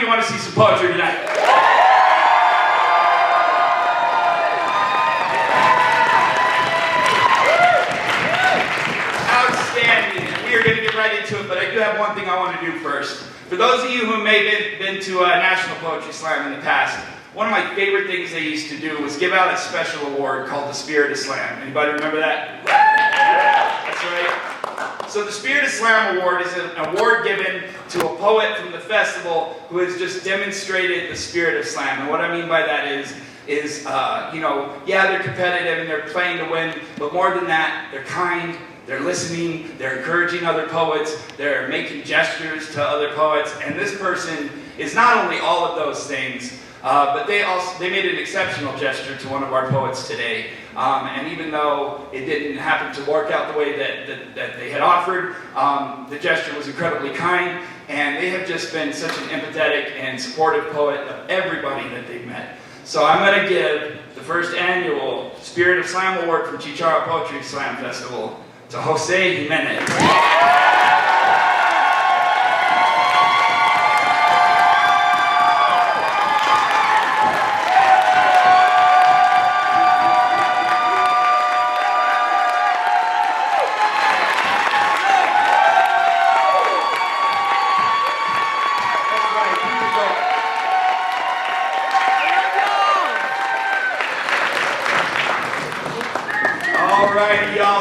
want to see some poetry tonight? Outstanding. We are going to get right into it, but I do have one thing I want to do first. For those of you who may have been to National Poetry Slam in the past, one of my favorite things they used to do was give out a special award called the Spirit of Slam. Anybody remember that? That's right. So the Spirit of Slam Award is an award given to a poet from the festival who has just demonstrated the spirit of slam. And what I mean by that is yeah, they're competitive and they're playing to win, but more than that, they're kind, they're listening, they're encouraging other poets, they're making gestures to other poets, and this person is not only all of those things, but they made an exceptional gesture to one of our poets today. And even though it didn't happen to work out the way that they had offered, the gesture was incredibly kind, and they have just been such an empathetic and supportive poet of everybody that they've met. So I'm going to give the first annual Spirit of Slam Award from Chicharra Poetry Slam Festival to Jose Jimenez.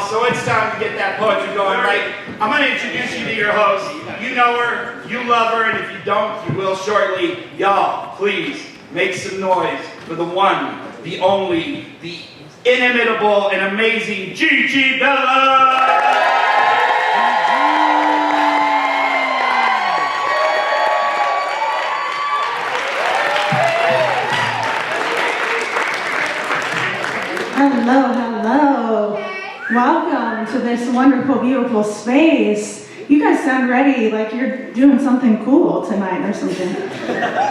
So it's time to get that poetry going, right? I'm going to introduce you to your host. You know her, you love her, and if you don't, you will shortly. Y'all, please make some noise for the one, the only, the inimitable and amazing Gigi Bella! Hello, hello. Welcome to this wonderful, beautiful space. You guys sound ready, like you're doing something cool tonight or something.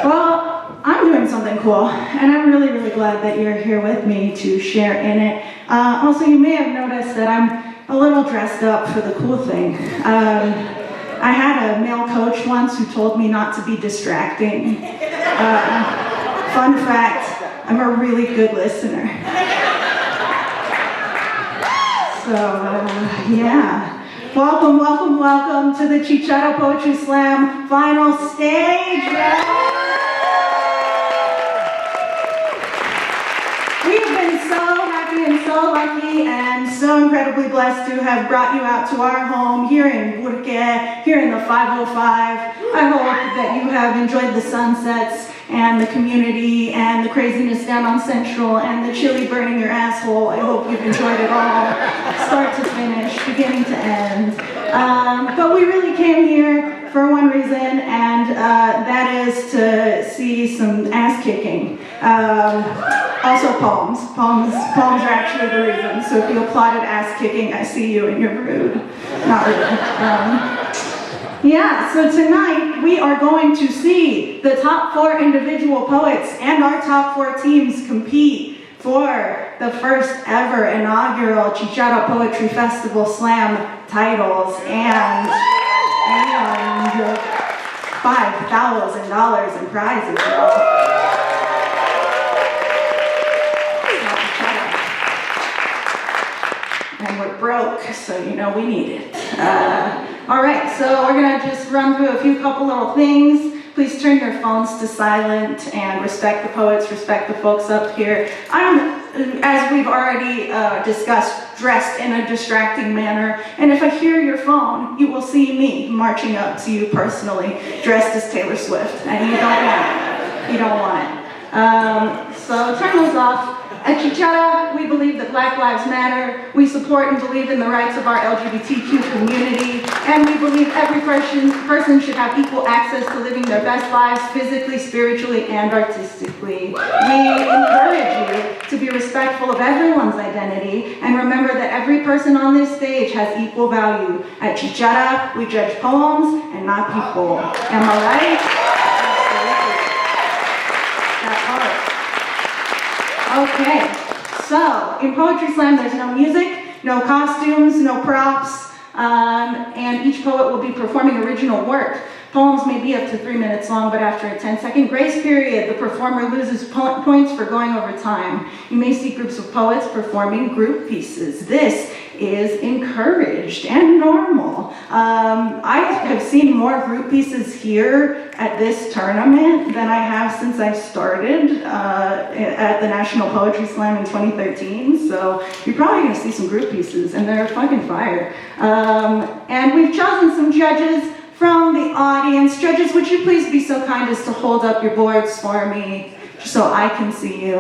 Well, I'm doing something cool, and I'm really, really glad that you're here with me to share in it. Also, you may have noticed that I'm a little dressed up for the cool thing. I had a male coach once who told me not to be distracting. Fun fact, I'm a really good listener. So, yeah. Welcome, welcome, welcome to the Chicharra Poetry Slam final stage. We have been so happy and so lucky and so incredibly blessed to have brought you out to our home here in Albuquerque, here in the 505. I hope that you have enjoyed the sunsets and the community and the craziness down on Central and the chili burning your asshole. I hope you've enjoyed it all, start to finish, beginning to end. But we really came here for one reason, and that is to see some ass kicking. Also poems. Poems are actually the reason. So if you applauded ass kicking, I see you and you're rude. Not really. Yeah, so tonight we are going to see the top 4 individual poets and our top 4 teams compete for the first ever inaugural Chicharra Poetry Festival Slam titles and $5,000 in prizes. And we're broke, so you know we need it. All right, so we're gonna just run through a couple little things. Please turn your phones to silent and respect the poets, respect the folks up here. I'm, as we've already discussed, dressed in a distracting manner. And if I hear your phone, you will see me marching up to you personally, dressed as Taylor Swift. And you don't want it. You don't want it. So turn those off. At Chicharra, we believe that Black Lives Matter. We support and believe in the rights of our LGBTQ community. And we believe every person should have equal access to living their best lives physically, spiritually, and artistically. We encourage you to be respectful of everyone's identity and remember that every person on this stage has equal value. At Chicharra, we judge poems and not people. Am I right? Okay, so in Poetry Slam there's no music, no costumes, no props, and each poet will be performing original work. Poems may be up to 3 minutes long, but after a 10-second grace period, the performer loses points for going over time. You may see groups of poets performing group pieces. This is encouraged and normal. I have seen more group pieces here at this tournament than I have since I started at the National Poetry Slam in 2013. So you're probably going to see some group pieces, and they're fucking fire. And we've chosen some judges from the audience. Judges, would you please be so kind as to hold up your boards for me, just so I can see you?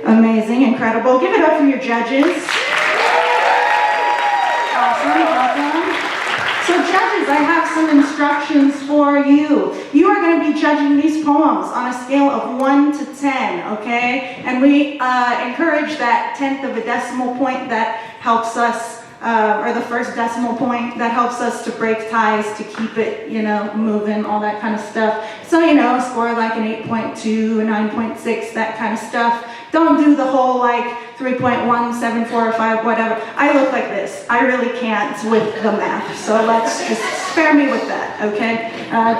Amazing, incredible. Give it up for your judges. Welcome. So judges, I have some instructions for you. You are going to be judging these poems on a scale of 1 to 10, okay? And we encourage that 10th of a decimal point that helps us, or the first decimal point that helps us to break ties, to keep it, moving, all that kind of stuff. So, score like an 8.2, a 9.6, that kind of stuff. Don't do the whole 3.1, 7, 4, or 5, whatever. I look like this. I really can't with the math. So let's just spare me with that, okay?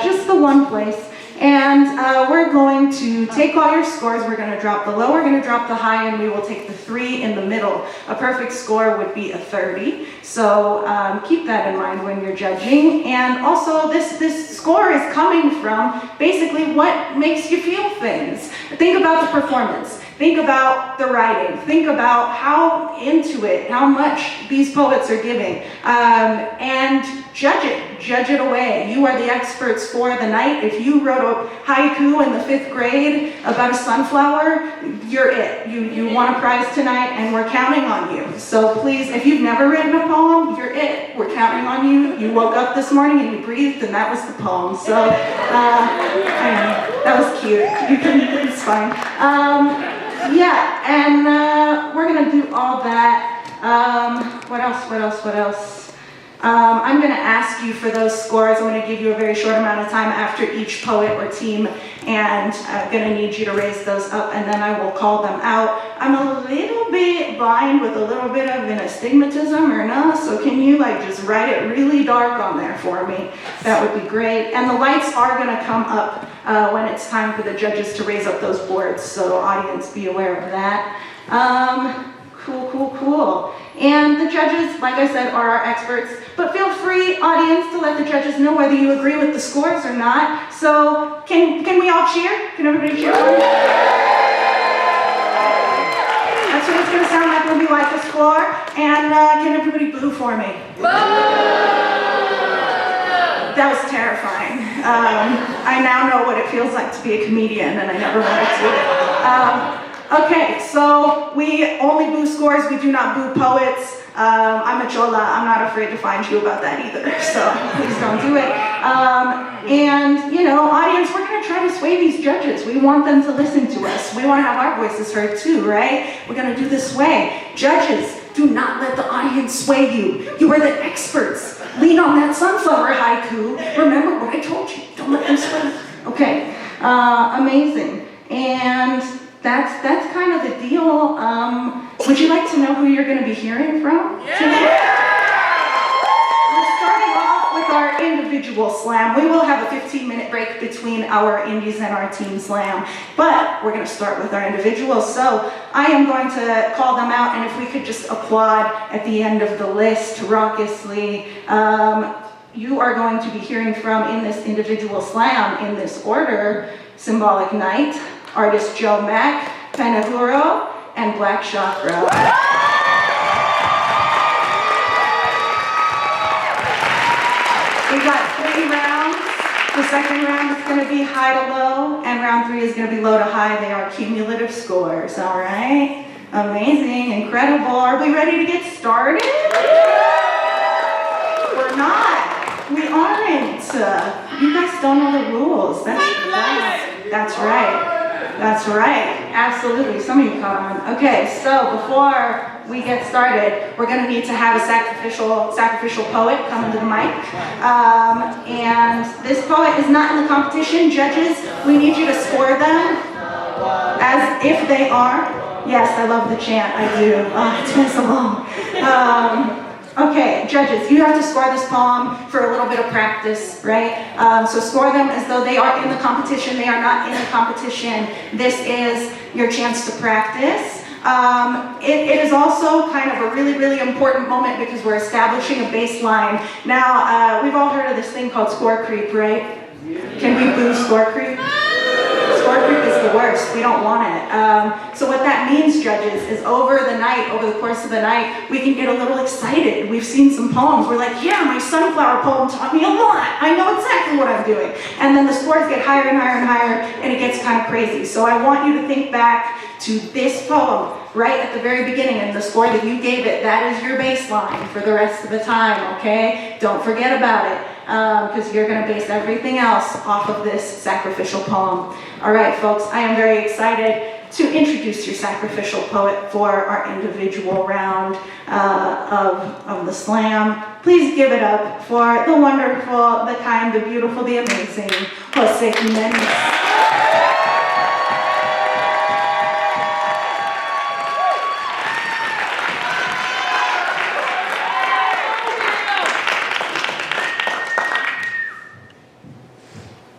Just the one place. And we're going to take all your scores. We're going to drop the low, we're going to drop the high, and we will take the 3 in the middle. A perfect score would be a 30. So keep that in mind when you're judging. And also, this score is coming from basically what makes you feel things. Think about the performance. Think about the writing. Think about how into it, how much these poets are giving. And judge it. Judge it away. You are the experts for the night. If you wrote a haiku in the 5th grade about a sunflower, you're it. You won a prize tonight, and we're counting on you. So please, if you've never written a poem, you're it. We're counting on you. You woke up this morning and you breathed, and that was the poem. So, I know, that was cute. It's fine. Yeah, and we're going to do all that. What else? I'm going to ask you for those scores. I'm going to give you a very short amount of time after each poet or team, and I'm going to need you to raise those up, and then I will call them out. I'm a little bit blind with a little bit of an astigmatism or no, so can you just write it really dark on there for me? That would be great. And the lights are going to come up when it's time for the judges to raise up those boards, so audience, be aware of that. Cool. And the judges, like I said, are our experts, but feel free, audience, to let the judges know whether you agree with the scores or not. So can we all cheer? Can everybody cheer for me? That's what it's going to sound like when we light the score. And can everybody boo for me? That was terrifying. I now know what it feels like to be a comedian, and I never wanted to. Okay, so we only boo scores, we do not boo poets. I'm a chola, I'm not afraid to find you about that either, so please don't do it. And, audience, we're going to try to sway these judges. We want them to listen to us. We want to have our voices heard too, right? We're going to do this way. Judges, do not let the audience sway you. You are the experts. Lean on that sunflower haiku. Remember what I told you. Don't let them sway you. Okay, amazing. And that's kind of the deal. Would you like to know who you're going to be hearing from today? We're starting off with our individual slam. We will have a 15-minute break between our indies and our team slam, but we're going to start with our individuals. So I am going to call them out, and if we could just applaud at the end of the list raucously. You are going to be hearing from, in this individual slam, in this order, Symbolik Knight, artist JoeMac, Penehuro, and Black Chakra. We got 3 rounds. The second round is going to be high to low, and round 3 is going to be low to high. They are cumulative scores, all right? Amazing, incredible. Are we ready to get started? We're not. We aren't. You guys don't know the rules. That's right. Absolutely. Some of you caught on. Okay, so before we get started, we're going to need to have a sacrificial poet come to the mic. And this poet is not in the competition. Judges, we need you to score them as if they are. Yes, I love the chant. I do. Oh, it's been so long. Okay, judges, you have to score this poem for a little bit of practice, right? So score them as though they are in the competition. They are not in the competition. This is your chance to practice. It is also kind of a really, really important moment because we're establishing a baseline. Now, we've all heard of this thing called score creep, right? Can we boo score creep? Score creep is the worst. We don't want it. So what that means, judges, is over the night, over the course of the night, we can get a little excited. We've seen some poems. We're like, yeah, my sunflower poem taught me a lot. I know exactly what I'm doing. And then the scores get higher and higher and higher, and it gets kind of crazy. So I want you to think back to this poem right at the very beginning, and the score that you gave it, that is your baseline for the rest of the time, okay? Don't forget about it, because you're going to base everything else off of this sacrificial poem. All right, folks, I am very excited to introduce your sacrificial poet for our individual round of the slam. Please give it up for the wonderful, the kind, the beautiful, the amazing Jose Jimenez.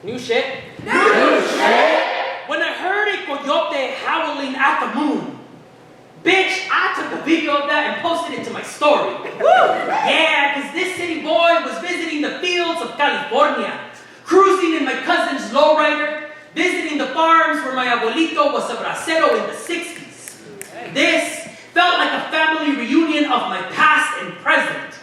New shit? New shit! When I heard a coyote howling at the moon, bitch, I took a video of that and posted it to my story. Woo! Yeah, because this city boy was visiting the fields of California, cruising in my cousin's lowrider, visiting the farms where my abuelito was a bracero in the 60s. This felt like a family reunion of my past and present.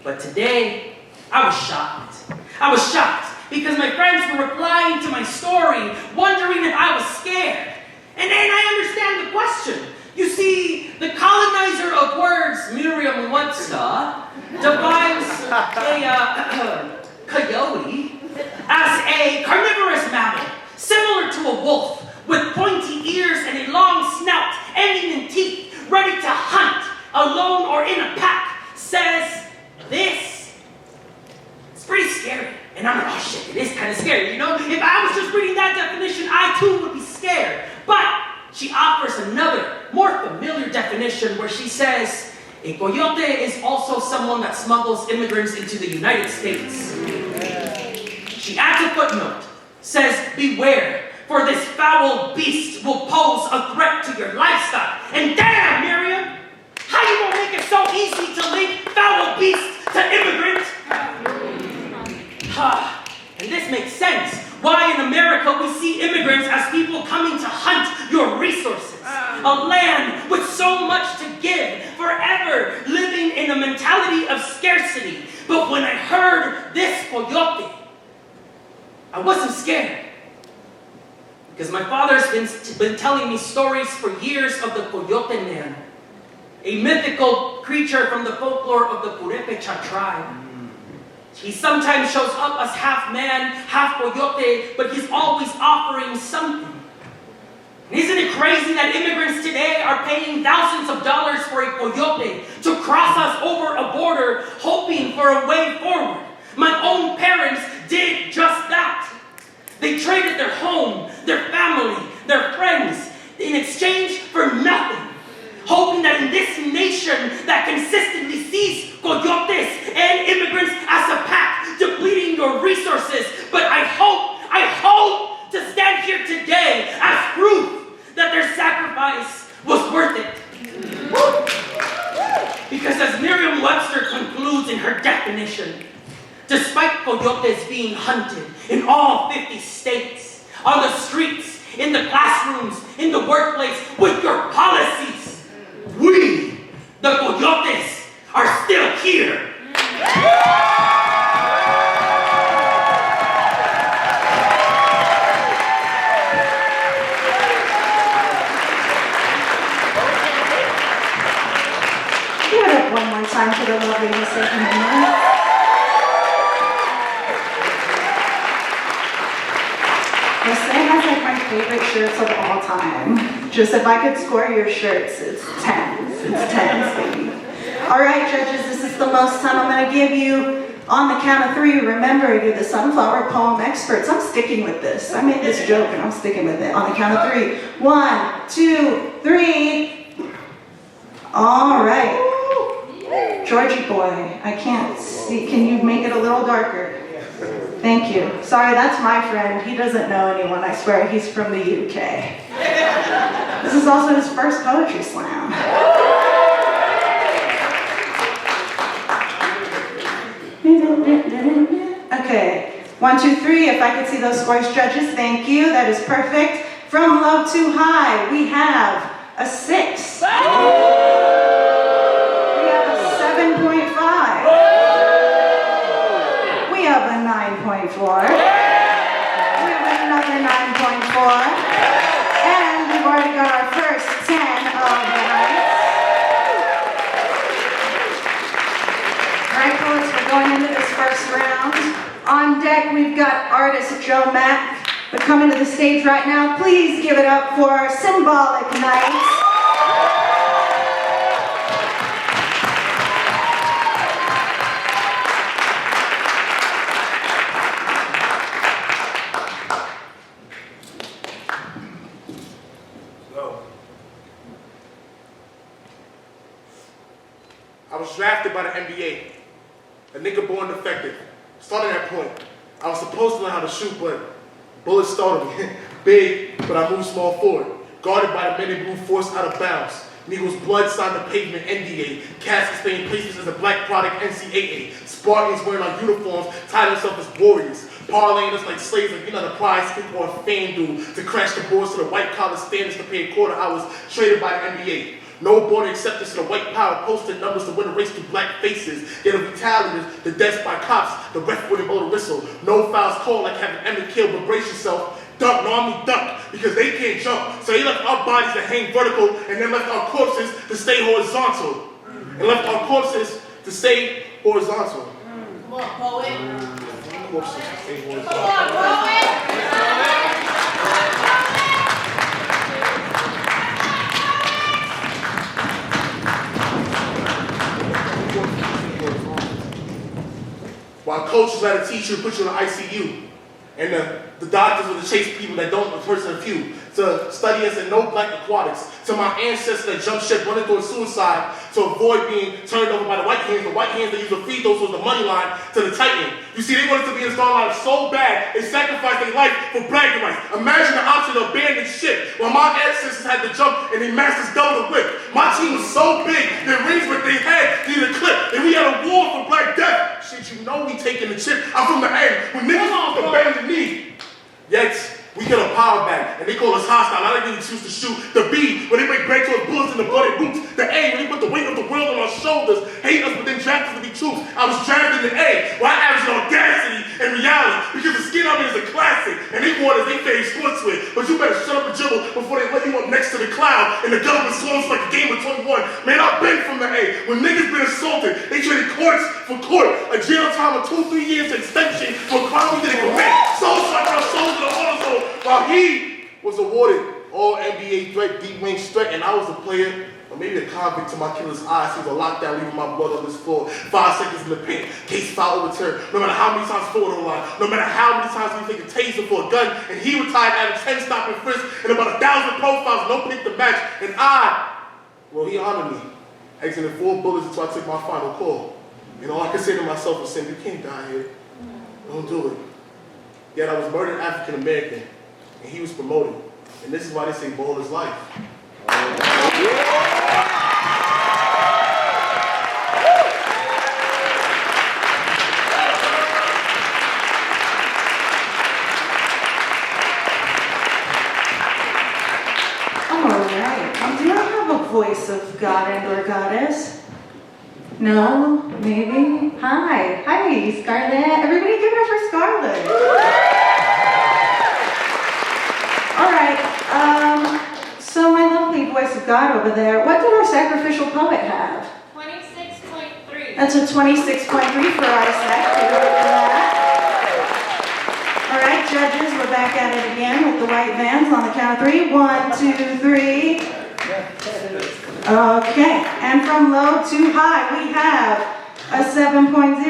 But today, I was shocked. I was shocked because my friends were replying to my story, wondering if I was scared. And then I understand the question. You see, the colonizer of words, Merriam-Webster, defines a coyote as a carnivorous mammal, similar to a wolf, with pointy ears and a long snout ending in teeth, ready to hunt, alone or in a pack. Says this. It's pretty scary. And I'm like, oh shit, it is kind of scary, you know? If I was just reading that definition, I too would be scared. But she offers another, more familiar definition where she says, a coyote is also someone that smuggles immigrants into the United States. She adds a footnote, says, beware, for this foul beast will pose a threat to your lifestyle. And damn, Miriam, how you gonna make it so easy to link foul beast to immigrant? And this makes sense. Why in America we see immigrants as people coming to hunt your resources. A land with so much to give, forever living in a mentality of scarcity. But when I heard this coyote, I wasn't scared. Because my father's been telling me stories for years of the coyote man, a mythical creature from the folklore of the Purepecha tribe. He sometimes shows up as half man, half coyote, but he's always offering something. And isn't it crazy that immigrants today are paying thousands of dollars for a coyote to cross us over a border, hoping for a way forward? My own parents did just that. They traded their home, their family, their friends in exchange for nothing, hoping that in this nation that consistently sees coyotes and immigrants as a pack, depleting your resources. But I hope to stand here today as proof that their sacrifice was worth it. Because as Merriam-Webster concludes in her definition, despite coyotes being hunted in all 50 states, on the streets, in the classrooms, in the workplace, with your policies, we, the coyotes, are still here. Give it up one more time for the lovely Miss Jimenez. Jose has like my favorite shirts of all time. Just if I could score your shirts, it's 10s. It's 10s, baby. All right, judges, this is the most time I'm going to give you. On the count of 3, remember, you're the sunflower poem experts. I'm sticking with this. I made this joke and I'm sticking with it. On the count of 3. 1, 2, 3. All right. Georgie boy, I can't see. Can you make it a little darker? Thank you. Sorry, that's my friend. He doesn't know anyone, I swear. He's from the UK. This is also his first poetry slam. Okay, 1, 2, 3. If I could see those scores, judges, thank you. That is perfect. From low to high, we have a 6. We have a 7.5. We have a 9.4. We have another 9.4. And we've already got our first 10 of the night. All right, poets, we're going into this first round. On deck, we've got artist JoeMac. But coming to the stage right now, please give it up for Symbolik Knight. I was drafted by the NBA. A nigga born defective. Starting at point. I was supposed to learn how to shoot, but bullets startled me. Big, but I moved small forward. Guarded by the men in blue forced out of bounds. Negro's blood signed the pavement NDA. Caskets paying places as a black product NCAA. Spartans wearing our uniforms, tied themselves as warriors. Parlaying us like slaves like you're not a prize pick or a fan dude to crash the boards to the white collar standards to pay a quarter hours traded by the NBA. No border acceptance to the white power posted numbers to win a race through black faces. Yet a retaliators, the deaths by cops, the ref wouldn't blow the whistle. No fouls called like having Emmett kill, but brace yourself. Duck, no, I mean duck, because they can't jump. So they left our bodies to hang vertical and then left our corpses to stay horizontal. And left our corpses to stay horizontal. Come on, poet. Corpses to stay horizontal. Come on, poet. While coaches let a teacher put you in the ICU, and the doctors will chase people that don't, a person a few, to study us in no black aquatics, to my ancestors that jumped ship running towards suicide to avoid being turned over by the white hands that use the free throws was the money line to the titan. You see, they wanted to be in Starlight so bad, they sacrificed their life for bragging rights. Imagine the option of abandoned shit while my ancestors had to jump and their masters double the whip. My team was so big, their rings with their head needed a clip, and we had a war for black death. Shit, you know we taking the chip. I'm from the A, when niggas off the bend the knee. Yet, we get a power back, and they call us hostile. I like when they choose to shoot. The B, when they break bread to us bullets in the bloody roots. The A, when they put the weight of the world on our shoulders. Hate us, but then draft us to be troops. I was drafted in A, where I averaged audacity and reality, because the skin on me is a classic, and they want us, they fade sports with. But you better shut up and dribble before they let you up next to the cloud, and the government swarms like a game of 21. Man, I've been from the A. When niggas been assaulted, they traded courts for court. A jail time of 2-3 years extension for a crime we didn't commit. Soul sucked our souls in the auto zone, while he was awarded all NBA threat, deep range threat, and I was a player, or maybe a convict to my killer's eyes. He was a lockdown, leaving my blood on this floor. 5 seconds in the paint, case file overturned. No matter how many times forward on the line, no matter how many times we take a taser for a gun, and he retired out of 10 stop and frisk, and about 1,000 profiles, no pick the match, and well, he honored me, exiting 4 bullets until I took my final call. And all I could say to myself was saying, you can't die here. Don't do it. Yet I was murdered African American, and he was promoted. And this is why they say ball is life. Do I have a voice of god and or goddess? No? Maybe? Hi, Scarlett. Everybody give it up for Scarlett. All right, so my lovely voice of God over there, what did our sacrificial poet have? 26.3. That's a 26.3 for Isaac. Give it up for that. All right, judges, we're back at it again with the white vans on the count of 3. 1, 2, 3. Okay, and from low to high, we have a 7.0,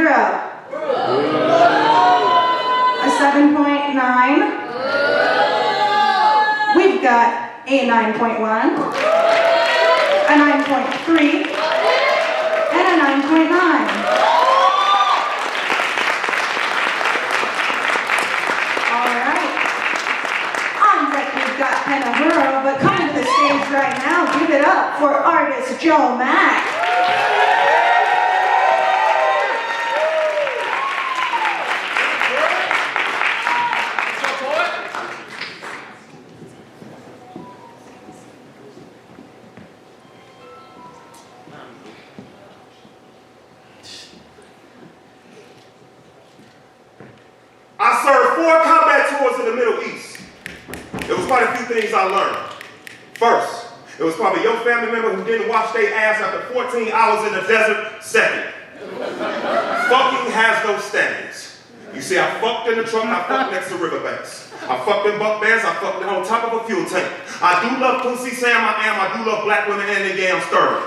a 7.9, we've got a 9.1, a 9.3, and a 99.9. All right. On deck, we've got Penehuro, but coming to the stage right now, give it up for artist JoeMac. I served 4 combat tours in the Middle East. It was quite a few things I learned. First, it was probably your family member who didn't wash their ass after 14 hours in the desert. Second, fucking has no standards. You see, I fucked in the truck, I fucked next to riverbanks. I fucked in buck beds, I fucked on top of a fuel tank. I do love pussy, Sam, I do love black women and the yam stirring.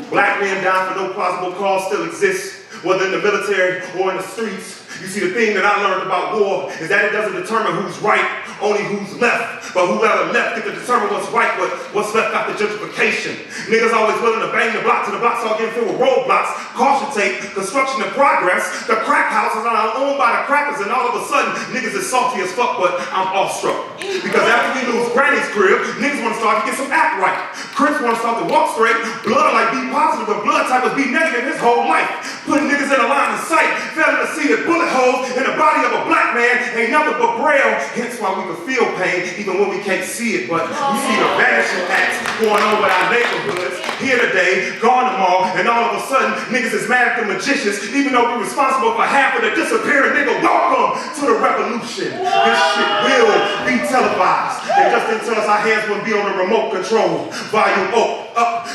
Black men dying for no plausible cause still exists, whether in the military or in the streets. You see, the thing that I learned about war is that it doesn't determine who's right, only who's left. But whoever left get to determine what's right, but what's left after gentrification. Niggas always willing to bang the block till the blocks all getting filled with roadblocks, caution tape, construction in progress. The crack houses are owned by the crackers, and all of a sudden, niggas is salty as fuck, but I'm awestruck. Because after we lose Granny's crib, niggas want to start to get some act right. Chris want to start to walk straight, blood like B positive, but blood type was B negative his whole life. Putting niggas in a line of sight, failing to see that bullet holes in the body of a black man ain't nothing but braille. Hence why we can feel pain even when we can't see it. But we see the vanishing acts going on with our neighborhoods. Here today, gone tomorrow, and all of a sudden niggas is mad at the magicians, even though we're responsible for half of the disappearing nigga. Welcome to the revolution. This shit will be televised. They just didn't tell us our hands wouldn't be on the remote control. Volume up.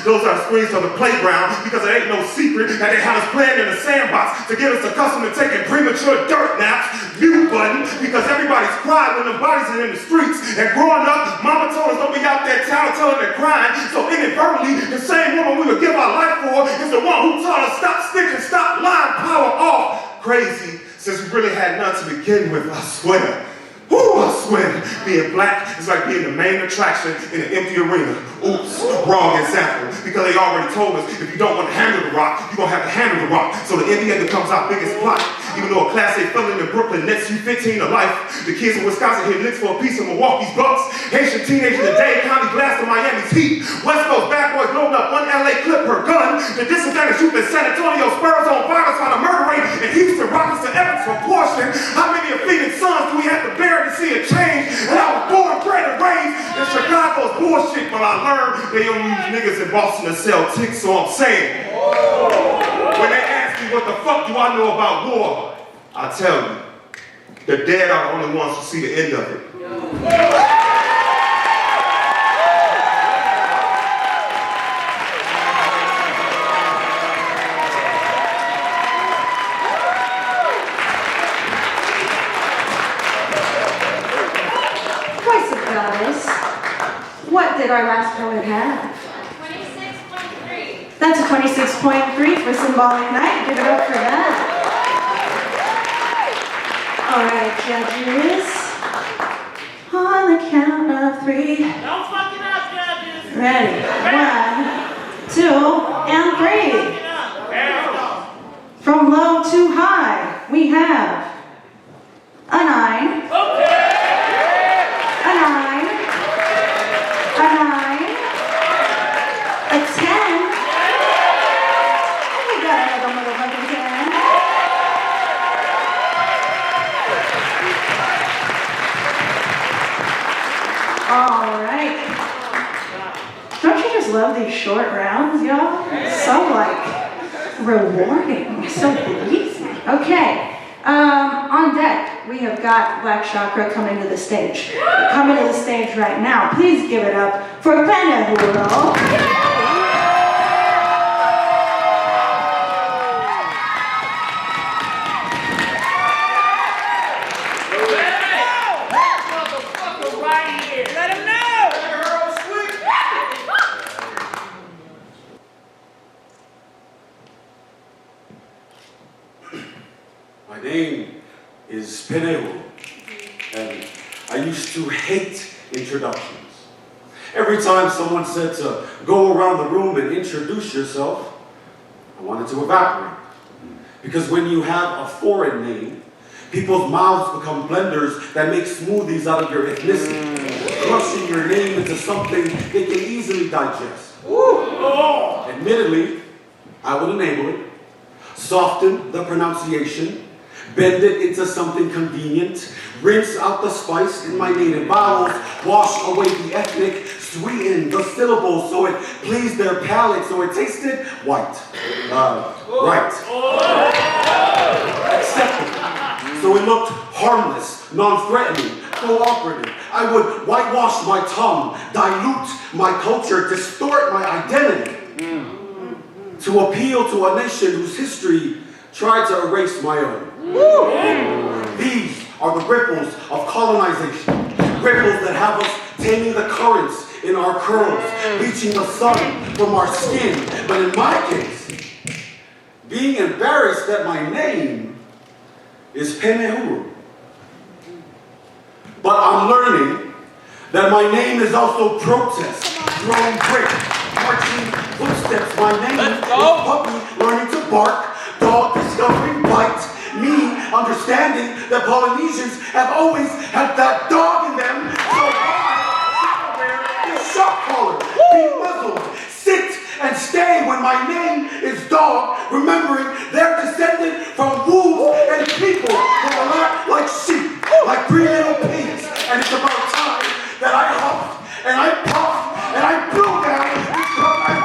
Those are screens from the playground, because it ain't no secret that they had us playing in the sandbox to get us accustomed to taking premature dirt naps. Mute button, because everybody's crying when the bodies are in the streets. And growing up, mama told us don't be out there tattling and crying. So inadvertently, the same woman we would give our life for is the one who taught us stop snitching, stop lying, power off. Crazy, since we really had none to begin with, I swear. Woo, I swear, being black is like being the main attraction in an empty arena. Oops, wrong example. Because they already told us if you don't want to handle the rock, you're going to have to handle the rock. So the Indian becomes our biggest plot. Even though a Class A felon in Brooklyn nets you 15 to life, the kids in Wisconsin hit licks for a piece of Milwaukee's Bucks. Haitian teenagers in Dade County blasting Miami's Heat. West Coast bad boys loading up 1 LA clip per gun. The disadvantaged youth in San Antonio Spurs on violence trying to murder rate. And Houston Rockets to Evans proportion. How many offended sons do we have to bury to see a change? And I was born, bred, and raised in Chicago's bullshit, but I learned they don't use niggas in Boston to sell ticks, so I'm saying. When they ask me what the fuck do I know about war, I tell you, the dead are the only ones who see the end of it. Voice of Goddess, what did our last poet have? 26.3. That's a 26.3 for Symbolik Knight. Give it up for that. All right, judges. On the count of 3. Don't fuck it up, judges. Ready? 1, 2, and 3. From low to high, we have a 9. Okay. A 9. A 9. A 10. And we got another motherfucking 10. All right. Don't you just love these short rounds, y'all? So, rewarding. So easy. Okay. On deck, we have got Black Chakra coming to the stage. Coming to the stage right now. Please give it up for Penehuro. My name is Penehuro, and I used to hate introductions. Every time someone said to go around the room and introduce yourself, I wanted to evaporate. Because when you have a foreign name, people's mouths become blenders that make smoothies out of your ethnicity, crushing your name into something they can easily digest. Admittedly, I would enable it, soften the pronunciation, bend it into something convenient, rinse out the spice in my native vowels, wash away the ethnic, sweeten the syllables so it pleased their palate, so it tasted white. Right. Acceptable. So it looked harmless, non-threatening, cooperative. I would whitewash my tongue, dilute my culture, distort my identity to appeal to a nation whose history tried to erase my own. These are the ripples of colonization, ripples that have us taming the currents in our curls, bleaching the sun from our skin. But in my case, being embarrassed that my name is Penehuro. But I'm learning that my name is also protest, throwing brick, marching footsteps. My name is puppy learning to bark, dog discovering bite, me understanding that Polynesians have always had that dog in them. So I wear the shot collar, be muzzled, sit and stay when my name is dog, remembering they're descended from wolves and people who are not like sheep, like 3 little pigs. And it's about time that I huffed and I puffed and I blew down because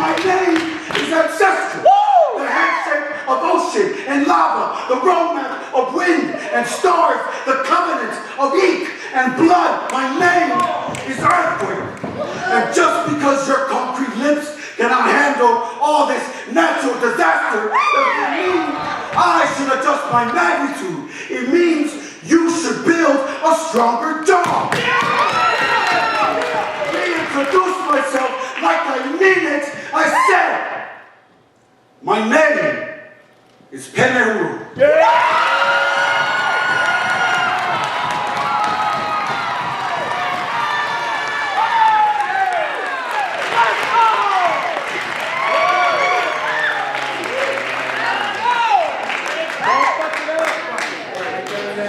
my name is ancestral. The handshake of ocean and lava, the romance of wind and stars, the covenant of ink and blood. My name is earthquake. And just because your concrete lips cannot handle all this natural disaster, doesn't mean I should adjust my magnitude. It means you should build a stronger jaw. Reintroduce myself like I mean it. I said, my name is Penehuro.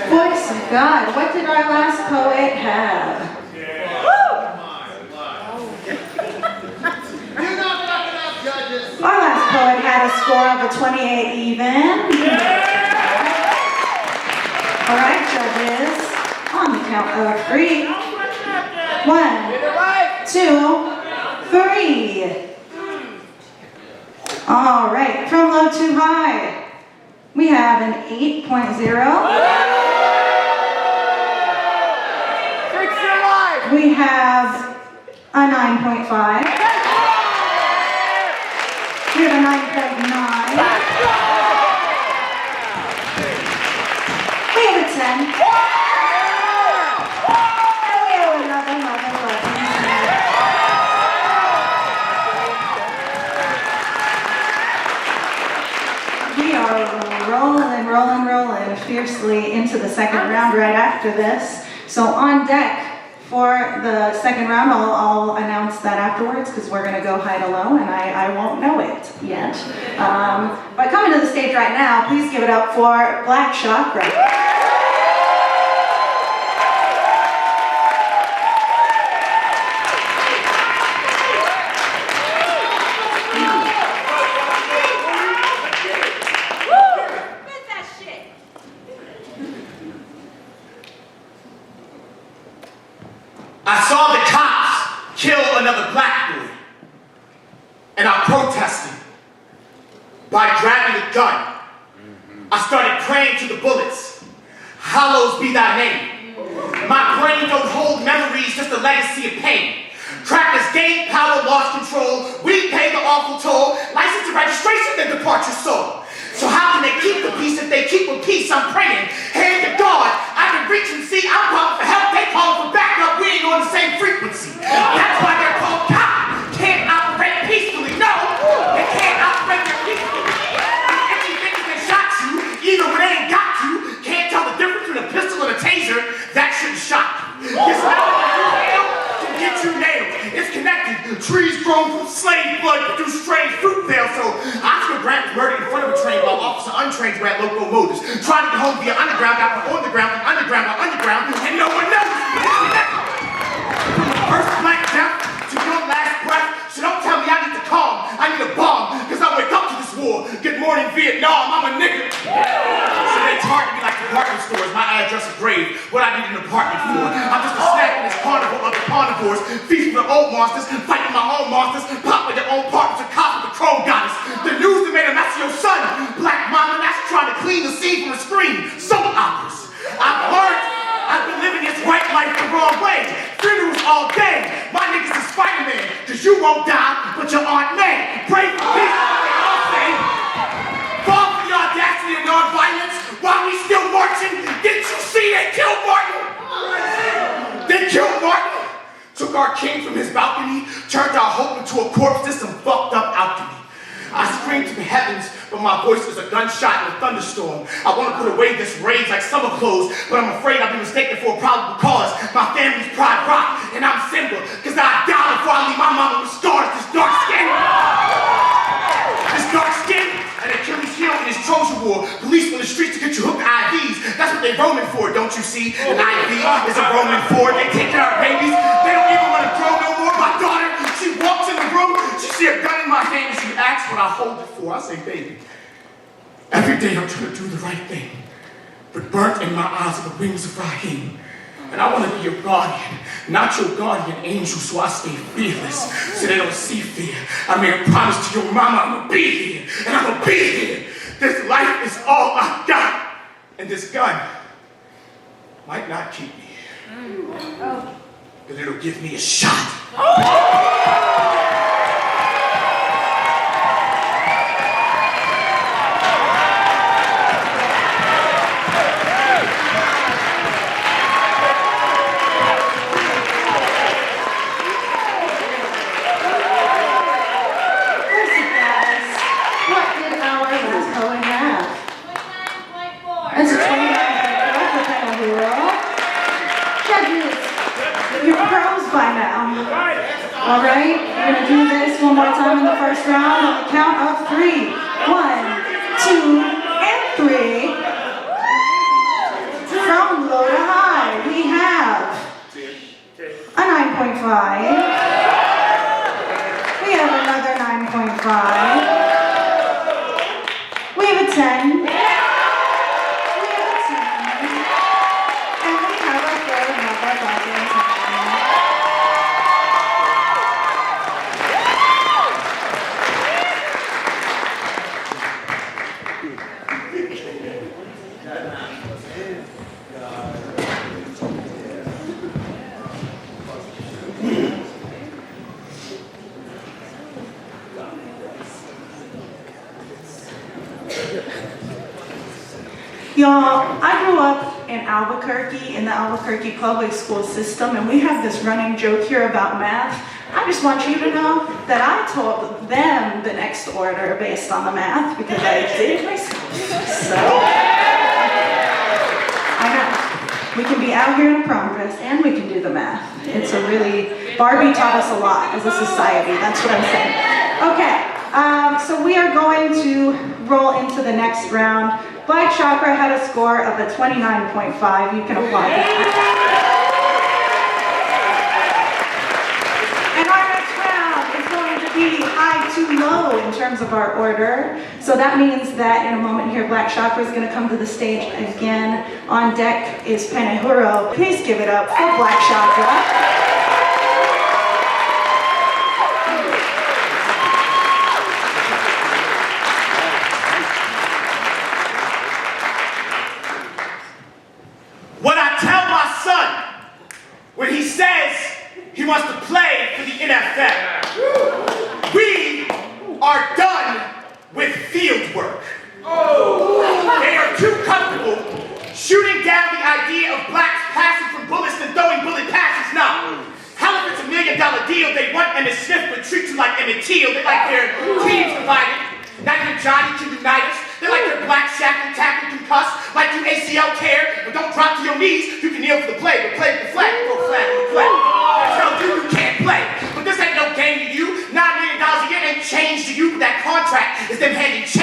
Voice of God, what did our last poet have? Our last poet had a score of a 28 even. All right, judges, on the count of 3. 1, 2, 3. All right, from low to high, we have an 8.0. We have a 9.5. We have a 9.9. We have a 10. And we have another 11. We are rolling fiercely into the second round right after this. So on deck for the second round, I'll announce that afterwards because we're going to go hide alone and I won't know it yet. But coming to the stage right now, please give it up for Black Chakra. I saw the cops kill another black boy, and I protested by grabbing a gun. I started praying to the bullets, hallowed be thy name. My brain don't hold memories, just a legacy of pain. Crackers gain power, lost control. We pay the awful toll. License to registration, then depart your soul. So how can they keep the peace if they keep a peace? I'm praying, hand to God. I can reach and see. I'm calling for help. They calling for backup. We ain't on the same frequency. That's why they're called cops. Can't operate peacefully. No, they can't operate peacefully. Empty fingers that shot you, even when they ain't got you, can't tell the difference between a pistol and a taser. That should shock you. This level can get you nailed. It's connected. Trees grown from slave blood produce strange fruit Grant was murdered in front of a train while officer untrained ran locomotives. Trying to get home via underground, got on the ground, and underground, and no one knows. From the first black death to your last breath, so don't tell me I need to calm. I need a bomb, because I wake up to this war. Good morning, Vietnam, I'm a nigga. So it's hard to be like department stores. My address is grave. What I need an apartment for. I'm just a snack in this carnival of the carnivores. Feast for the old monsters, fighting my own monsters, pop with their own partners, and cop with the chrome goddess. The news that made a mess of your son. Black mama, that's trying to clean the scene from the screen. Soap operas. I've learned I've been living this white life the wrong way. Funerals all day. My niggas is Spider-Man, cause you won't die, but your Aunt May. Pray for peace, they all say. Fall for the audacity of non-violence while we still marching. Didn't you see they killed Martin? They killed Martin. Took our king from his balcony, turned our hope into a corpse. This some fucked up alchemy. I scream to the heavens, but my voice is a gunshot in a thunderstorm. I want to put away this rage like summer clothes, but I'm afraid I'll be mistaken for a probable cause. My family's pride rock, and I'm Simba, cause I die before I leave my mama with scars. This dark skin, and Achilles heel in his Trojan War. Police on the streets to get you hooked IVs. That's what they roaming for, don't you see? An IV is a Roman Ford. They take care of babies. They don't even want to grow no more. My daughter, she walks in the room, she see a gun in my hand, and she asks what I hold it for. I say, baby, every day I'm trying to do the right thing, but burnt in my eyes are the wings of Rahim. And I want to be your guardian, not your guardian angel, so I stay fearless, so they don't see fear. I made a promise to your mama, I'm gonna be here, and I'm gonna be here. This life is all I got, and this gun might not keep me here, but it'll give me a shot. That's a 29.4 for Penehuro. Judges, you're pros by now. All right, we're gonna do this one more time in the first round on the count of 3. 1, 2, and 3. From low to high, we have a 9.5. We have another 9.5. We have a 10. Y'all, I grew up in Albuquerque, in the Albuquerque public school system, and we have this running joke here about math. I just want you to know that I told them the next order based on the math because I did it myself. So, I know. We can be out here in a prom dress and we can do the math. It's a really, Barbie taught us a lot as a society, that's what I'm saying. Okay, so we are going to roll into the next round. Black Chakra had a score of a 29.5. You can apply that. And our next round is going to be high to low in terms of our order. So that means that in a moment here, Black Chakra is going to come to the stage again. On deck is Penehuro. Please give it up for Black Chakra. When he says he wants to play for the NFL, we are done with field work. They are too comfortable shooting down the idea of blacks passing from bullets and throwing bullet passes. Now, hell if it's $1 million deal, they want Emmitt Smith but treat you like Emmett Till. They like their teams divided, not your Johnny to unite us. They like their black shackle, tackle, concuss, like you ACL tear, but don't drop to your knees. You can kneel for the play, but play with the flag, go flag with the flag. They tell you can't play, but this ain't no game to you. $9 million a year ain't change to you, but that contract is them handing change.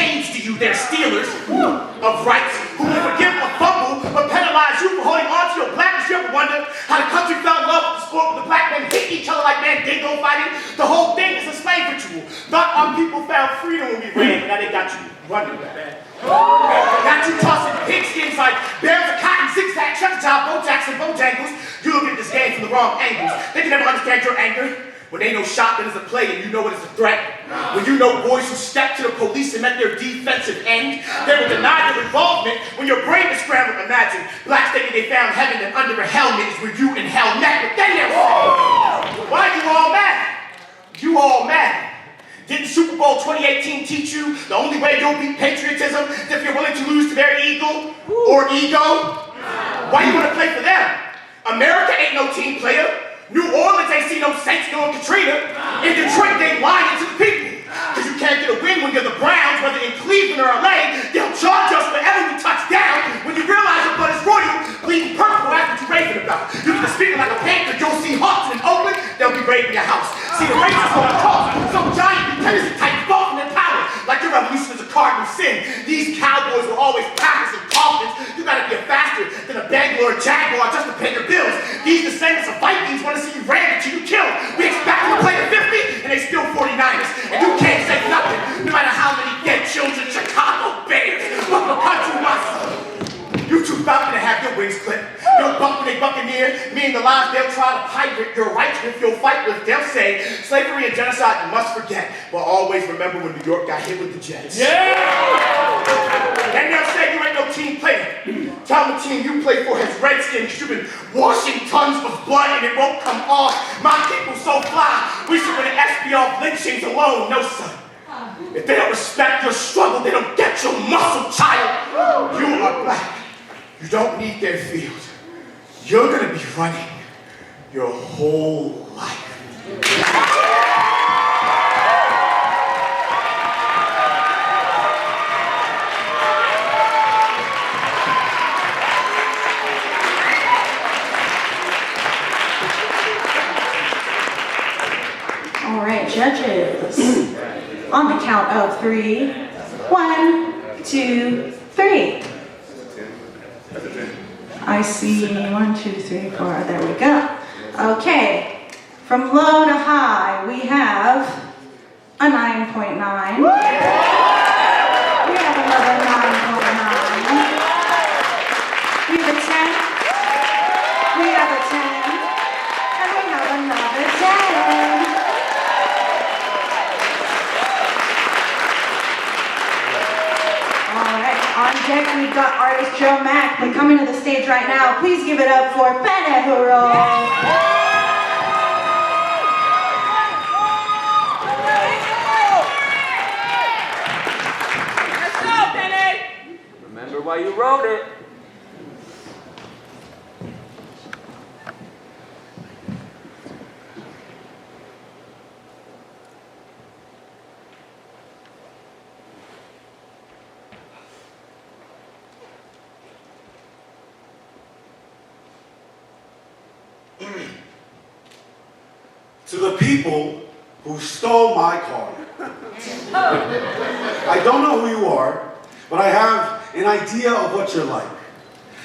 they're stealers of rights who will forgive a fumble but penalize you for holding on to your blackness. You ever wonder how the country fell in love with the sport where the black men hit each other like Mandingo fighting? The whole thing is a slave ritual. Thought our people found freedom when we ran, now they got you running, man. Got you tossing pigskins like bales of cotton, zigzag, Chicharra, Bojacks, and Bojangles. You look at this game from the wrong angles. They can never understand your anger. When they know shotgun is a play and you know it is a threat. When you know boys who stepped to the police and met their defensive end. They will deny their involvement when your brain is scrambled. Imagine blacks thinking they found heaven and under a helmet is where you in hell met. But they never say, why are you all mad? You all mad. Didn't Super Bowl 2018 teach you the only way you'll beat patriotism is if you're willing to lose to their eagle or ego? Why you want to play for them? America ain't no team player. New Orleans ain't seen no Saints doing Katrina. In Detroit, they lying to the people. Because you can't get a win when you're the Browns, whether in Cleveland or LA. They'll charge us whenever we touch down. When you realize your blood is royal, bleeding purple, that's what you're raving about. You can be speaking like a panther, you'll see Hawks in Oakland, they'll be raiding your house. See, the racists on the cross, some giant Tennessee type fall from their power. Like your revolution is a cardinal sin. These cowboys will always practice in coffins. You gotta be a faster than a Bangalore Jaguar just to pay your bills. These descendants of Vikings want to see you ran until you killed. We expect them to play the 50, and they still 49ers. And you can't say nothing, no matter how many dead children Chicago Bears. But the country must. You too falcon to have your wings clipped. You'll bump when they buccaneer. Me and the lies they'll try to pirate. Your rights if you'll fight with. They'll say slavery and genocide you must forget. But always remember when New York got hit with the Jets. Yeah! And they'll say you ain't no team player. Tell the team you play for has Redskins. You've been washing tons of blood and it won't come off. My people so fly. We should win an SBL lynchings alone. No, son. If they don't respect your struggle, they don't get your muscle, child. You are black. You don't need their field. You're gonna be running your whole life. All right, judges. On the count of 3. 1, 2, 3. I see 1, 2, 3, 4. There we go. Okay. From low to high, we have a 9.9. We have another 9.9. We have a 10. We have a 10. And we have another 10. On deck, we've got artist JoeMac. They're coming to the stage right now. Please give it up for Penehuro. Let's go, Penny! Remember why you wrote it. To the people who stole my car. I don't know who you are, but I have an idea of what you're like.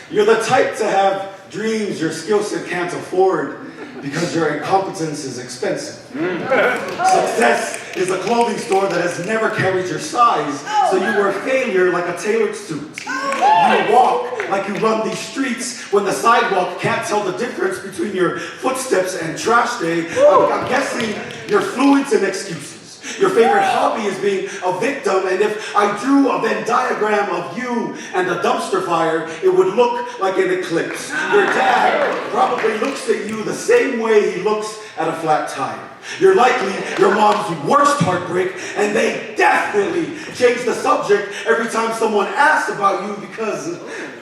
You're the type to have dreams your skill set can't afford because your incompetence is expensive. Success is a clothing store that has never carried your size, so you were a failure like a tailored suit. You walk like you run these streets when the sidewalk can't tell the difference between your footsteps and trash day. I'm guessing you're fluent in excuses. Your favorite hobby is being a victim, and if I drew a Venn diagram of you and a dumpster fire, it would look like an eclipse. Your dad probably looks at you the same way he looks at a flat tire. You're likely your mom's worst heartbreak, and they definitely change the subject every time someone asks about you because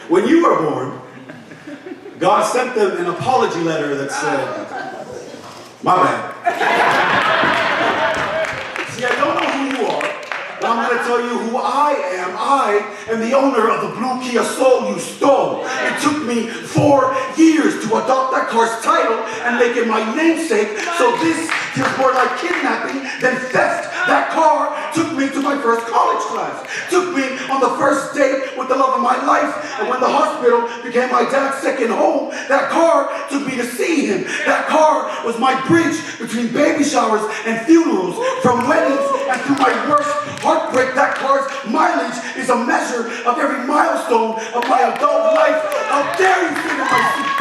when you were born, God sent them an apology letter that said, "My bad." See, I don't know who you are, but I'm going to tell you who I am. I am the owner of the blue Kia Soul you stole. It took me 4 years to adopt that car's title and make it my namesake, so this feels more like kidnapping than theft. That car took me to my first college class, took me on the first date with the love of my life, and when the hospital became my dad's second home, that car took me to see him. That car was my bridge between baby showers and funerals, from weddings and through my worst heartbreak. That car's mileage is a measure of every milestone of my adult life. How dare you sit in my seat?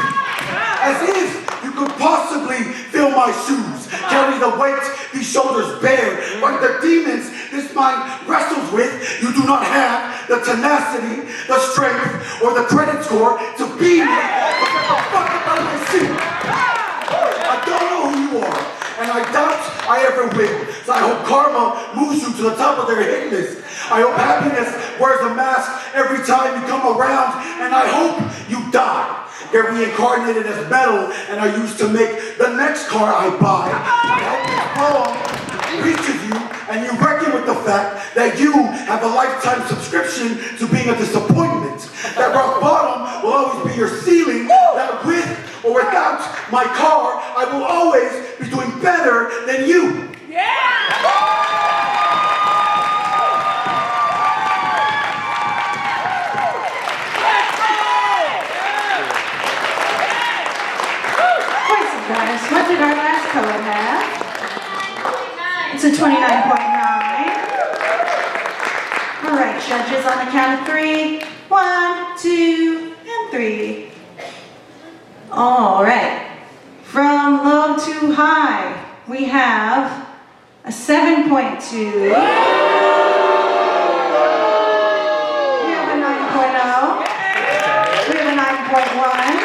As if you could possibly fill my shoes, carry the weight these shoulders bear, like the demons this mind wrestles with. You do not have the tenacity, the strength, or the credit score to be me. But get the fuck up out of my seat. I don't know who you are, and I doubt I ever will. So I hope karma moves you to the top of their hit list. I hope happiness wears a mask every time you come around, and I hope you die. Get reincarnated as metal and are used to make the next car I buy. I hope this poem reaches you and you reckon with the fact that you have a lifetime subscription to being a disappointment. That rock bottom will always be your ceiling. That with or without my car, I will always be doing better than you. What did our last poet have? It's a 29.9. All right, judges, on the count of 3. 1, 2, and 3. All right. From low to high, we have a 7.2. We have a 9.0. We have a 9.1.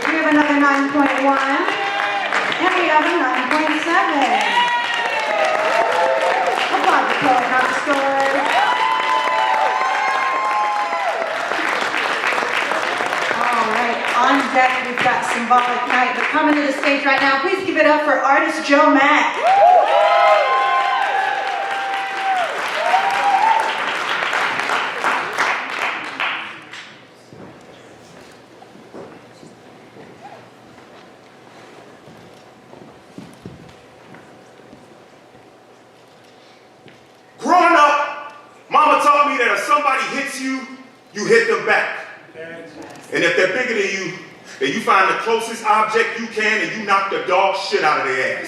We have another 9.1. And we have a 9.7. Applaud the poet, not the score. All right, on deck we've got Symbolik Knight. But coming to the stage right now, please give it up for artist JoeMac. You hit them back. And if they're bigger than you, then you find the closest object you can and you knock the dog shit out of their ass.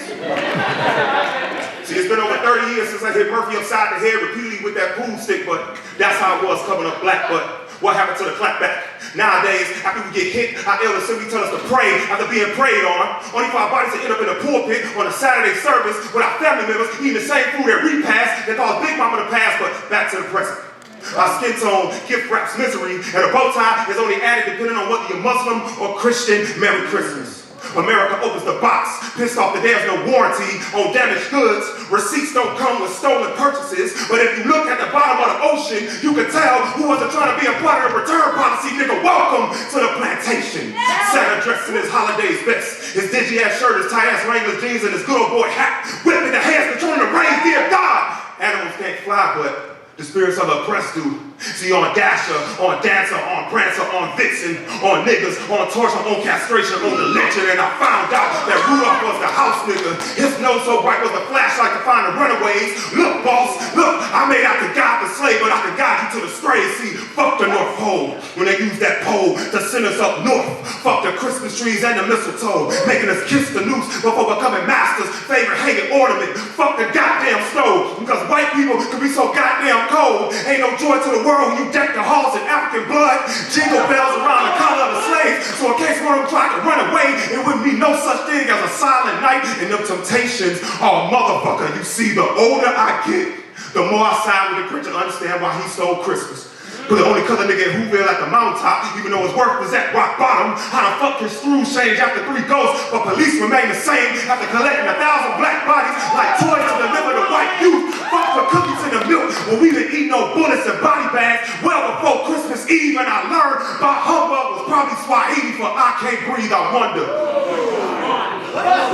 See, it's been over 30 years since I hit Murphy upside the head repeatedly with that pool stick, but that's how it was coming up black. But what happened to the clapback? Nowadays, after we get hit, our elders simply tell us to pray after being prayed on, only for our bodies to end up in the pulpit on a Saturday service with our family members eating the same food at repast that caused Big Mama to pass, but back to the present. Our skin tone gift wraps misery, and a bow tie is only added depending on whether you're Muslim or Christian. Merry Christmas. America opens the box, pissed off that there's no warranty on damaged goods. Receipts don't come with stolen purchases, but if you look at the bottom of the ocean, you can tell who wasn't trying to be a part of the return policy. Nigga, welcome to the plantation. Santa dressed in his holiday's best, his dingy-ass shirt, his tight-ass Wrangler jeans, and his good old boy hat, whipping the hands controlling the reins. Dear God, animals can't fly, but the spirits of the oppressed do. See, on Dasher, on Dancer, on Prancer, on Vixen, on niggas, on torture, on castration, on the lynching, and I found out that Rudolph was the house nigga. His nose so bright was the flashlight to find the runaways. Look, boss, look, I may not could guide the slave, but I could guide you to the strays. See, fuck the North Pole when they use that pole to send us up north. Fuck the Christmas trees and the mistletoe, making us kiss the noose before becoming masters' favorite hanging ornament. Fuck the goddamn snow, because white people can be so goddamn cold. Ain't no joy to the world when you deck the halls in African blood, jingle bells around the collar of the slaves. So in case one of them tried to run away, it wouldn't be no such thing as a silent night. And them temptations, oh motherfucker, you see, the older I get, the more I side with the Grinch and understand why he stole Christmas. But only cause a nigga in Whoville at the mountaintop, even though his work was at rock bottom. How the fuck his screws change after 3 ghosts, but police remain the same after collecting 1,000 black bodies like toys to deliver to white youth. Fuck for cookies in the milk when we didn't eat no bullets and body bags well before Christmas Eve. And I learned my humbug was probably Swahili for I can't breathe, I wonder.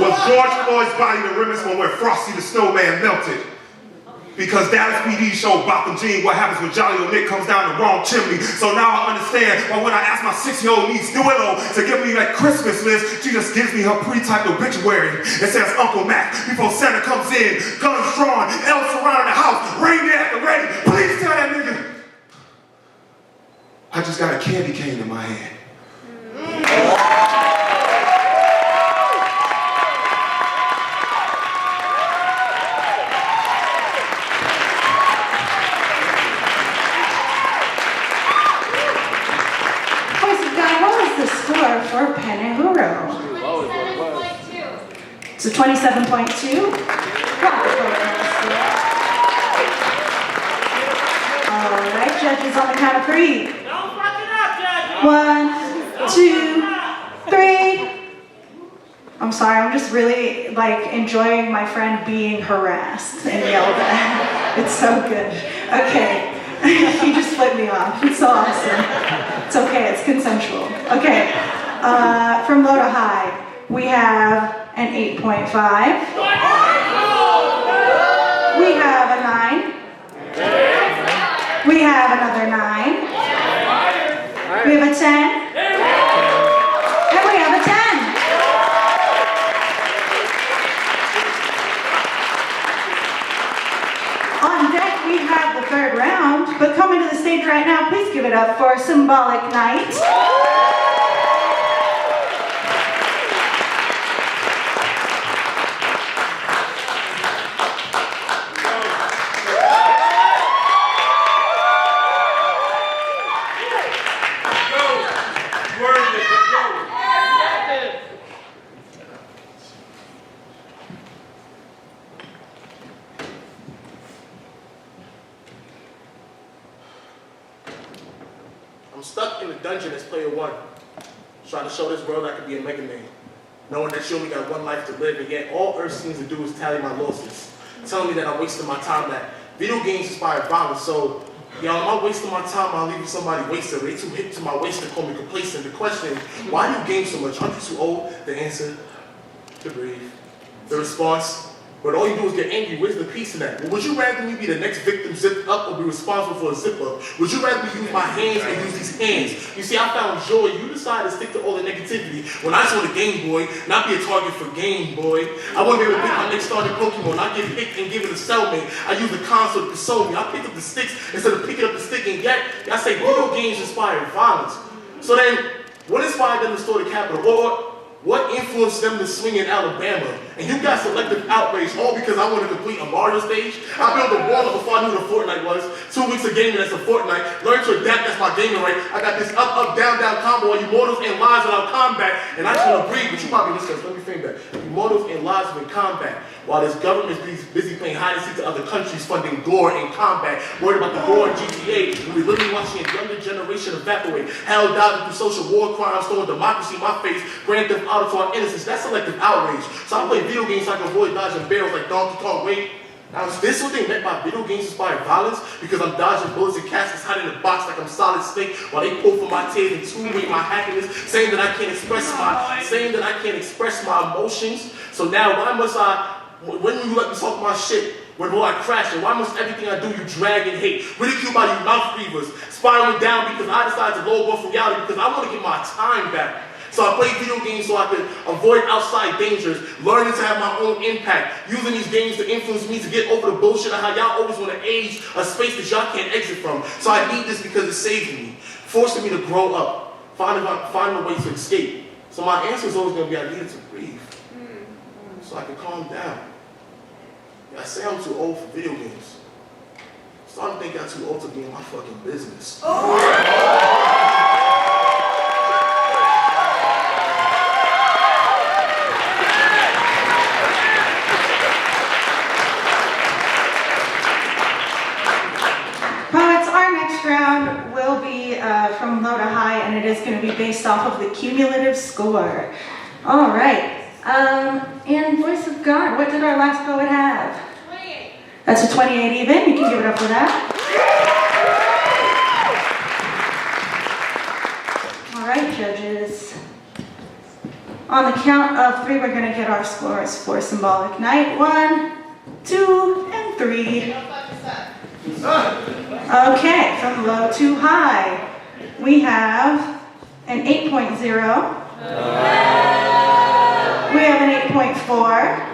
Was George Floyd's body the remnants from where Frosty the Snowman melted? Because Dallas PD showed Botham Jean what happens when Jolly Old Nick comes down the wrong chimney. So now I understand why when I ask my 6-year-old niece, Willow, to give me that Christmas list, she just gives me her pre-typed obituary. It says Uncle Mac, before Santa comes in, guns drawn, elves surrounding the house, reindeer at the ready. Please tell that nigga. I just got a candy cane in my hand. For Penehuro. 27.2. So 27.2. All right, judges on the count of 3. Don't fuck it up, Judge. 1, 2, 3. I'm sorry, I'm just really like enjoying my friend being harassed and yelled at. It's so good. Okay. He just flipped me off. It's so awesome. It's okay, it's consensual. Okay. From low to high, we have an 8.5. We have a 9. We have another 9. We have a 10. And we have a 10. On deck, we have the 3rd round, but coming to the stage right now, please give it up for Symbolik Knight. I'm stuck in the dungeon as player 1, trying to show this world I could be a mega man, knowing that you only got one life to live, and yet all Earth seems to do is tally my losses, telling me that I'm wasting my time, that video games inspire violence. So, am I wasting my time? I'll leave somebody wasted. They too hip to my waist to call me complacent. The question is, why do you game so much? Aren't you too old? The answer, to breathe. The response, but all you do is get angry. Where's the peace in that? Well, would you rather me be the next victim zipped up or be responsible for a zip up? Would you rather me use my hands and use these hands? You see, I found joy. You decided to stick to all the negativity when I just want a Game Boy, not be a target for Game Boy. I want to be able to pick my next starting Pokemon, not get picked and give it a cellmate. I use the console to console me. I pick up the sticks instead of picking up the stick, and yet I say video games inspire violence. So then, what inspired them to store the Capitol? Or what influenced them to swing in Alabama? And you got selective outrage, all because I want to complete a Mario stage? I built a wall before I knew what a Fortnite was. 2 weeks of gaming, that's a Fortnite. Learn to adapt, that's my gaming right. I got this up, up, down, down combo on Immortals and lives without combat. And I just want to breathe, but you probably listen, let me think that. Immortals and lives with combat. While this government is busy playing hide and seek to other countries, funding gore and combat, worried about the war in GTA, and we're literally watching a younger generation evaporate. Hell diving through social war crimes, throwing democracy in my face, Grand Theft Auto to our innocence. That's selective outrage. So I play video games so I can avoid dodging barrels like Donkey Kong. Wait, now is this what they meant by video games inspire violence? Because I'm dodging bullets and caskets hiding in a box like I'm Solid Snake, while they pull from my tears and two-way my happiness, saying that I can't express my emotions. So now why must I? When will you let me talk my shit? When will I crash? And why must everything I do you drag and hate? Ridiculed by you mouth breathers, spiraling down because I decided to lower from reality because I want to get my time back. So I play video games so I can avoid outside dangers, learning to have my own impact, using these games to influence me to get over the bullshit of how y'all always want to age a space that y'all can't exit from. So I need this because it's saving me, forcing me to grow up, finding a way to escape. So my answer is always going to be I needed to breathe, so I can calm down. I say I'm too old for video games. I'm starting to think I'm too old to be in my fucking business. Poets, our next round will be from low to high, and it is going to be based off of the cumulative score. All right. And Voice of God, what did our last poet have? 28. That's a 28 even. You can give it up for that. All right, judges. On the count of 3, we're going to get our scores for Symbolik Knight. 1, 2, and 3. Okay, from low to high. We have an 8.0. We have an 8.4.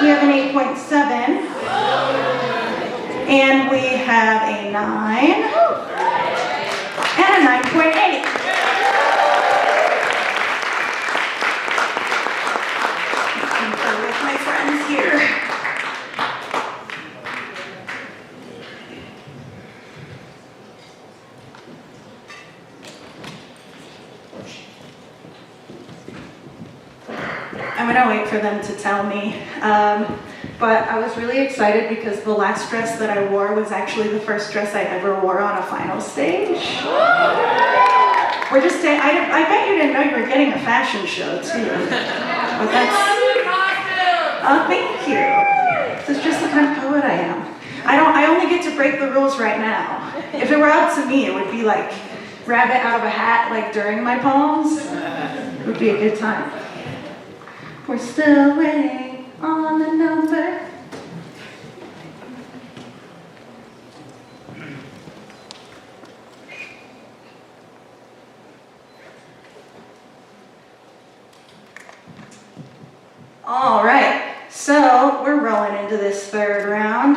We have an 8.7. And we have a 9. And a 9.8. With my friends here. I'm gonna wait for them to tell me. But I was really excited because the last dress that I wore was actually the first dress I ever wore on a final stage. We're just saying, I bet you didn't know you were getting a fashion show too. But that's, oh, thank you. This is just the kind of poet I am. I only get to break the rules right now. If it were up to me, it would be like rabbit out of a hat, like during my poems. It would be a good time. We're still waiting on the number. All right, so we're rolling into this third round.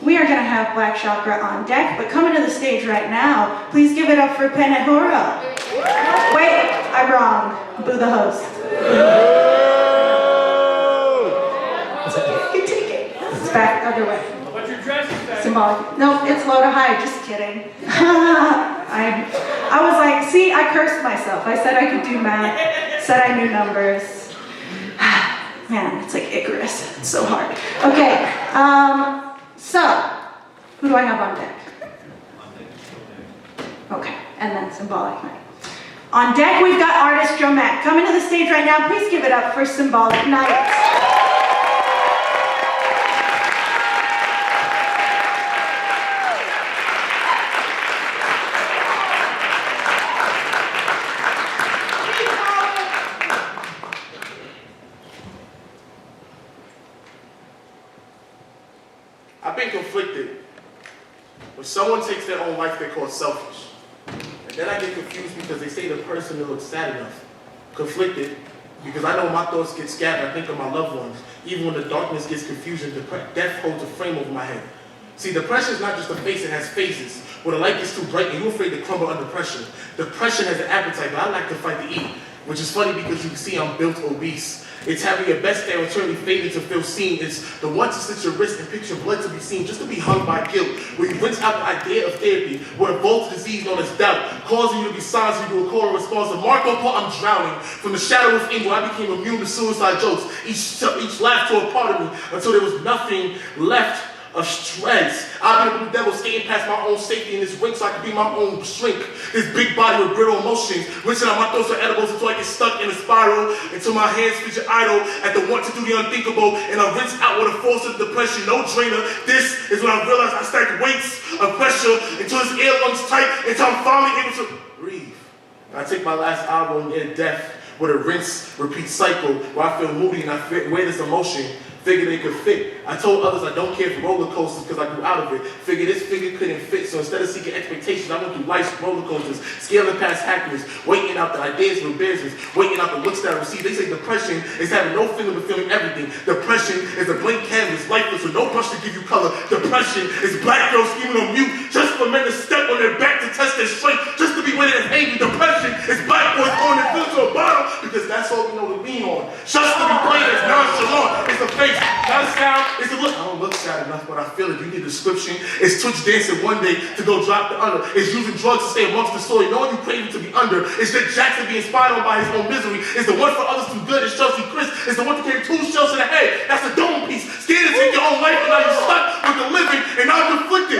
We are gonna have Black Chakra on deck, but coming to the stage right now, please give it up for Penehuro. Wait, I'm wrong. Boo the host. You take it. It's back, other way. But your dress is better. Symbolik. No, it's low to high, just kidding. I was like, see, I cursed myself. I said I could do math, said I knew numbers. Man, it's like Icarus. It's so hard. Okay, so, who do I have on deck? Okay, and then Symbolik Knight. On deck, we've got artist JoeMac. Coming to the stage right now, please give it up for Symbolik Knight. I've been conflicted. When someone takes their own life, they're called selfish. And then I get confused because they say the person that looks sad enough. Conflicted because I know my thoughts get scattered. I think of my loved ones. Even when the darkness gets confusion, death holds a frame over my head. See, depression is not just a face, it has phases. When the light gets too bright and you're afraid to crumble under pressure. Depression has an appetite, but I like to fight to eat. Which is funny because you can see I'm built obese. It's having your best day and turning faded to feel seen. It's the one to slit your wrist and picture blood to be seen, just to be hung by guilt. Where you rinse out the idea of therapy, where it evolves a disease known as doubt, causing you to be silenced you to a call and response. And Marco Paul, I'm drowning. From the shadow of evil, I became immune to suicide jokes. Each laugh tore a part of me until there was nothing left of strength. I've been a blue devil skating past my own safety in this ring so I can be my own shrink. This big body with brittle emotions, rinsing out my thoughts for edibles until I get stuck in a spiral, until my hands feature idle at the want to do the unthinkable, and I rinse out with a force of depression, no drainer. This is when I realize I stack weights of pressure until his ear lungs tight, until I'm finally able to breathe. I take my last album near death with a rinse, repeat cycle where I feel moody and I wear this emotion. Figure they could fit. I told others I don't care for roller coasters because I grew out of it. Figure this figure couldn't fit, so instead of seeking expectations, I went through life's roller coasters, scaling past happiness, waiting out the ideas of embarrassment, waiting out the looks that I receive. They say depression is having no feeling but feeling everything. Depression is a blank canvas, lifeless with no brush to give you color. Depression is black girls screaming on mute just for men to step on their back to test their strength, just to be weighted and angry. Depression is black boys throwing their feelings to a bottle because that's all we know to lean on. Just to be played as nonchalant. It's the face, not a sound, it's a look. I don't look sad enough, but I feel it. You need a description. It's Twitch dancing one day to go drop the under. It's using drugs to stay amongst the story, knowing you craving to be under. It's that Jackson being spied on by his own misery. It's the one for others too good. It's Chelsea Chris. It's the one to carry 2 shells to the head. That's a dome piece. Scared to take your own life, and now you're stuck with the living, and I'm conflicted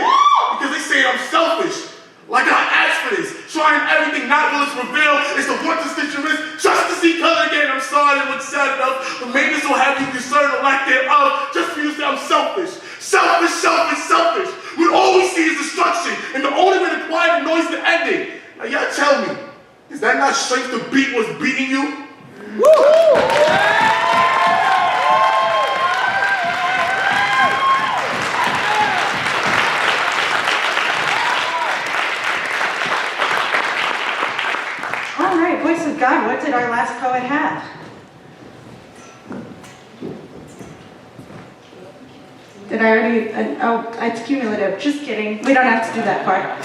because they say I'm selfish. Like I asked for this, trying everything not will reveal. It's the one to stitch your wrist just to see color again. I'm sorry it looks sad enough, but maybe this will have you concerned or lack thereof. Just for you to say I'm selfish. Selfish, selfish, selfish. When all we see is destruction, and the only way to quiet the noise to end it. Now y'all tell me, is that not strength to beat what's beating you? Woo! God, what did our last poet have? Did I already, oh, it's cumulative, just kidding. We don't have to do that part.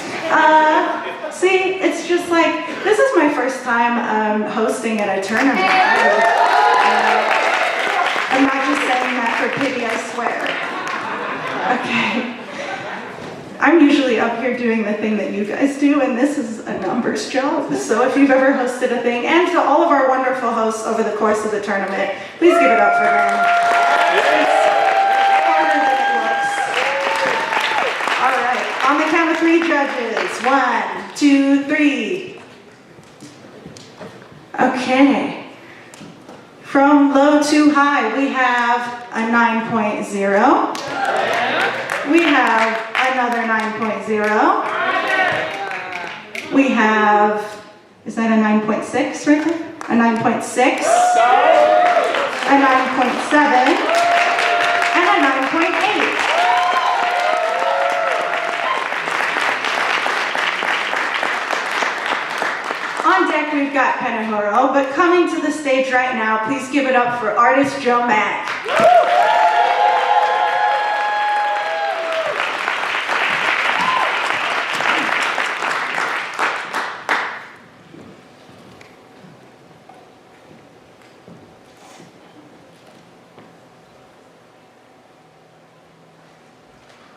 See, it's just like, this is my first time hosting at a tournament. I'm not just saying that for pity, I swear. Okay. I'm usually up here doing the thing that you guys do, and this is a numbers job. So if you've ever hosted a thing, and to all of our wonderful hosts over the course of the tournament, please give it up for them. It's harder than it looks. All right, on the count of 3, judges. 1, 2, 3. Okay. From low to high, we have a 9.0. We have another 9.0. We have, is that a 9.6 right there? A 9.6. A 9.7. And a 9.8. On deck, we've got Penehuro, but coming to the stage right now, please give it up for artist JoeMac.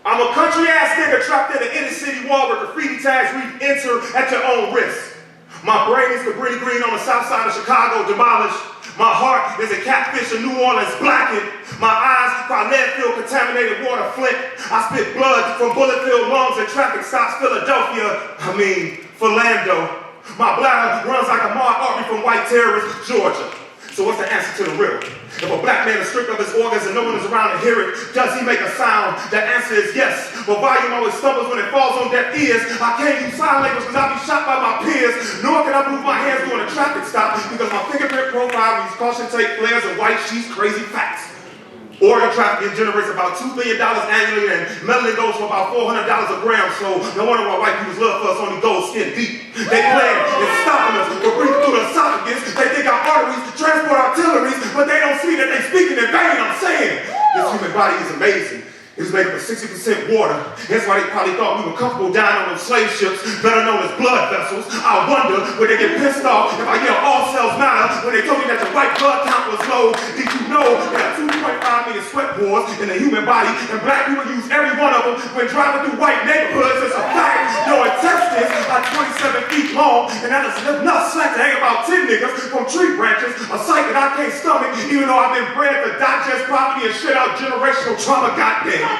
I'm a country-ass nigga trapped in an inner-city wall where graffiti tags read enter at your own risk. My brain is Cabrini Green on the south side of Chicago, demolished. My heart is a catfish in New Orleans, blackened. My eyes cry lead-filled, contaminated water, Flint. I spit blood from bullet-filled lungs and traffic stops, Philando. My bladder runs like a Mark Arby from white terrorist, Georgia. So what's the answer to the riddle? If a black man is stripped of his organs and no one is around to hear it, does he make a sound? The answer is yes, but volume always stumbles when it falls on deaf ears. I can't use sign language because I'll be shot by my peers, nor can I move my hands during a traffic stop because my fingerprint profile reads caution tape flares and white sheets, crazy facts. Organ trafficking generates about $2 billion annually, and melanin goes for about $400 a gram, so no wonder why white people's love for us only goes skin deep. They plan is stopping us, we're breathing through the esophagus. They think our arteries to transport artilleries, but they don't see that they're speaking in vain. I'm saying, this human body is amazing. It's made up of 60% water. That's why they probably thought we were comfortable dying on those slave ships, better known as blood vessels. I wonder would they get pissed off if I yell all cells matter when they told me that your white blood count was low. Did you know there are 2.5 million sweat pores in the human body, and black people use every one of them when driving through white neighborhoods? It's a fact. Your intestines are 27 feet long, and that is enough slack to hang about 10 niggas from tree branches, a sight that I can't stomach, even though I've been bred to digest property and shit out generational trauma, goddamn.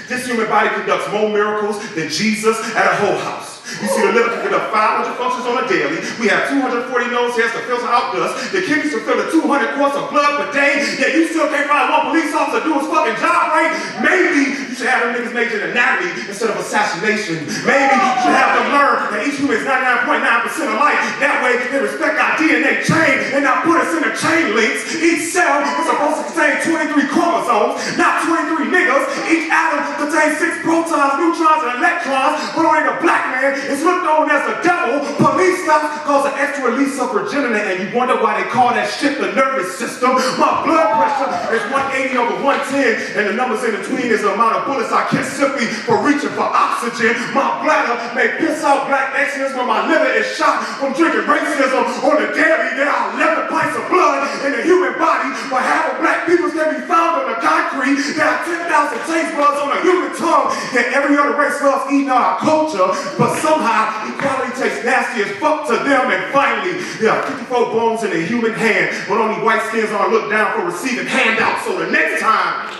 This human body conducts more miracles than Jesus at a whole house. You see, the liver can conduct 500 functions on a daily. We have 240 nose hairs to filter out dust. The kidneys can filter 200 quarts of blood per day. Yet you still can't find one police officer to do his fucking job right. Maybe you should have them niggas major in anatomy instead of assassination. Maybe you should have them learn that each human is 99.9% alike. That way they respect our DNA chain and not put us in the chain links. Each cell is supposed to contain 23 chromosomes, not 23 niggas. Each atom contains 6 protons, neutrons, and electrons. But only the black man is looked on as the devil. Police stops cause an extra release of progenitor, and you wonder why they call that shit the nervous system. My blood pressure is 180 over 110, and the numbers in between is the amount of bullets I catch simply for reaching for oxygen. My bladder may piss out black excellence when my liver is shot from drinking racism on the daily. There are 11 pints of blood in the human body, but half of black people can be found on the concrete. There are 10,000 taste buds on the human tongue, and every other race loves eating on our culture, but somehow equality tastes nasty as fuck to them. And finally, there are 54 bones in the human hand, but only white skins are looked down for receiving handouts. So the next time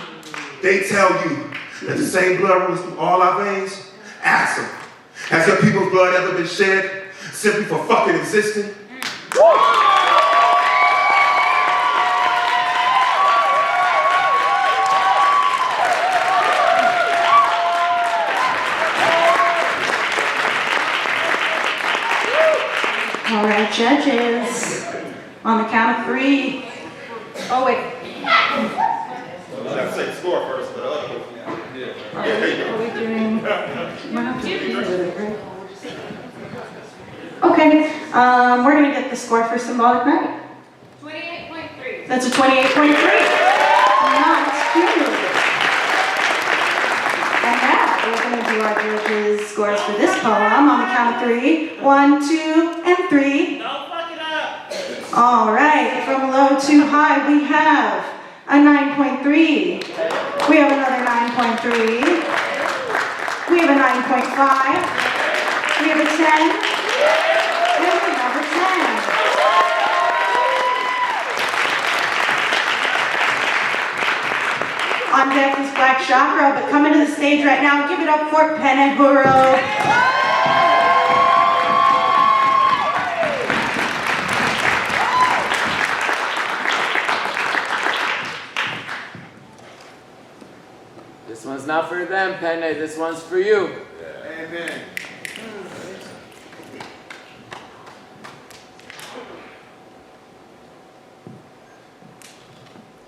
they tell you that the same blood runs through all our veins, ask them, has your people's blood ever been shed simply for fucking existing? All right, judges, on the count of 3. Oh, wait. Let's say the score first, but Are we doing? Might have to repeat it, right? Okay, we're gonna get the score for Symbolik Knight. 28.3. That's a 28.3. Not too. And now we're gonna do our judges' scores for this poem on the count of 3. 1, 2, and 3. Don't fuck it up. All right, from low to high, we have a 9.3. We have another 9.3. We have a 9.5. We have a 10. We have another 10. On deck is Black Chakra, but coming to the stage right now, give it up for Penehuro. This one's not for them, Penne. This one's for you. Amen.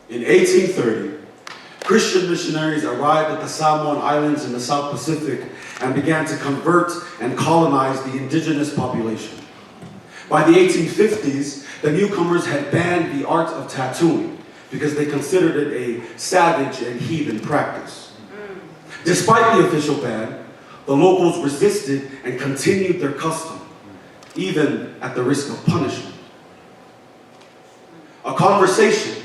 In 1830, Christian missionaries arrived at the Samoan Islands in the South Pacific and began to convert and colonize the indigenous population. By the 1850s, the newcomers had banned the art of tattooing because they considered it a savage and heathen practice. Despite the official ban, the locals resisted and continued their custom, even at the risk of punishment. A conversation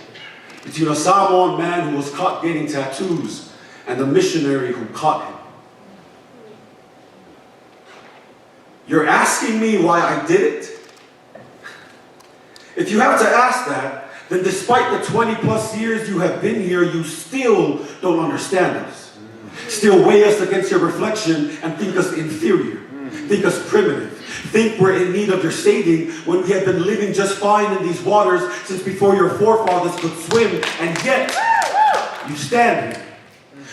between a Samoan man who was caught getting tattoos and the missionary who caught him. You're asking me why I did it? If you have to ask that, then despite the 20 plus years you have been here, you still don't understand us. Still weigh us against your reflection and think us inferior, think us primitive, think we're in need of your saving when we have been living just fine in these waters since before your forefathers could swim, and yet you stand here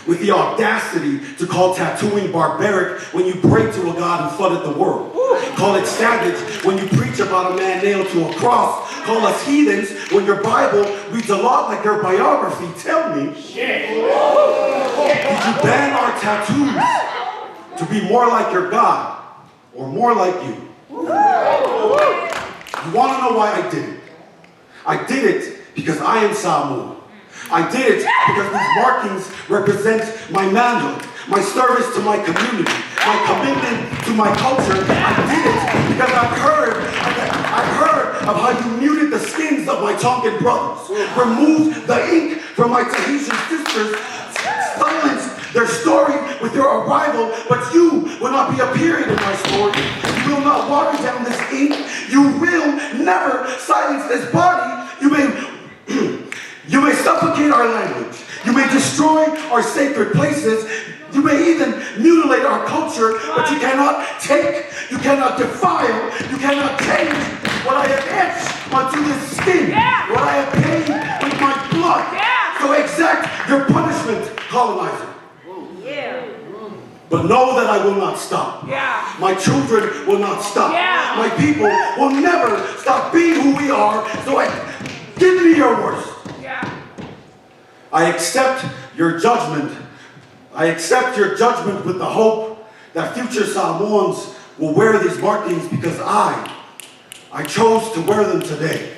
with the audacity to call tattooing barbaric when you pray to a God who flooded the world. Call it savage when you preach about a man nailed to a cross. Call us heathens when your Bible reads a lot like your biography. Tell me, did you ban our tattoos to be more like your God or more like you? You want to know why I did it? I did it because I am Samoan. I did it because these markings represent my manhood, my service to my community, my commitment to my culture. I did it because I've heard of how you muted the skins of my Tongan brothers, removed the ink from my Tahitian sisters, silenced their story with your arrival, but you will not be appearing in my story. You will not water down this ink. You will never silence this body. You may suffocate our language. You may destroy our sacred places. You may even mutilate our culture, but you cannot take, you cannot defile, you cannot change what I have etched onto this skin, what I have paid with my blood. So exact your punishment, colonizer. But know that I will not stop. My children will not stop. My people will never stop being who we are. So give me your worst. I accept your judgment. I accept your judgment with the hope that future Samoans will wear these markings because I chose to wear them today.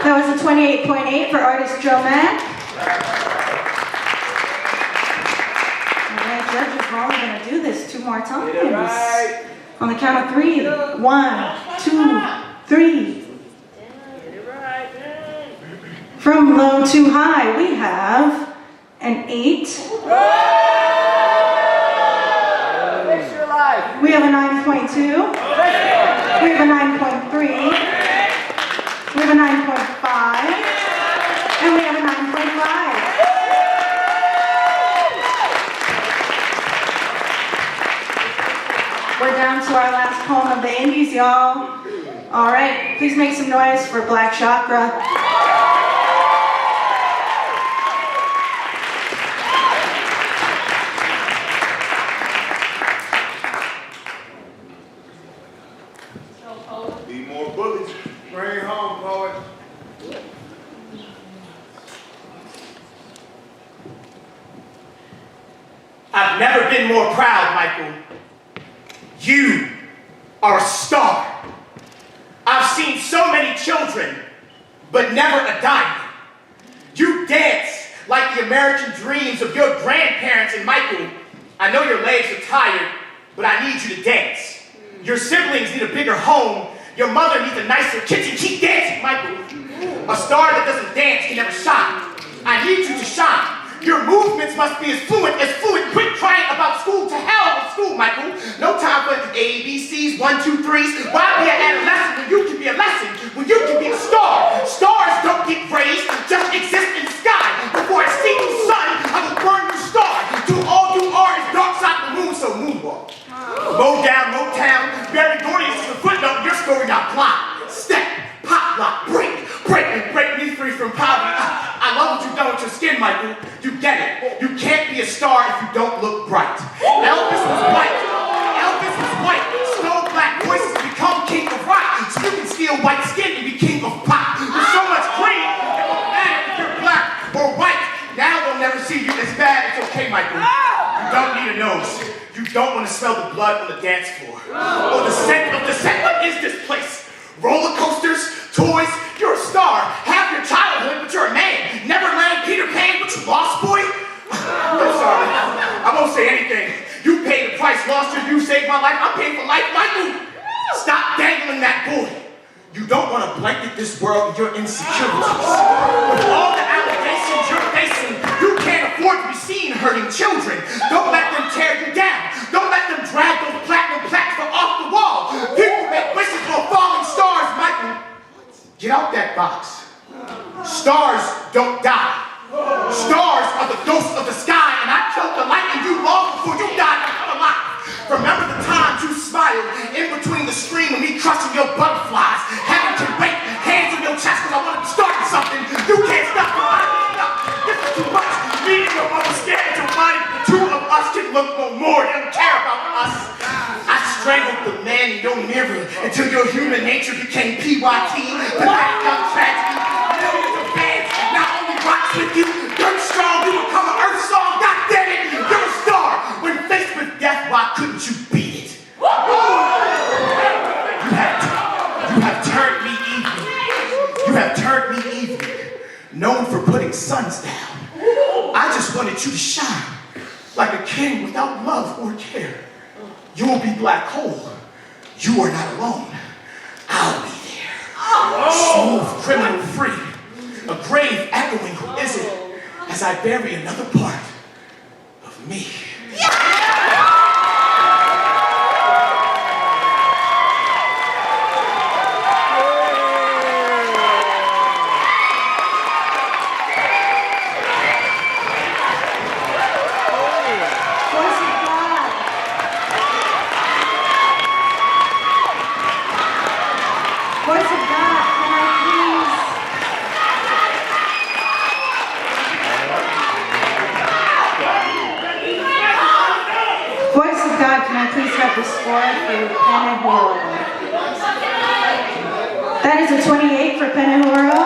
That was a 28.8 for artist JoeMac. All right, judges, we're only going to do this 2 more times. On the count of 3. 1, 2, 3. From low to high, we have an 8. We have a 9.2. We have a 9.3. We have a 9.5, and we have a 9.5. We're down to our last poem of the Indies, y'all. All right, please make some noise for Black Chakra. Need more bullets. Bring it home, poet. I've never been more proud, Michael. You are a star. I've seen so many children, but never a diamond. You dance like the American dreams of your grandparents, and Michael, I know your legs are tired, but I need you to dance. Your siblings need a bigger home. Your mother needs a nicer kitchen. Keep dancing, Michael. A star that doesn't dance can never shine. I need you to shine. Your movements must be as fluent. Quit crying about school. To hell with school, Michael. No time for A, B, C's, 1, 2, 3s. Why be an adolescent when you can be a lesson? When you can be a star? Stars don't get raised, just exist in the sky. Before I see you, sun, I will burn you star. All you are is dark side of the moon, so moonwalk. Mow down, Motown, Barry Gordy's is a footnote. Your story not blind. Step, pop, lock, break me free from poverty. I love what you've done with your skin, Michael. You get it. You can't be a star if you don't look bright. Elvis was white. Stole black voices to become king of rock. So you can steal white skin and be king of pop. There's so much cream, it won't matter if you're black or white. Now they'll never see you as bad. It's okay, Michael. You don't need a nose. You don't want to smell the blood on the dance floor. Or the scent of the set. What is this place? Roller coasters, toys. You're a star. Have your childhood, but you're a man. Neverland, Peter Pan, but you lost, boy. I'm sorry. I won't say anything. You paid the price, lost your you saved my life. I'm paying for life, Michael. Stop dangling that boy. You don't want to blanket this world with your insecurities. With all the allegations you're facing, you can't afford to be seen hurting children. Don't let them tear you down. Don't let them drag those platinum plaques from off the wall. People make wishes for falling stars, Michael. Get out that box. Stars don't die. Stars are the ghosts of the sky, and I killed the light in you long before you died and come alive. Remember the times you smiled in between the scream of me crushing your butterflies. Heaven can wait, hands on your chest because I wanted to start something. You can't stop your body. This is too much. Me and your mother scared at your body. The two of us can look no more. They don't care about us. I strangled the man in your mirror until your human nature became PYT. Pathetic young tragedy. Millions of fans not only rocks with you, dirt strong, you become an earth song. God damn it, you're a star. When faced with death, why couldn't you beat it? You have turned me evil. You have turned me evil. Known for putting suns down. I just wanted you to shine like a king without love or care. You will be black hole. You are not alone. I'll be there. Smooth, criminal free. A grave echoing who is it as I bury another part of me. The score for Penehuro. That is a 28 for Penehuro.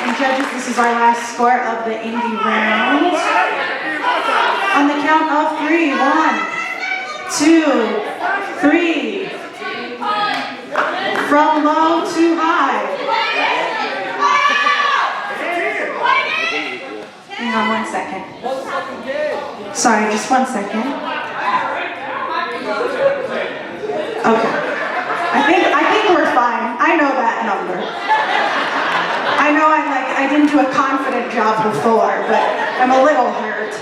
And judges, this is our last score of the indie round. On the count of 3, 1, 2, 3. From low to high. Hang on 1 second. Sorry, just 1 second. Okay. I think we're fine. I know that number. I know I didn't do a confident job before, but I'm a little hurt.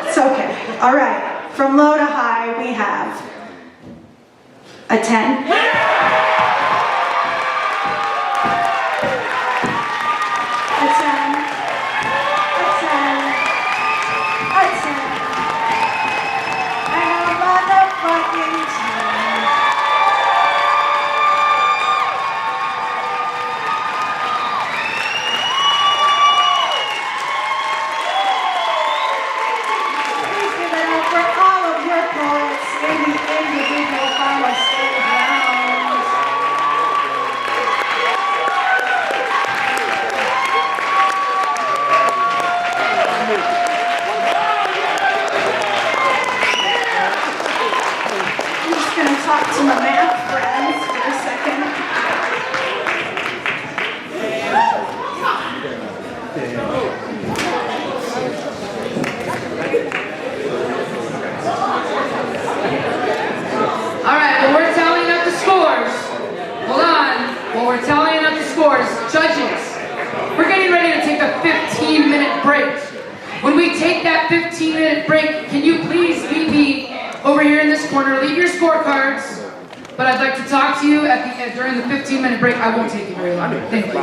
It's okay. All right. From low to high, we have a 10. Individual All right, well, we're tallying up the scores. Hold on. While we're tallying up the scores, judges, we're getting ready to take a 15-minute break. When we take that 15-minute break, can you please meet me over here in this corner? Leave your scorecards. But I'd like to talk to you during the 15-minute break. I won't take you very long. Thank you.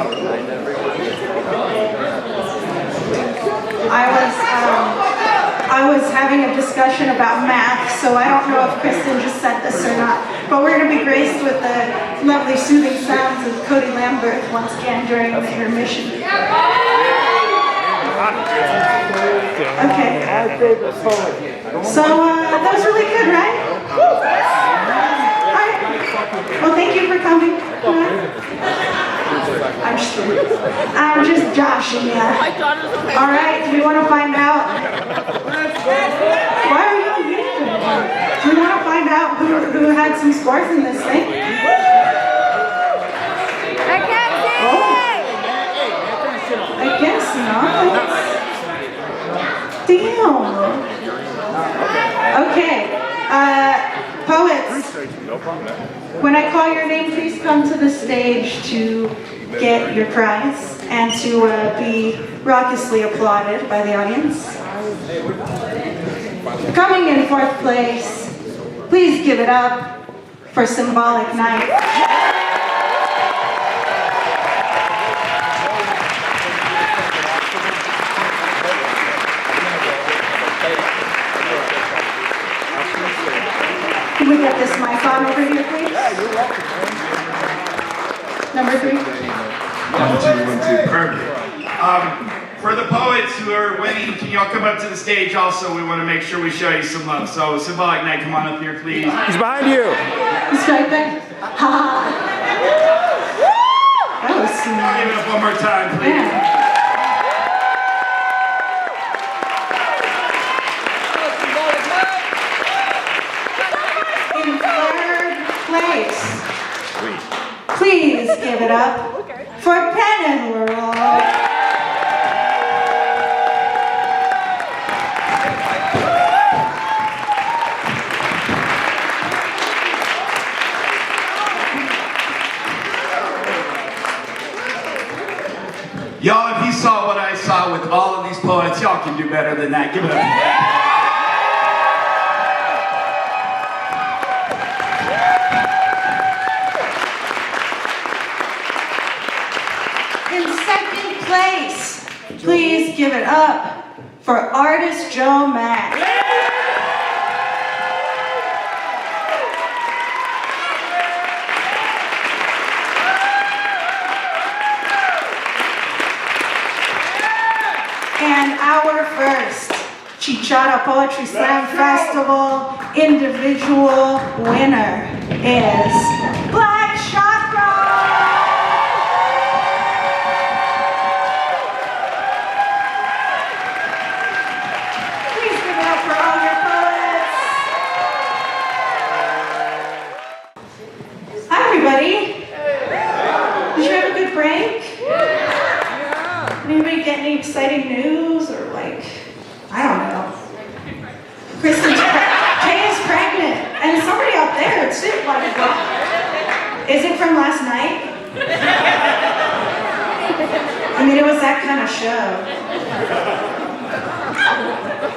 I was having a discussion about math, so I don't know if Kristen just said this or not. But we're going to be graced with the lovely soothing sounds of Cody Lambert once again during the intermission. Okay. So that was really good, right? All right. Well, thank you for coming. I'm just joshing you. All right. Do we want to find out? Why are you leaving? Do we want to find out who had some scores in this thing? I can't see I guess not. Damn. Okay. Poets. When I call your name, please come to the stage to get your prize and to be raucously applauded by the audience. Coming in fourth place, please give it up for Symbolik Knight. Can we get this mic on over here, please? Number 3. 1, 2, 1, 2. Perfect. For the poets who are winning, can y'all come up to the stage also? We want to make sure we show you some love. So, Symbolik Knight, come on up here, please. He's behind you. He's right there. Ha! That was smart. Give it up one more time, please. Yeah. In third place, please give it up for Penehuro. Y'all, if you saw what I saw with all of these poets, y'all can do better than that. Give it up. In second place, please give it up for artist JoeMac. And our first Chicharra Poetry Slam Festival individual winner is Chakra. Please give it up for all your poets. Hi, everybody. Did you have a good break? Anybody get any exciting news or I don't know. Kay is pregnant, and somebody out there, it's is it from last night? I mean, it was that kind of show.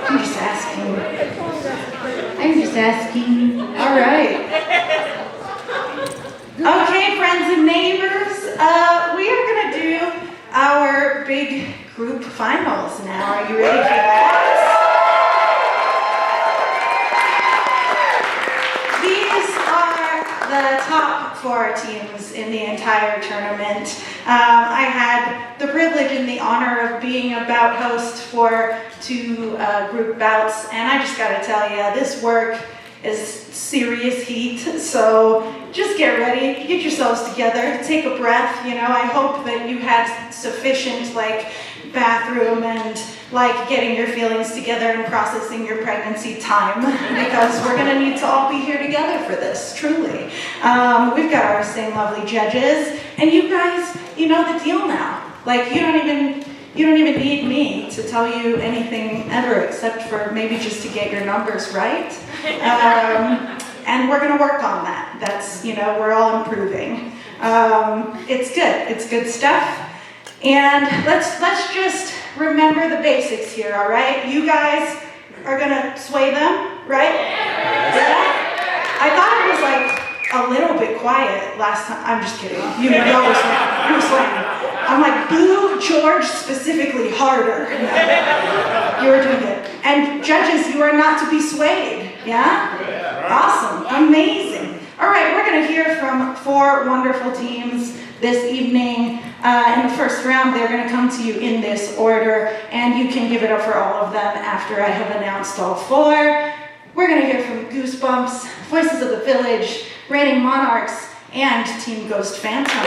I'm just asking. All right. Okay, friends and neighbors, we are going to do our big group finals now. Are you ready for that? These are the top 4 teams in the entire tournament. I had the privilege and the honor of being a bout host for 2 group bouts, and I just gotta tell you, this work is serious heat, so just get ready, get yourselves together, take a breath. I hope that you had sufficient bathroom and getting your feelings together and processing your pregnancy time, because we're gonna need to all be here together for this, truly. We've got our same lovely judges, and you guys, you know the deal now. You don't even need me to tell you anything ever, except for maybe just to get your numbers right. And we're gonna work on that. That's, we're all improving. It's good stuff. And let's just remember the basics here, all right? You guys are gonna sway them, right? Yeah. I thought it was like a little bit quiet last time. I'm just kidding. You were swaying. I'm like, boo George specifically harder. You were doing good. And judges, you are not to be swayed. Yeah? Awesome. Amazing. All right, we're going to hear from 4 wonderful teams this evening. In the first round, they're going to come to you in this order, and you can give it up for all of them after I have announced all 4. We're going to hear from Goosebumps, Voices of the Village, Reigning Monarchs, and Team Ghost Phantom.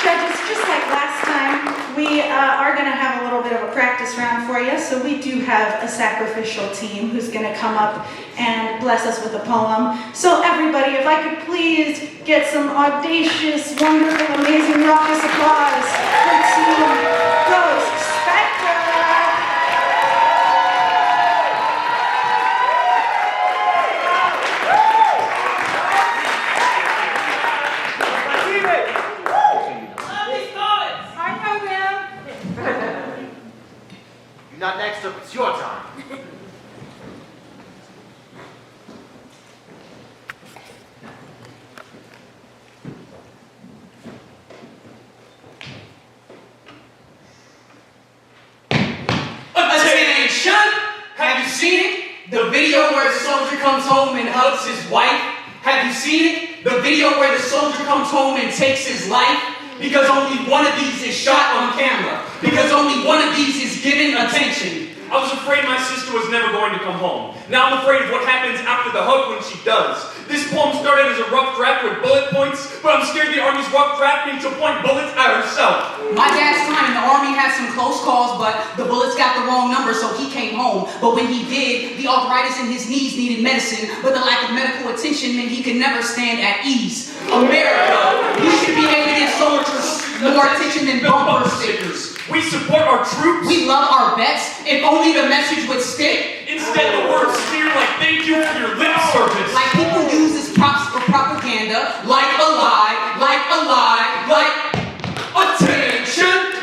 Judges, just like last time, we are going to have a little bit of a practice round for you. So we do have a sacrificial team who's going to come up and bless us with a poem. So everybody, if I could please get some audacious, wonderful, amazing, raucous applause for Team Ghost Spectre. Not next up, it's your time. Attention! Have you seen it? The video where the soldier comes home and hugs his wife? Have you seen it? The video where the soldier comes home and takes his life? Because only one of these is shot on camera. Because only one of these is given attention. I was afraid my sister was never going to come home. Now I'm afraid of what happens after the hug when she does. This poem started as a rough draft with bullet points, but I'm scared the Army's rough draft needs to point bullets at herself. My dad's time in the Army had some close calls, but the bullets got the wrong number, so he came home. But when he did, the arthritis in his knees needed medicine, but the lack of medical attention meant he could never stand at ease. America, you should be able to give soldiers more attention than bumper stickers. We support our troops. We love our vets. If only the message would stick. Instead, the words smear like thank you for your lip service. Like people use as props for propaganda. Like a lie, like a lie, like attention.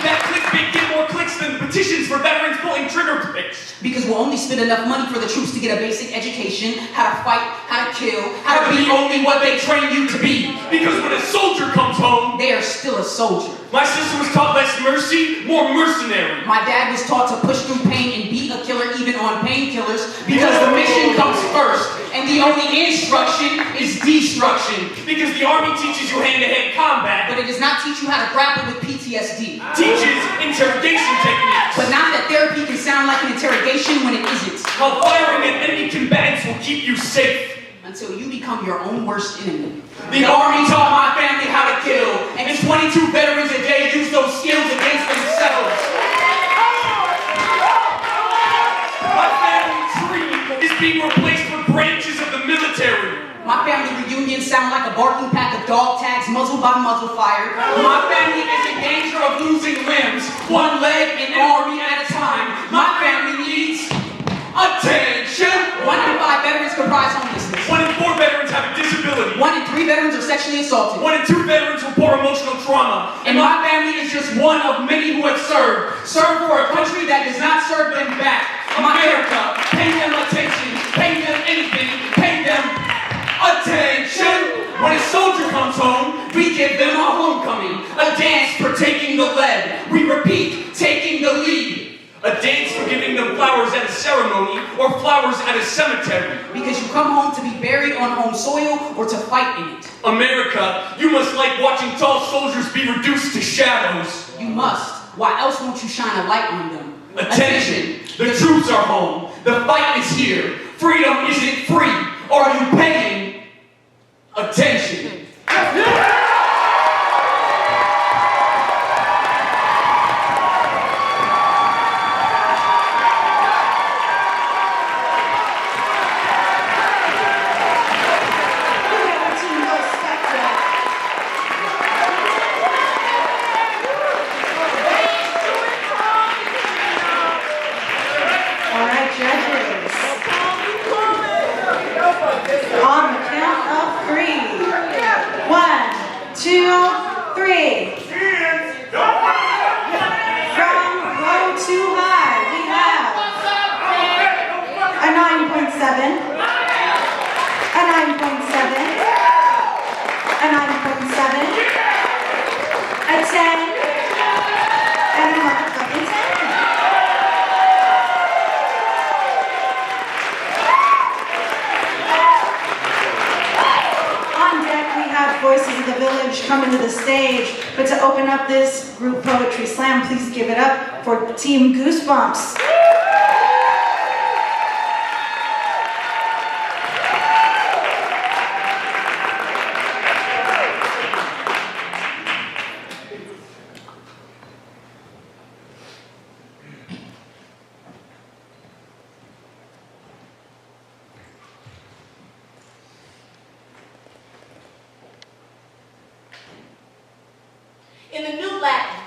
That clickbait get more clicks than petitions for veterans pulling trigger picks. Because we'll only spend enough money for the troops to get a basic education, how to fight, how to kill, how to be only what they train you to be. Because when a soldier comes home, they are still a soldier. My sister was taught less mercy, more mercenary. My dad was taught to push through pain and beat a killer even on painkillers because the mission comes first and the only instruction is destruction. Because the Army teaches you hand-to-hand combat, but it does not teach you how to grapple with PTSD. Teaches interrogation techniques. But not that therapy can sound like an interrogation when it isn't. How firing at enemy combatants will keep you safe. Until you become your own worst enemy. The Army taught my family how to kill, and 22 veterans a day use those skills against themselves. My family tree is being replaced with branches of the military. My family reunions sound like a barking pack of dog tags muzzle by muzzle fire. My family is in danger of losing limbs, one leg and army at a time. My family needs attention. 1 in 5 veterans comprise homelessness. 1 in 4 veterans have a disability. 1 in 3 veterans are sexually assaulted. 1 in 2 veterans report emotional trauma. And my family is just one of many who have served. Served for a country that does not serve them back. America, pay them attention, pay them anything, pay them attention. When a soldier comes home, we give them a homecoming. A dance for taking the lead. We repeat, taking the lead. A dance for giving them flowers at a ceremony or flowers at a cemetery. Because you come home to be buried on home soil or to fight in it. America, you must like watching tall soldiers be reduced to shadows. You must. Why else won't you shine a light on them? Attention! The troops are home. The fight is here. Freedom isn't free. Are you paying attention? a 9.7, a 9.7, a 10, and a motherfucking 10. On deck, we have Voices of the Village coming to the stage, but to open up this group poetry slam, please give it up for Team Goosebumps. In the New Latin,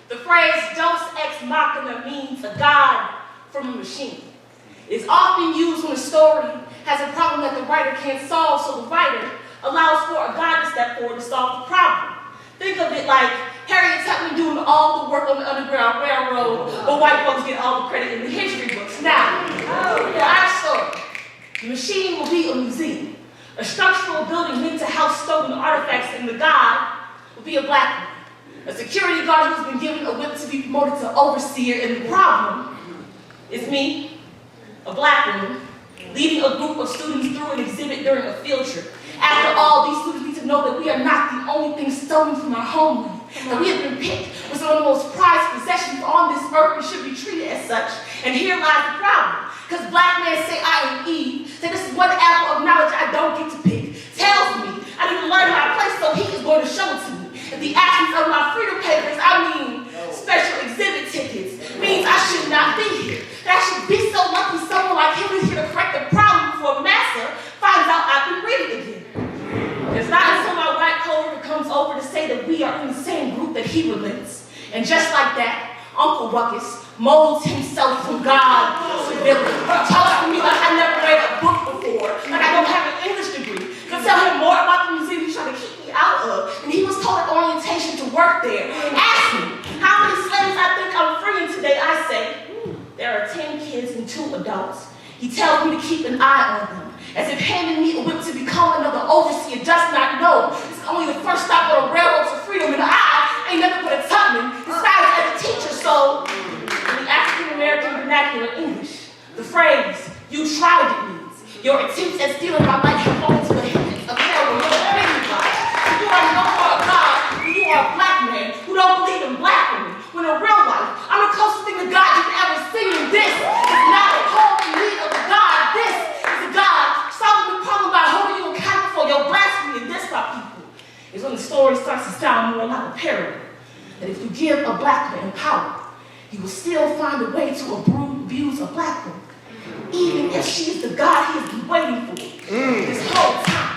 the phrase Deus ex machina means a god from a machine. It is often used when a story has a problem that the writer can't solve, so the writer allows for a god to step forward to solve the problem. Think of it like Harriet Tubman doing all the work on the Underground Railroad, but white folks get all the credit in the history books. Now, for our story, the machine will be a museum, a structural building meant to house stolen artifacts, and the god will be a black man. A security guard who's been given a whip to be promoted to overseer, and the problem is me, a black woman, leading a group of students through an exhibit during a field trip. After all, these students need to know that we are not the only thing stolen from our homeland, that we have been picked with some of the most prized possessions on this earth and should be treated as such. And here lies the problem. Because black men say I am Eve, say this is one apple of knowledge I don't get to pick, tells me I need to learn my place, so he is going to show it to me. In the absence of my freedom papers, I mean special exhibit tickets, means I should not be here. That I should be so lucky someone like him is here to correct the problem before Massa finds out I've been reading again. It's not until my white coworker comes over to say that we are in the same group that he relents. And just like that, Uncle Ruckus molds himself from God to villain. Talks to me like I never read a book before, like I don't have an English degree. Can tell him more about the museum he's trying to keep me out of. And he was told at orientation to work there. Ask me how many slaves I think I'm freeing today. I say, there are 10 kids and 2 adults. He tells me to keep an eye on them, as if handing me a whip to become another overseer does not know. This is only the first stop on a railroad to freedom, and I ain't never put a Tubman disguised as a teacher. So, in the African-American vernacular English, the phrase, you tried it means, your attempts at stealing my life have fallen to the hands of hell with your opinion life. You are no more a god when you are a black man who don't believe in black women. When in real life, I'm the closest thing to God you've ever seen. This is not a holy need of a God. This is a God solving the problem by holding you accountable for your blasphemy and this by people. Is when the story starts to sound more like a parable. That if you give a black man power, he will still find a way to abuse a black woman, even if she is the God he has been waiting for this whole time.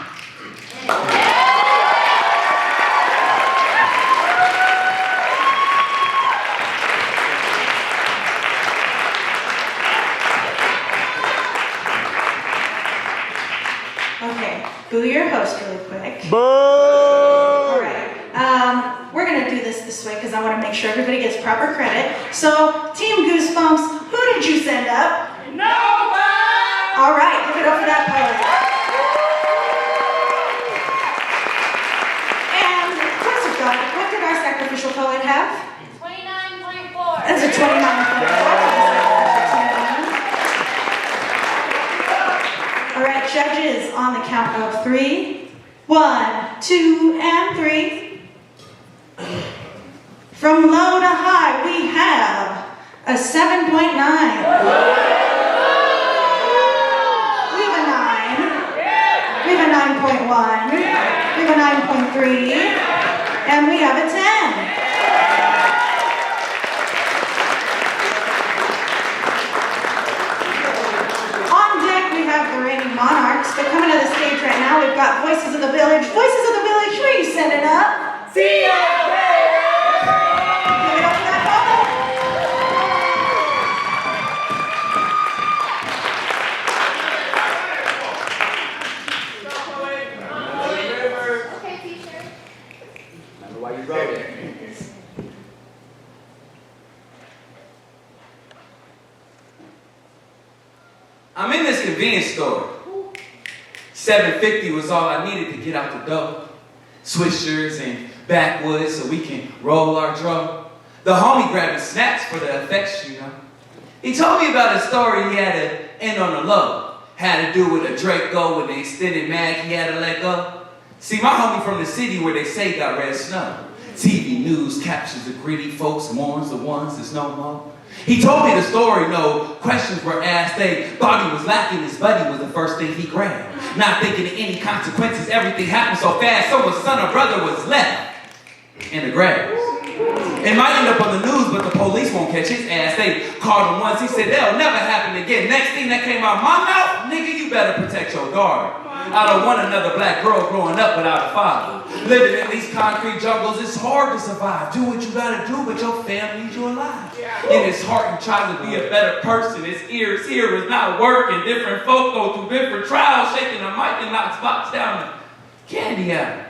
Okay, boo your host really quick. Boo! All right. We're gonna do this way because I want to make sure everybody gets proper credit. So, Team Goosebumps, who did you send up? Nobody! All right, give it up for that poet. And what did our sacrificial poet have? 29.4. That's a 29.4. All right, judges, on the count of 3. 1, 2, and 3. From low to high, we have a 7.9. We have a 9. We have a 9.1. We have a 9.3. And we have a 10. On deck, we have the Reigning Monarchs. But coming to the stage right now, we've got Voices of the Village. Voices of the Village, who are you sending up? See ya! Okay, teacher. Remember why you wrote it. I'm in this convenience store. $7.50 was all I needed to get out the door. Swishers and backwoods so we can roll our drum. The homie grabbing snacks for the effects, you know. He told me about a story he had to end on a low. Had to do with a Draco with an extended mag he had to let go. See, my homie from the city where they say got red snow. TV news captures the gritty folks, mourns the ones that's no more. He told me the story, no questions were asked. They thought he was lacking, his buddy was the first thing he grabbed. Not thinking of any consequences, everything happened so fast, so his son or brother was left in the grass. It might end up on the news, but the police won't catch his ass. They called him once, he said, that'll never happen again. Next thing that came out my mouth, nigga, you better protect your daughter. I don't want another black girl growing up without a father. Living in these concrete jungles, it's hard to survive. Do what you gotta do, but your family needs you alive. In his heart, he tries to be a better person. His ears here is not working. Different folk go through different trials, shaking a mic and knocks box down the candy out.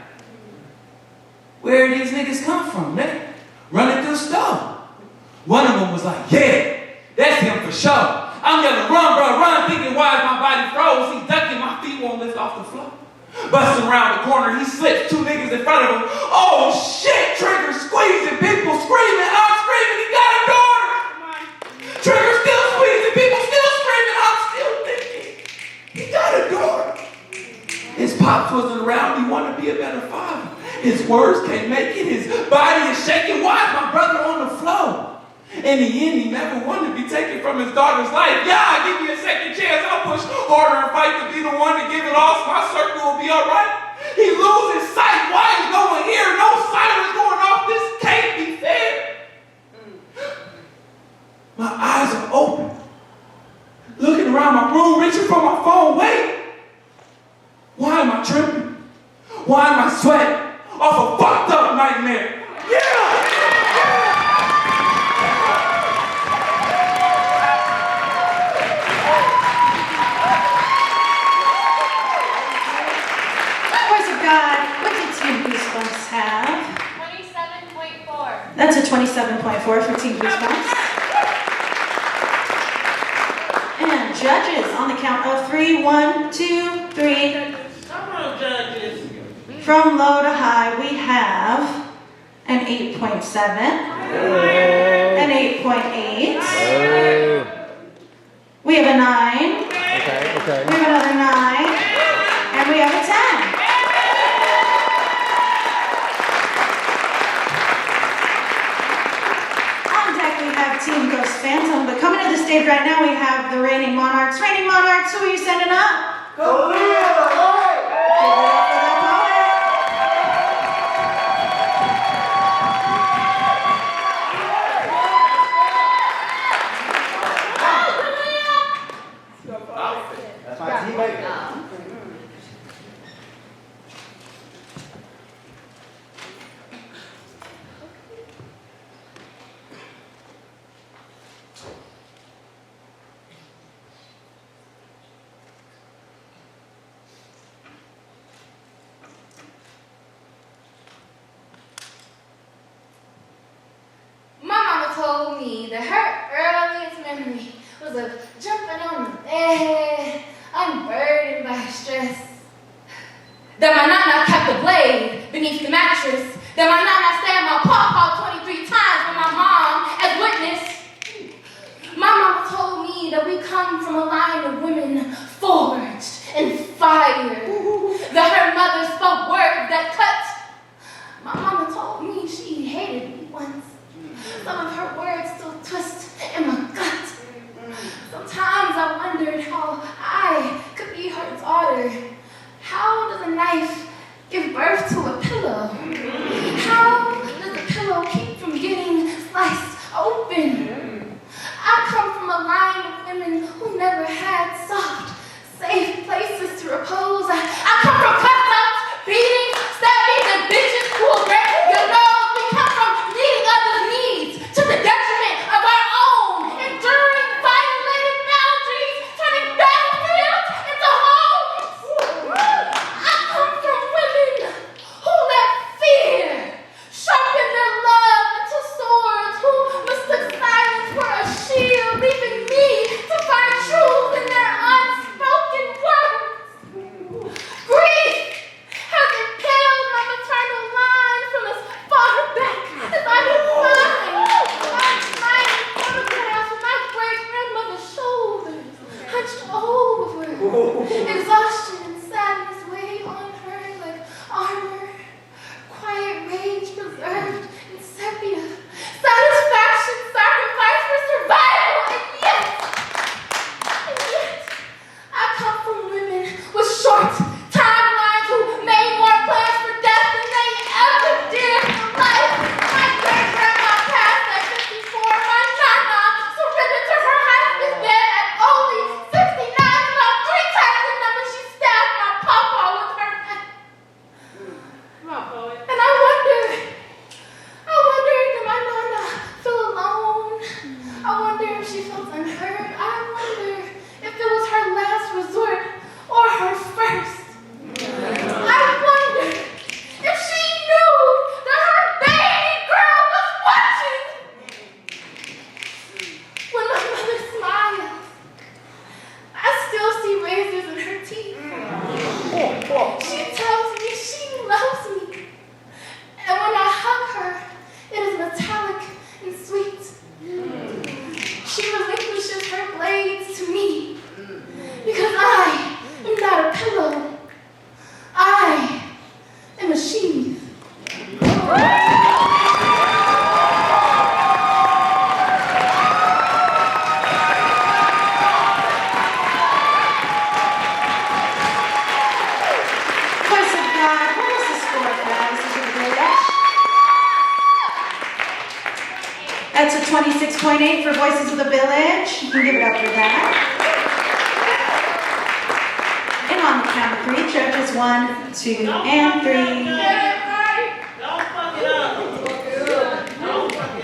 Where these niggas come from, man? Running through stone. One of them was like, yeah, that's him for sure. I'm yelling, run, bro, run, thinking, why is my body froze? He ducking, my feet won't lift off the floor. Busting around the corner, he slips, 2 niggas in front of him. Oh shit, Trigger squeezing, people screaming, I'm screaming, he got a daughter. Trigger still squeezing, people still screaming, I'm still thinking, he got a daughter. His pops wasn't around, he wanted to be a better father. His words can't make it, his body is shaking, why is my brother on the floor? In the end, he never wanted to be taken from his daughter's life. Yeah, give me a second chance. I'll push harder and fight to be the one to give it all so my circle will be all right. He loses sight. Why is no one here? No sirens going off. This can't be fair. My eyes are open. Looking around my room, reaching for my phone. Wait. Why am I tripping? Why am I sweating? Off a fucked up nightmare. Yeah! What did Team Goosebumps have? 27.4. That's a 27.4 for Team Goosebumps. And judges on the count of 3, 1, 2, 3. Come on, judges. From low to high, we have an 8.7, an 8.8. We have a 9. Okay. We have another 9, and we have a 10. Team Ghost Phantom, but coming to the stage right now, we have the Reigning Monarchs. Reigning Monarchs, who are you sending up? Go Give it up for the poet. That's my teammate. Told me that her earliest memory was of jumping on the bed, unburdened by stress. That my nana kept the blade beneath the mattress. That my nana stabbed my pawpaw 23 times with my mom as witness. My mama told me that we come from a line of women forged in fire. That her mother spoke words that cut. My mama told me she hated me once. Some of her words still twist in my gut. Sometimes I wondered how I could be her daughter. How does a knife give birth to a pillow? How does a pillow keep from getting sliced open? I come from a line of women who never had soft, safe places to repose. I come from cutouts hunched over. Exhaustion and sadness weigh on her like armor. Quiet rage preserved in sepia. Satisfaction sacrificed for survival. And yet, I come from women with short timelines who made more plans for death than they ever did for life. My great-grandma passed at 54. My nana surrendered to her husband then at only 69. About 3 times the number she stabbed my papa with her knife. And I wonder, did my nana feel alone? I wonder if she felt unheard. I wonder if it was her last resort or her first. I wonder if she knew that her baby girl was watching. When my mother smiles, I still see razors in her teeth. She tells me she loves me. And when I hug her, it is metallic and sweet. She relinquishes her blades to me because I am not a pillow. I am a sheath. Voice of God, what is the score for Voices of the Village? That's a 26.8 for Voices of the Village. You can give it up for that. And on the count of 3, judges 1, 2, and 3.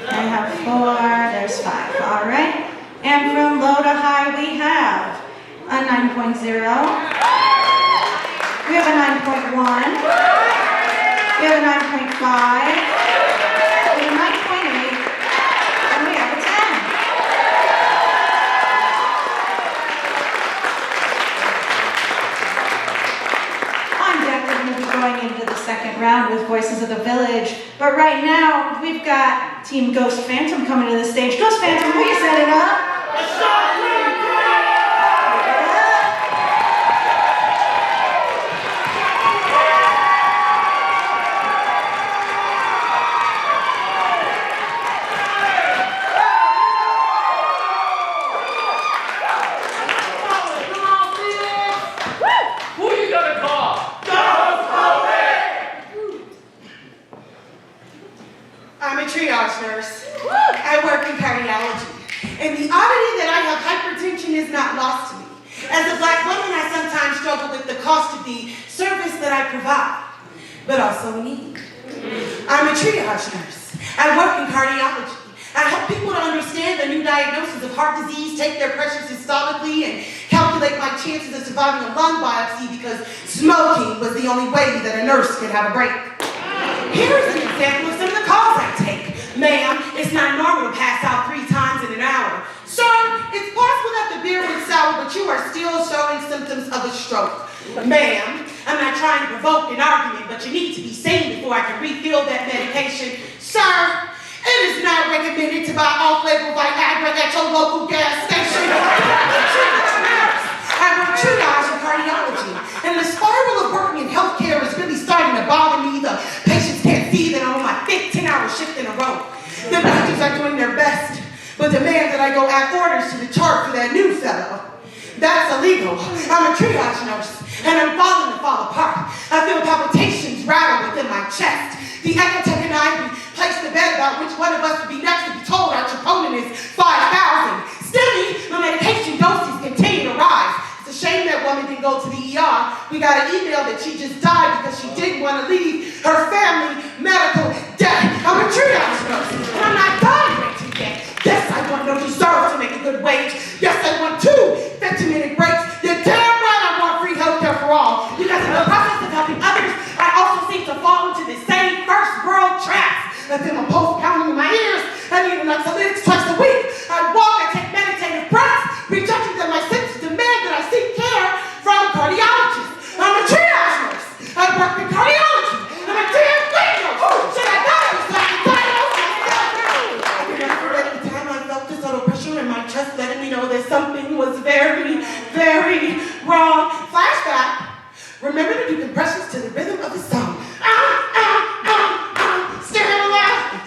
I have 4, there's 5. All right. And from low to high, we have a 9.0. We have a 9.1. We have a 9.5. We have a 9.8. And we have a 10. On deck, we're going to be going into the second round with Voices of the Village. But right now, we've got Team Ghost Phantom coming to the stage. Ghost Phantom, will you set it up? Who you gonna call? I'm a triage nurse. I work in cardiology. And the oddity that I have hypertension is not lost to me. As a black woman, I sometimes struggle with the cost of the service that I provide, but also need. I'm a triage nurse. I work in cardiology. I help people to understand the new diagnosis of heart disease, take their pressure systolically, and calculate my chances of surviving a lung biopsy because smoking was the only way that a nurse could have a break. Here's an example of some of the calls I take. Ma'am, it's not normal to pass out 3 times in an hour. Sir, it's possible that the beer was sour, but you are still showing symptoms of a stroke. Ma'am, I'm not trying to provoke an argument, but you need to be sane before I can refill that medication. Sir, it is not recommended to buy off-label Viagra at your local gas station. I work triage in cardiology, and the spiral of working in healthcare is really starting to bother me. The patients can't see that I'm on my 5th 10-hour shift in a row. The doctors are doing their best, but demand that I go add orders to the chart for that new fellow. That's illegal. I'm a triage nurse, and I'm falling to fall apart. I feel palpitations rattle within my chest. The ecotech and I, we placed the bet about which one of us would be next to be told our troponin is 5,000. Still, my medication doses continue to rise. It's a shame that woman didn't go to the ER. We got an email that she just died because she didn't want to leave her family medical debt. I'm a triage nurse, and I'm not tolerating yet. Yes, I want no deserve to make a good wage. Yes, I want 2 15-minute breaks. You're damn right I want free healthcare for all. Because in the process of helping others, I also seem to fall into the same first world traps. I feel my pulse pounding in my ears. I need an oxylytics twice a week. I walk, I take meditative breaths, rejecting that my senses demand that I seek care from a cardiologist. I'm a triage nurse. I work in cardiology. I'm a damn thing nurse. Should I die? So I can diagnose myself? something was very, very wrong. Flashback. Remember to do compressions to the rhythm of the song.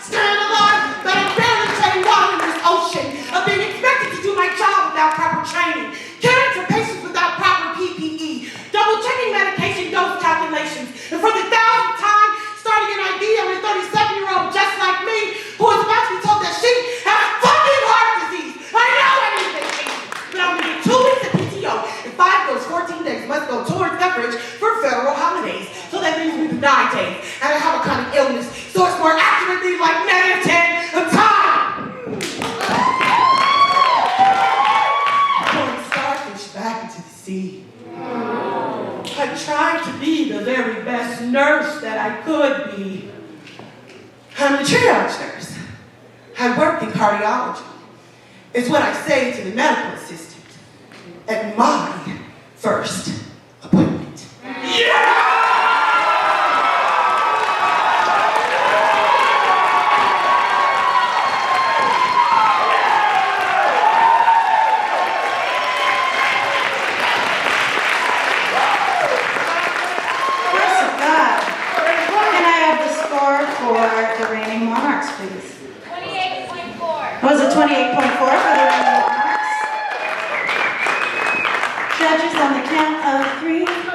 Staring alive, but I'm barely treading water in this ocean of being expected to do my job without proper training, caring for patients without proper PPE, double-checking medication dose calculations, and for the 1,000th time, starting an idea with a 37-year-old just like me who is about to be told that she has fucking heart disease. I know I need vacation, but I'm gonna get 2 weeks of PTO, and 5 of those 14 days must go towards coverage for federal holidays. So that leaves me with 9 days, and I have a kind of illness, so it's more accurately like -10 of time. Pouring starfish back into the sea. I tried to be the very best nurse that I could be. I'm a triage nurse. I work in cardiology. It's what I say to the medical assistant at my first appointment. Yeah! For the Reigning Monarchs, please. 28.4. Was it 28.4 for the Reigning Monarchs? Judges on the count of 3. 1, 2,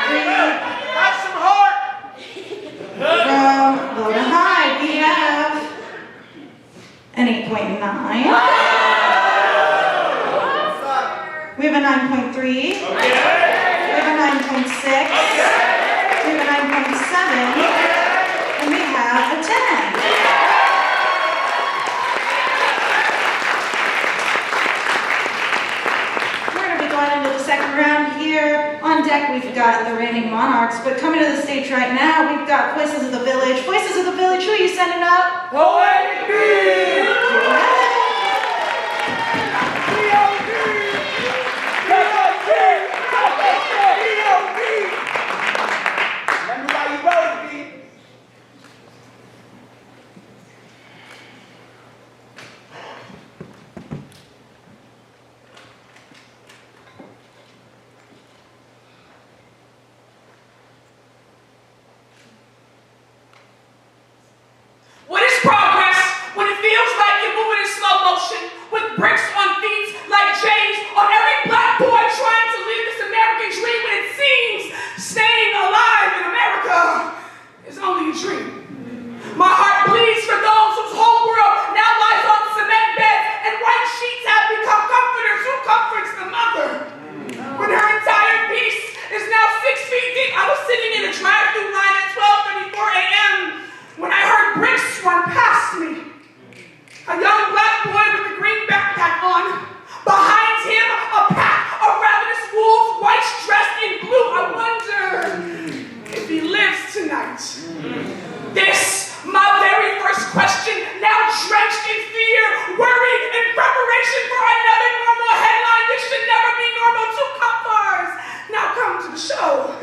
3. Have some heart. From low to high, we have an 8.9. We have a 9.3. We have a 9.6. We have a 9.7, and we have a 10. We're going to be going into the second round here. On deck, we've got the Reigning Monarchs, but coming to the stage right now, we've got Voices of the Village. Voices of the Village, who are you sending up? Poetic Beat! What is progress when it feels like you're moving in slow motion with bricks on feet like James on every black boy trying to live this American dream when it seems staying alive in America is only a dream. My heart bleeds for those whose whole world now lies on cement beds and white sheets have become comforters. Who comforts the mother when her entire piece is now 6 feet deep? I was sitting in a drive-thru line at 12:34 a.m. when I heard bricks run past me. A young black boy with a green backpack on. Behind him, a pack of ravenous wolves, white dressed in blue. I wonder if he lives tonight. This, my very first question, now drenched in fear, worry, and preparation for another normal headline. This should never be normal. 2 cop cars now come to the show.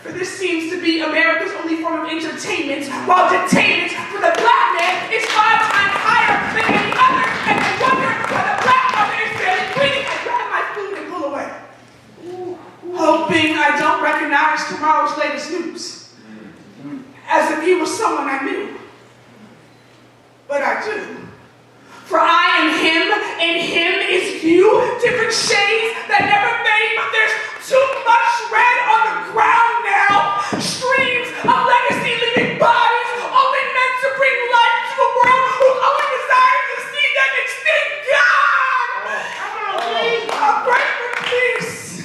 For this seems to be America's only form of entertainment, while detainment for the black man is 5 times higher than any other, and I wonder why the black mother is barely breathing. I grab my food and pull away, hoping I don't recognize tomorrow's latest news, as if he was someone I knew. But I do. For I am him, and him is you, different shades that never fade, but there's too much red on the ground now. Streams of legacy leaving bodies, only meant to bring life to a world whose only desire is to see them extinct. God! A break for peace.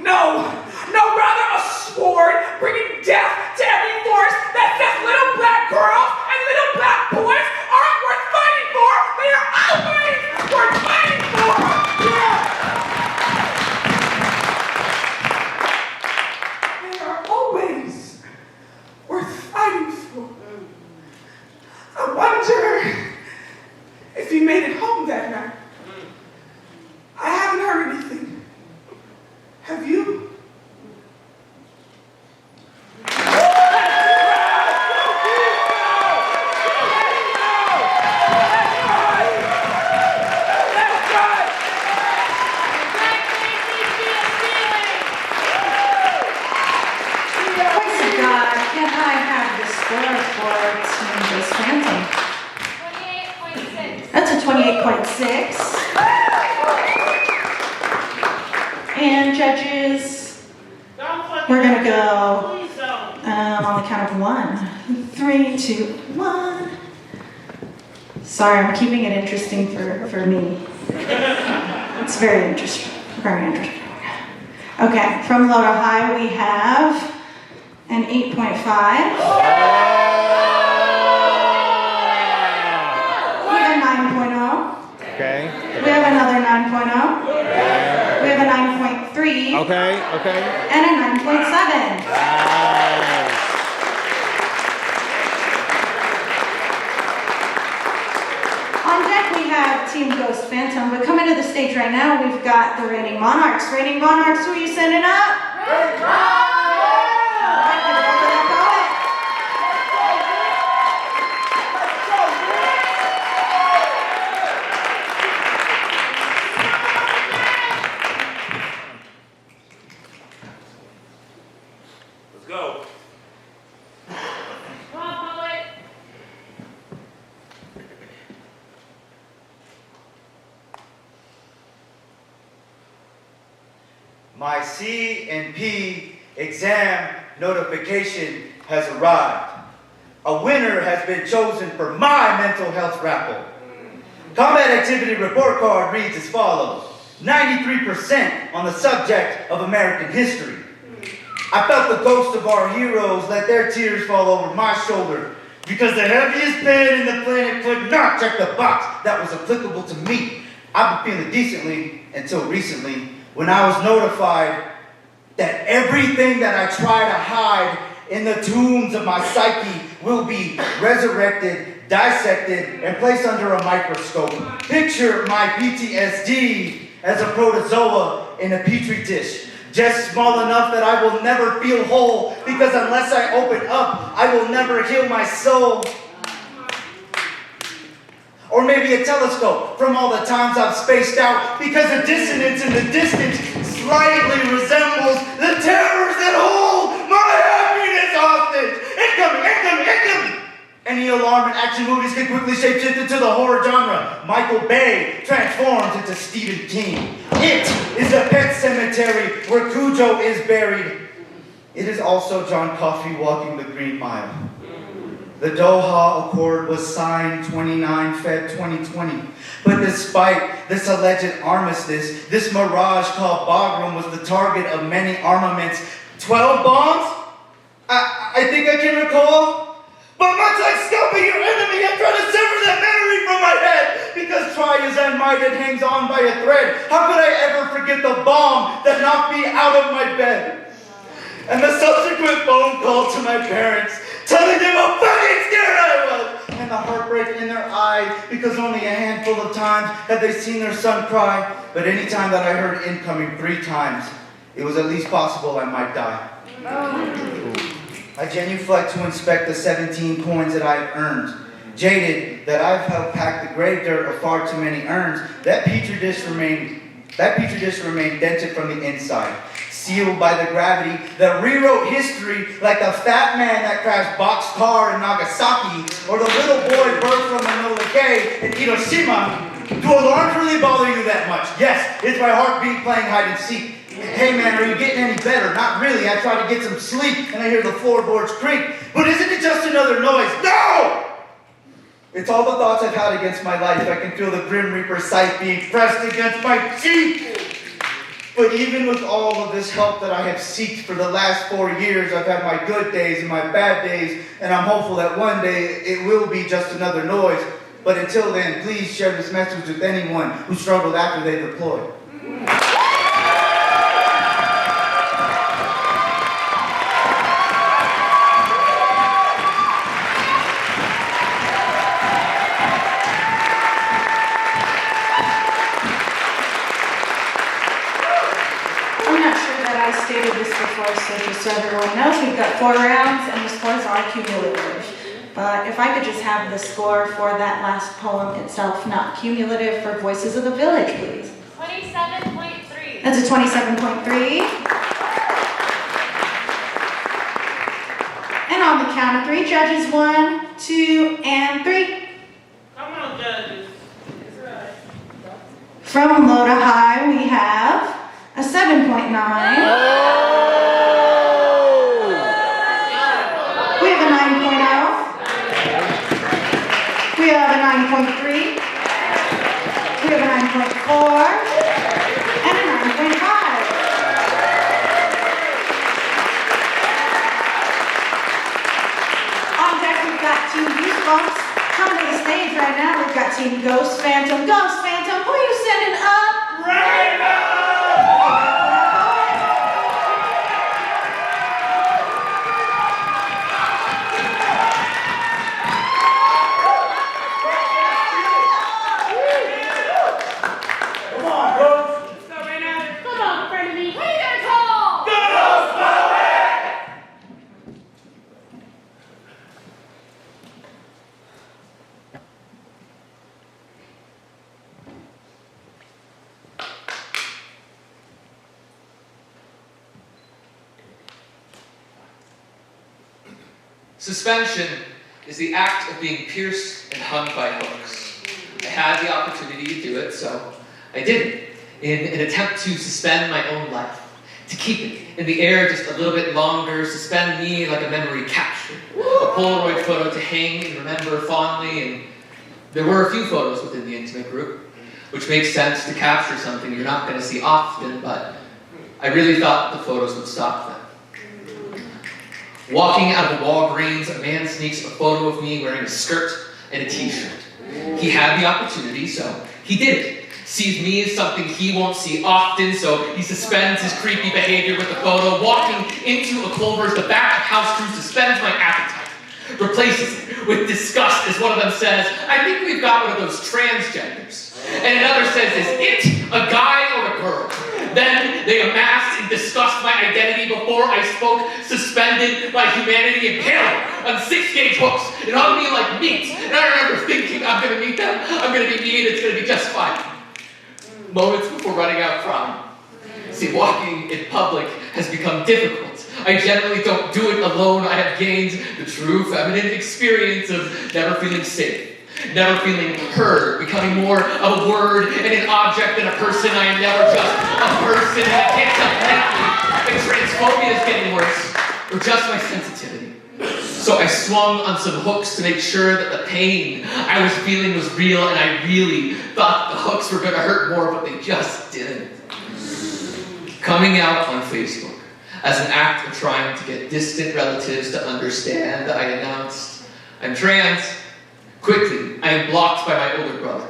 No, rather a sword bringing death to every force that says little black girls and little black boys aren't worth fighting for. They are always worth fighting for. Yeah. They are always worth fighting for. I wonder if he made it home that night. I haven't heard anything. Have you? 8.6. And judges, we're gonna go on the count of 1, 3, 2, 1. Sorry, I'm keeping it interesting for me. It's very interesting, very interesting. Okay, from low to high we have an 8.5. We have a 9.0. Okay. We have another 9.0. We have a 9.3. Okay. And a 9.7. On deck we have Team Ghost Phantom, but coming to the stage right now we've got the Reigning Monarchs. Reigning Monarchs, who are you sending up? Go. Come on, poet. My C&P exam notification has arrived. A winner has been chosen for my mental health raffle. Combat activity report card reads as follows. 93% on the subject of American history. I felt the ghost of our heroes let their tears fall over my shoulder because the heaviest pen in the planet could not check the box that was applicable to me. I've been feeling decently until recently when I was notified that everything that I try to hide in the tombs of my psyche will be resurrected, dissected, and placed under a microscope. Picture my PTSD as a protozoa in a petri dish. Just small enough that I will never feel whole, because unless I open up, I will never heal my soul. Or maybe a telescope from all the times I've spaced out, because the dissonance in the distance slightly resembles the terrors that hold my happiness hostage. Incoming! Any alarm in action movies can quickly shapeshift into the horror genre. Michael Bay transforms into Stephen King. It is a pet cemetery where Cujo is buried. It is also John Coffey walking the Green Mile. The Doha Accord was signed 29 Feb 2020. But despite this alleged armistice, this mirage called Bagram was the target of many armaments. 12 bombs? I think I can recall. But much like scalping your enemy, I'm trying to sever that memory from my head, because try as I might, it hangs on by a thread. How could I ever forget the bomb that knocked me out of my bed? And the subsequent phone call to my parents, telling them how fucking scared I was, and the heartbreak in their eyes, because only a handful of times had they seen their son cry. But any time that I heard incoming 3 times, it was at least possible I might die. I genuflect to inspect the 17 coins that I've earned. Jaded that I've helped pack the grave dirt of far too many urns, that petri dish remained dented from the inside, sealed by the gravity that rewrote history like the fat man that crashed boxcar in Nagasaki, or the little boy birthed from Enola Gay in Hiroshima. Do alarms really bother you that much? Yes, it's my heartbeat playing hide and seek. Hey man, are you getting any better? Not really. I try to get some sleep and I hear the floorboards creak. But isn't it just another noise? No! It's all the thoughts I've had against my life. I can feel the Grim Reaper's sight being pressed against my cheek. But even with all of this help that I have sought for the last 4 years, I've had my good days and my bad days, and I'm hopeful that one day it will be just another noise. But until then, please share this message with anyone who struggled after they deployed. Stated this before, so just so everyone knows, we've got 4 rounds and the scores are cumulative. But if I could just have the score for that last poem itself, not cumulative, for Voices of the Village, please. 27.3. That's a 27.3. And on the count of 3, judges 1, 2, and 3. Come on, judges. From low to high, we have a 7.9. We have a 9.0. We have a 9.3. We have a 9.4 and a 9.5. On deck, we've got Team Goosebumps. Coming to the stage right now, we've got Team Ghost Phantom. Ghost Phantom, who are you sending up? Rainbow! Suspension is the act of being pierced and hung by hooks. I had the opportunity to do it, so I did it in an attempt to suspend my own life, to keep it in the air just a little bit longer, suspend me like a memory capture, a Polaroid photo to hang and remember fondly. And there were a few photos within the intimate group, which makes sense to capture something you're not going to see often, but I really thought the photos would stop them. Walking out of a Walgreens, a man sneaks a photo of me wearing a skirt and a t-shirt. He had the opportunity, so he did it. Sees me as something he won't see often, so he suspends his creepy behavior with the photo. Walking into a Culver's, the back of house crew suspends my appetite. Replaces it with disgust as one of them says, "I think we've got one of those transgenders." And another says, "Is it a guy or a girl?" Then they amassed and discussed my identity before I spoke, suspended my humanity, impaled on 6-gauge hooks and hung me like meat. And I remember thinking, I'm going to meet them, I'm going to be me, and it's going to be just fine. Moments before running out crying. See, walking in public has become difficult. I generally don't do it alone. I have gained the true feminine experience of never feeling safe. Never feeling heard, becoming more of a word and an object than a person. I am never just a person, and I can't tell if transphobia is getting worse, or just my sensitivity. So I swung on some hooks to make sure that the pain I was feeling was real, and I really thought the hooks were going to hurt more, but they just didn't. Coming out on Facebook, as an act of trying to get distant relatives to understand, I announced, "I'm trans." Quickly, I am blocked by my older brother.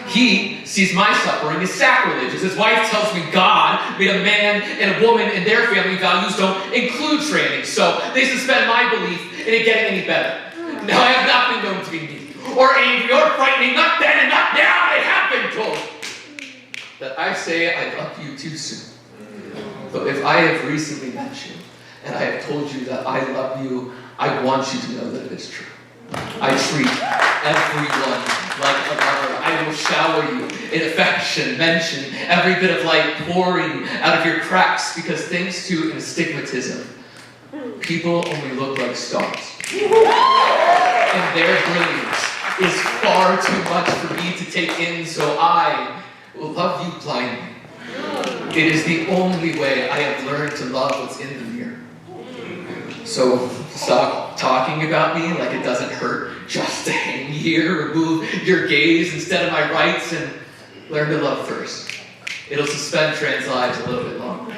He sees my suffering as sacrilege, as his wife tells me God made a man and a woman and their family values don't include trannies, so they suspend my belief in it getting any better. Now, I have not been known to be mean, or angry, or frightening, not then and not now. I have been told that I say I love you too soon. But if I have recently met you, and I have told you that I love you, I want you to know that it is true. I treat everyone like a lover. I will shower you in affection, mention every bit of light pouring out of your cracks, because thanks to astigmatism, people only look like stars. And their brilliance is far too much for me to take in, so I will love you blindly. It is the only way I have learned to love what's in the mirror. So stop talking about me like it doesn't hurt just to hang here, remove your gaze instead of my rights, and learn to love first. It'll suspend trans lives a little bit longer.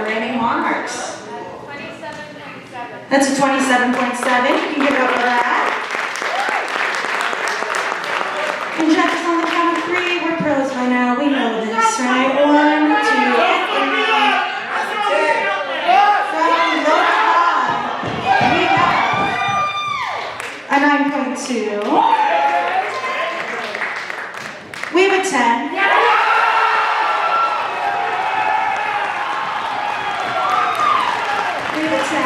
Reigning Monarchs. 27.7. That's a 27.7. You can give it up for that. And Jeff is on the count of 3. We're pros by now. We know this, right? 1, 2, 3. From low to high, we have a 9.2. We have a 10. We have a 10. We have a 10.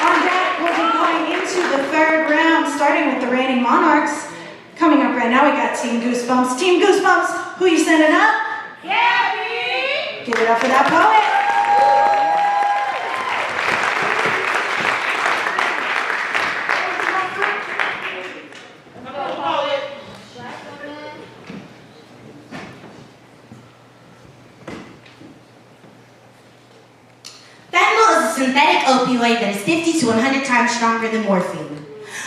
On deck, we'll be going into the third round, starting with the Reigning Monarchs. Coming up right now, we got Team Goosebumps. Team Goosebumps, who you sending up? Gabby! Give it up for that poet. Fentanyl is a synthetic opioid that is 50 to 100 times stronger than morphine.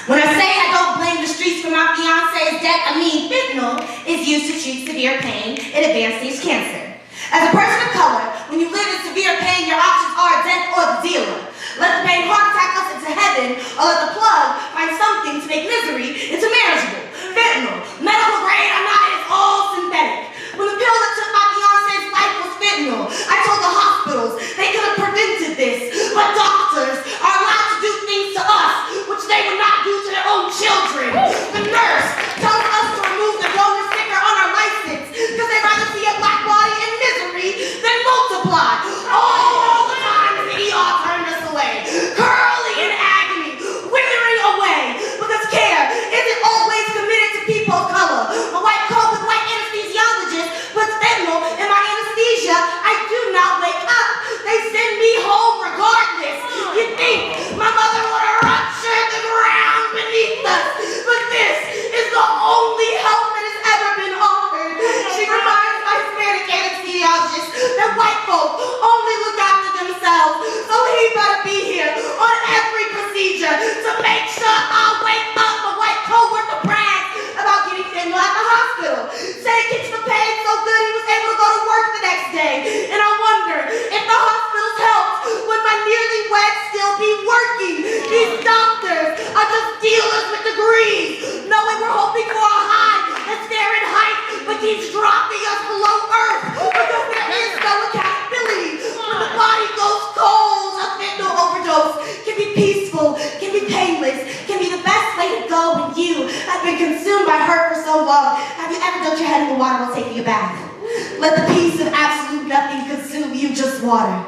When I say I don't blame the streets for my fiance's death, I mean fentanyl is used to treat severe pain and advanced stage cancer. As a person of color, when you live in severe pain, your options are death or the dealer. Let the pain heart attack us into heaven, or let the plug find something to make misery into manageable. Fentanyl, medical grade or not, it's all synthetic. When the pill that took my fiance's life was fentanyl, I told the hospitals they could have prevented this, but doctors are allowed to do things to us which they would not do to their own children. The nurse tells us to remove the donor sticker on our license because they'd rather see a black body in misery than multiply. All the time the ER turned us away, curly in agony, withering away, because care isn't always committed to people of color. A white coat with white anesthesiologist puts fentanyl in my anesthesia. I do not wake up. They send me home regardless. You'd think my mother would have ruptured the ground beneath us, but this is the only help that has ever been offered. She reminds my Hispanic anesthesiologist that white folk only look after themselves, so he better be here on every procedure to make sure I wake up. A white coworker brags about getting fentanyl at the hospital. Said it keeps the pain so good he was able to go to work the next day. And I wonder if the hospitals helped, would my nearly wed still be working? These doctors are just dealers with degrees, knowing we're hoping for a high that's there in height, but keeps dropping us below earth because there is no accountability. When the body goes cold, a fentanyl overdose can be peaceful, can be painless, can be the best way to go when you have been consumed by hurt for so long. Have you ever dunked your head in the water while taking a bath? Let the peace of absolute nothing consume you, just water.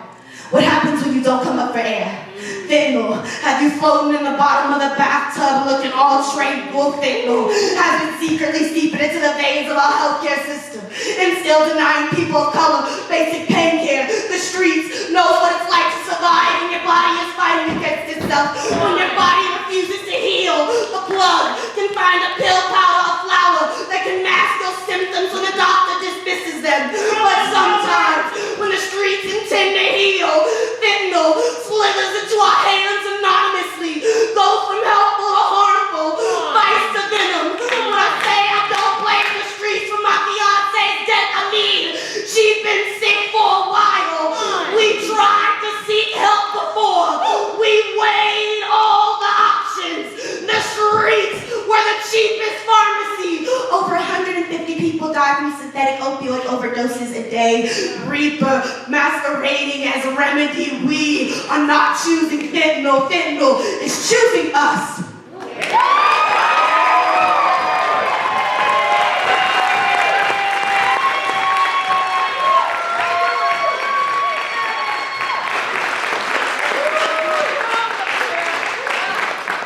What happens when you don't come up for air? Fentanyl. Have you floating in the bottom of the bathtub looking all tranquil? Fentanyl has been secretly seeping into the veins of our healthcare system and still denying people of color basic pain care. The streets know what it's like to survive when your body is fighting against itself. When your body refuses to heal, the plug can find a pill, powder, or flower that can mask those symptoms when the doctor dismisses them. But sometimes, when the streets intend to heal, fentanyl slithers into our hands anonymously, goes from helpful to harmful, vice to venom. When I say I don't blame the streets for my fiance's death, I mean she's been sick for a while. We tried to seek help before. We weighed all the options. The streets were the cheapest pharmacy. Over 150 people die from synthetic opioid overdoses a day. Reaper masquerading as a remedy. We are not choosing fentanyl. Fentanyl is choosing us.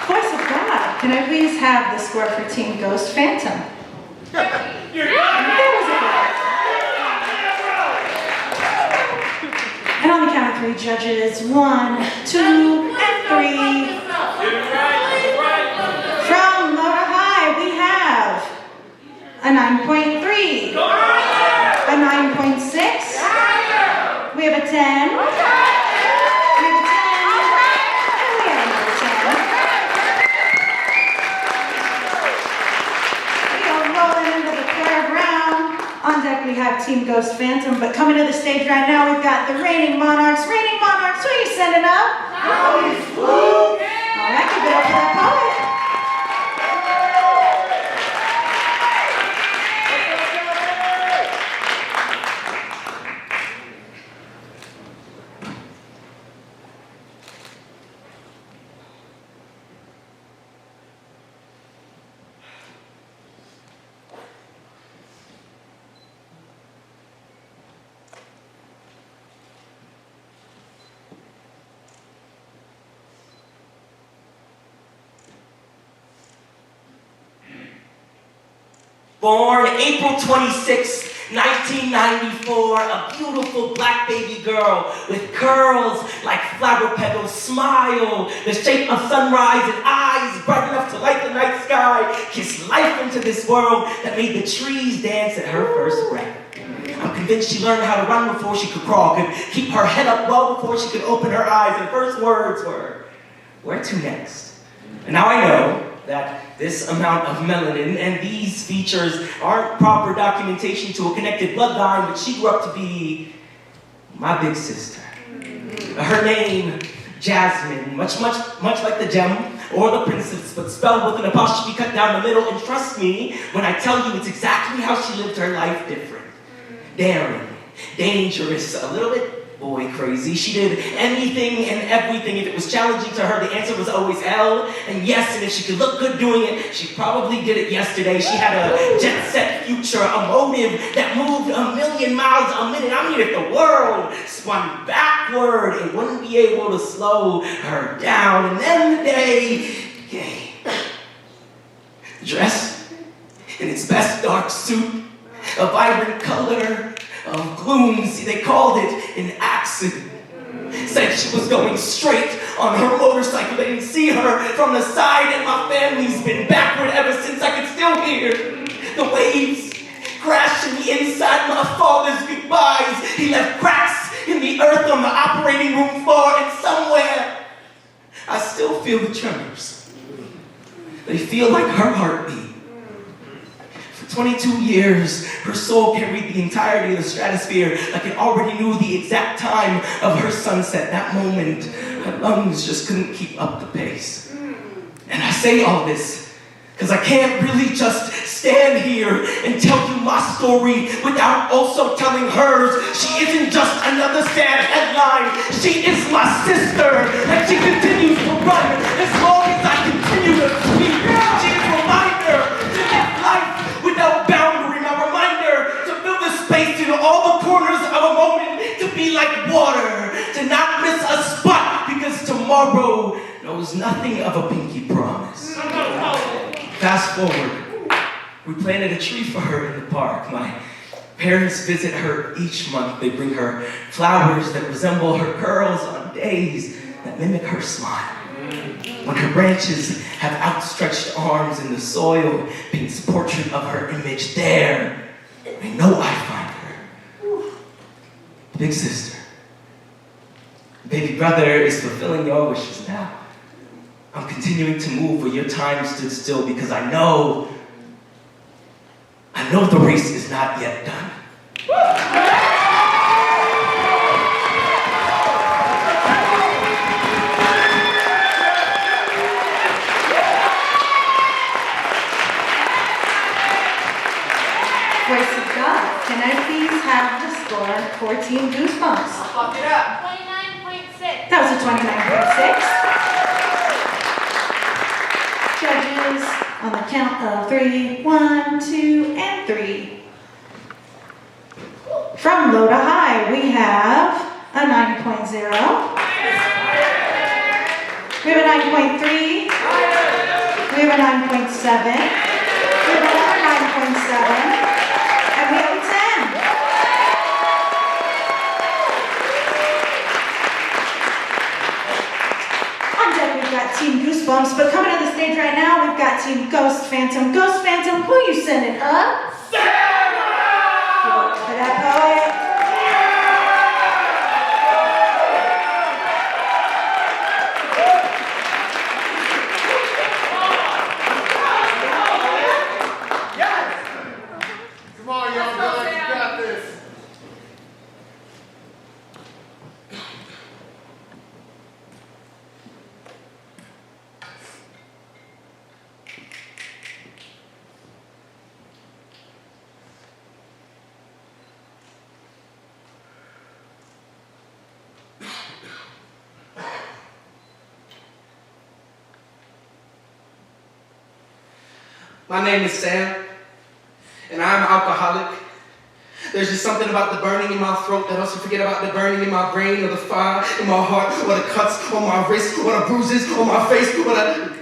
Voice of God, can I please have the score for Team Ghost Phantom? You're And on the count of 3, judges, 1, 2, and 3. From Motor High, we have a 9.3, a 9.6, we have a 10, we have a 10, and we have another 10. We are rolling into the third round. On deck we have Team Ghost Phantom, but coming to the stage right now we've got the Reigning Monarchs. Reigning Monarchs, who are you sending up? All right, give it up for that poet. Born April 26, 1994, a beautiful black baby girl with curls like flower petals, smile, the shape of sunrise, and eyes bright enough to light the night sky, kiss life into this world that made the trees dance at her first breath. I'm convinced she learned how to run before she could crawl, could keep her head up well before she could open her eyes, and first words were, "Where to next?" And now I know that this amount of melanin and these features aren't proper documentation to a connected bloodline, but she grew up to be my big sister. Her name, Jasmine, much like the gem or the princess, but spelled with an apostrophe cut down the middle. And trust me when I tell you it's exactly how she lived her life different. Daring, dangerous, a little bit boy crazy. She did anything and everything. If it was challenging to her, the answer was always hell and yes. And if she could look good doing it, she probably did it yesterday. She had a jet-set future, a motive that moved 1,000,000 miles a minute. I mean, if the world spun backward, it wouldn't be able to slow her down. And then the day came. Dressed in its best dark suit, a vibrant color of gloom, see, they called it an accident. Said she was going straight on her motorcycle. They didn't see her from the side, and my family's been backward ever since. I could still hear the waves crashing inside my father's goodbyes. He left cracks in the earth on the operating room floor, and somewhere I still feel the tremors. They feel like her heartbeat. 22 years, her soul carried the entirety of the stratosphere like it already knew the exact time of her sunset. That moment, her lungs just couldn't keep up the pace. And I say all this because I can't really just stand here and tell you my story without also telling hers. She isn't just another sad headline. She is my sister, and she continues to run as long as I continue to speak. She is a reminder to live life without boundary, my reminder to fill the space in all the corners of a moment, to be like water, to not miss a spot, because tomorrow knows nothing of a pinky promise. Fast forward, we planted a tree for her in the park. My parents visit her each month. They bring her flowers that resemble her curls on days that mimic her smile. When her branches have outstretched arms and the soil paints a portrait of her image, there, I know I find her. Big sister. Baby brother is fulfilling your wishes now. I'm continuing to move where your time stood still because I know the race is not yet done. Voice of God, can I please have the score for Team Goosebumps? I'll fuck it up. 29.6. That was a 29.6. Judges, on the count of 3, 1, 2, and 3. From low to high, we have a 9.0. We have a 9.3. We have a 9.7. We have another 9.7. And we have a 10. On deck, we've got Team Goosebumps, but coming to the stage right now, we've got Team Ghost Phantom. Ghost Phantom, who you sending up? Sarah! For that poet. Come on, young guys, you got this. My name is Sam, and I'm alcoholic. There's just something about the burning in my throat that also forget about the burning in my brain, or the fire in my heart, or the cuts on my wrist, or the bruises on my face, or the...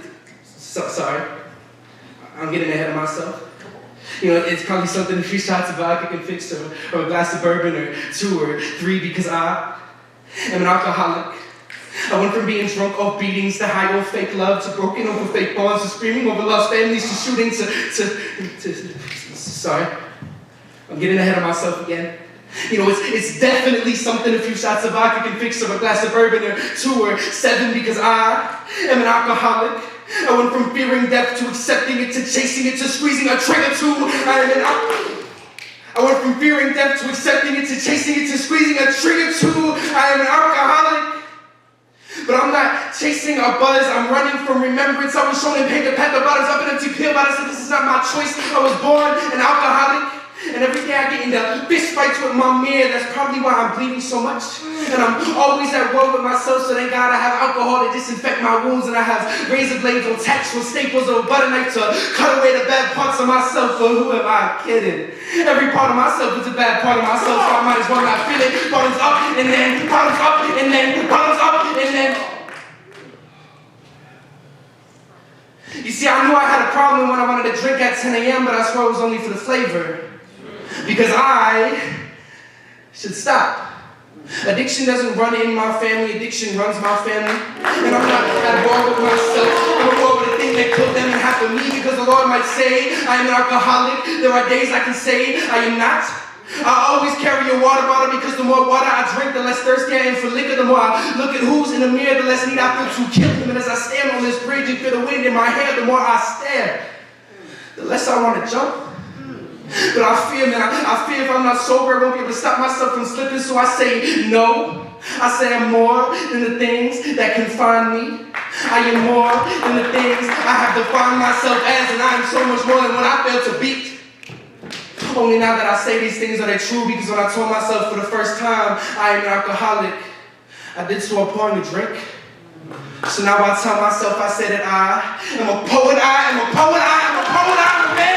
Sorry, I'm getting ahead of myself. You know, it's probably something a few shots of vodka can fix, or a glass of bourbon, or 2 or 3, because I am an alcoholic. I went from being drunk off beatings to high off fake love, to broken over fake bonds, to screaming over lost families, to shooting, sorry. I'm getting ahead of myself again. You know, it's definitely something a few shots of vodka can fix, or a glass of bourbon, or 2 or 7, because I am an alcoholic. I went from fearing death to accepting it, to chasing it, to squeezing a trigger to I went from fearing death to accepting it, to chasing it, to squeezing a trigger to I am an alcoholic. But I'm not chasing a buzz, I'm running from remembrance. I was shown in paper bottles up an empty pill bottle, so this is not my choice. I was born an alcoholic. And every day I get into fist fights with my mirror. That's probably why I'm bleeding so much. And I'm always at war with myself, so thank God I have alcohol to disinfect my wounds, and I have razor blades or tacks with staples or a butter knife to cut away the bad parts of myself. For who am I kidding? Every part of myself is a bad part of myself, so I might as well not feel it. Bottoms up, and then bottoms up, and then bottoms up, and then... You see, I knew I had a problem when I wanted to drink at 10 a.m., but I swear it was only for the flavor. Because I should stop. Addiction doesn't run in my family, addiction runs my family. And I'm not at war with myself, I'm at war with the thing that killed them and half of me, because the Lord might say I am an alcoholic. There are days I can say I am not. I always carry a water bottle, because the more water I drink, the less thirsty I am for liquor. The more I look at who's in the mirror, the less need I feel to kill him. And as I stand on this bridge and feel the wind in my hair, the more I stare, the less I want to jump. But I fear, man, I fear if I'm not sober, I won't be able to stop myself from slipping. So I say no. I say I'm more than the things that confine me. I am more than the things I have defined myself as, and I am so much more than what I fail to beat. Only now that I say these things are they true, because when I told myself for the first time I am an alcoholic, I did so pouring a drink. So now I tell myself, I say that I am a poet, I am a poet, I am a poet, I am a man.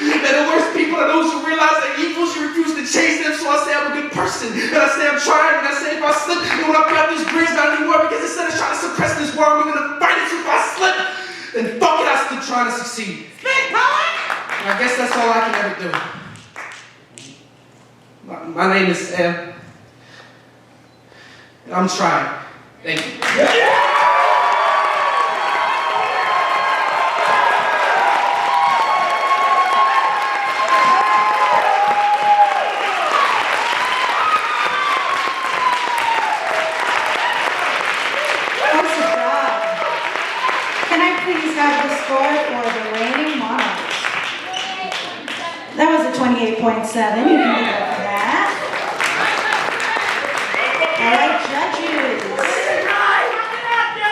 That the worst people are those who realize that evils, you refuse to chase them. So I say I'm a good person, and I say I'm trying, and I say if I slip, you know what, I'll be out this bridge not anymore, because instead of trying to suppress this war, I'm gonna fight it. So if I slip, then fuck it, I'm still trying to succeed. And I guess that's all I can ever do. My name is Sam, and I'm trying. Thank you. Yeah. Have the score for the Reigning Monarchs. That was a 28.7. You can give up for that. All right, judges.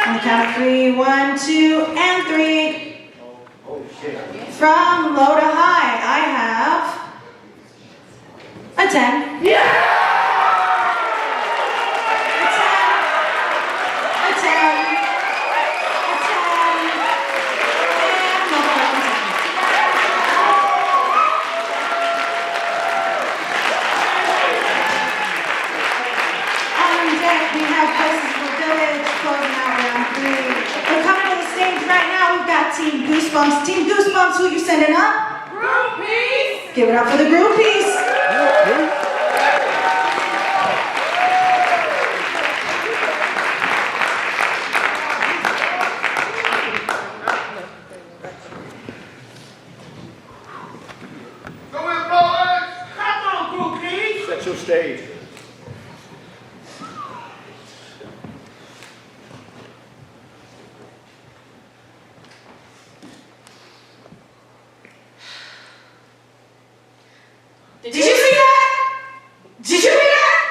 On the count of 3, 1, 2, and 3. From low to high, I have a 10. Yeah! Team Goosebumps. Team Goosebumps, who you sending up? Groupies! Give it up for the groupies. Go in, boys! Come on, groupies! Set your stage. Did you see that? Did you hear that?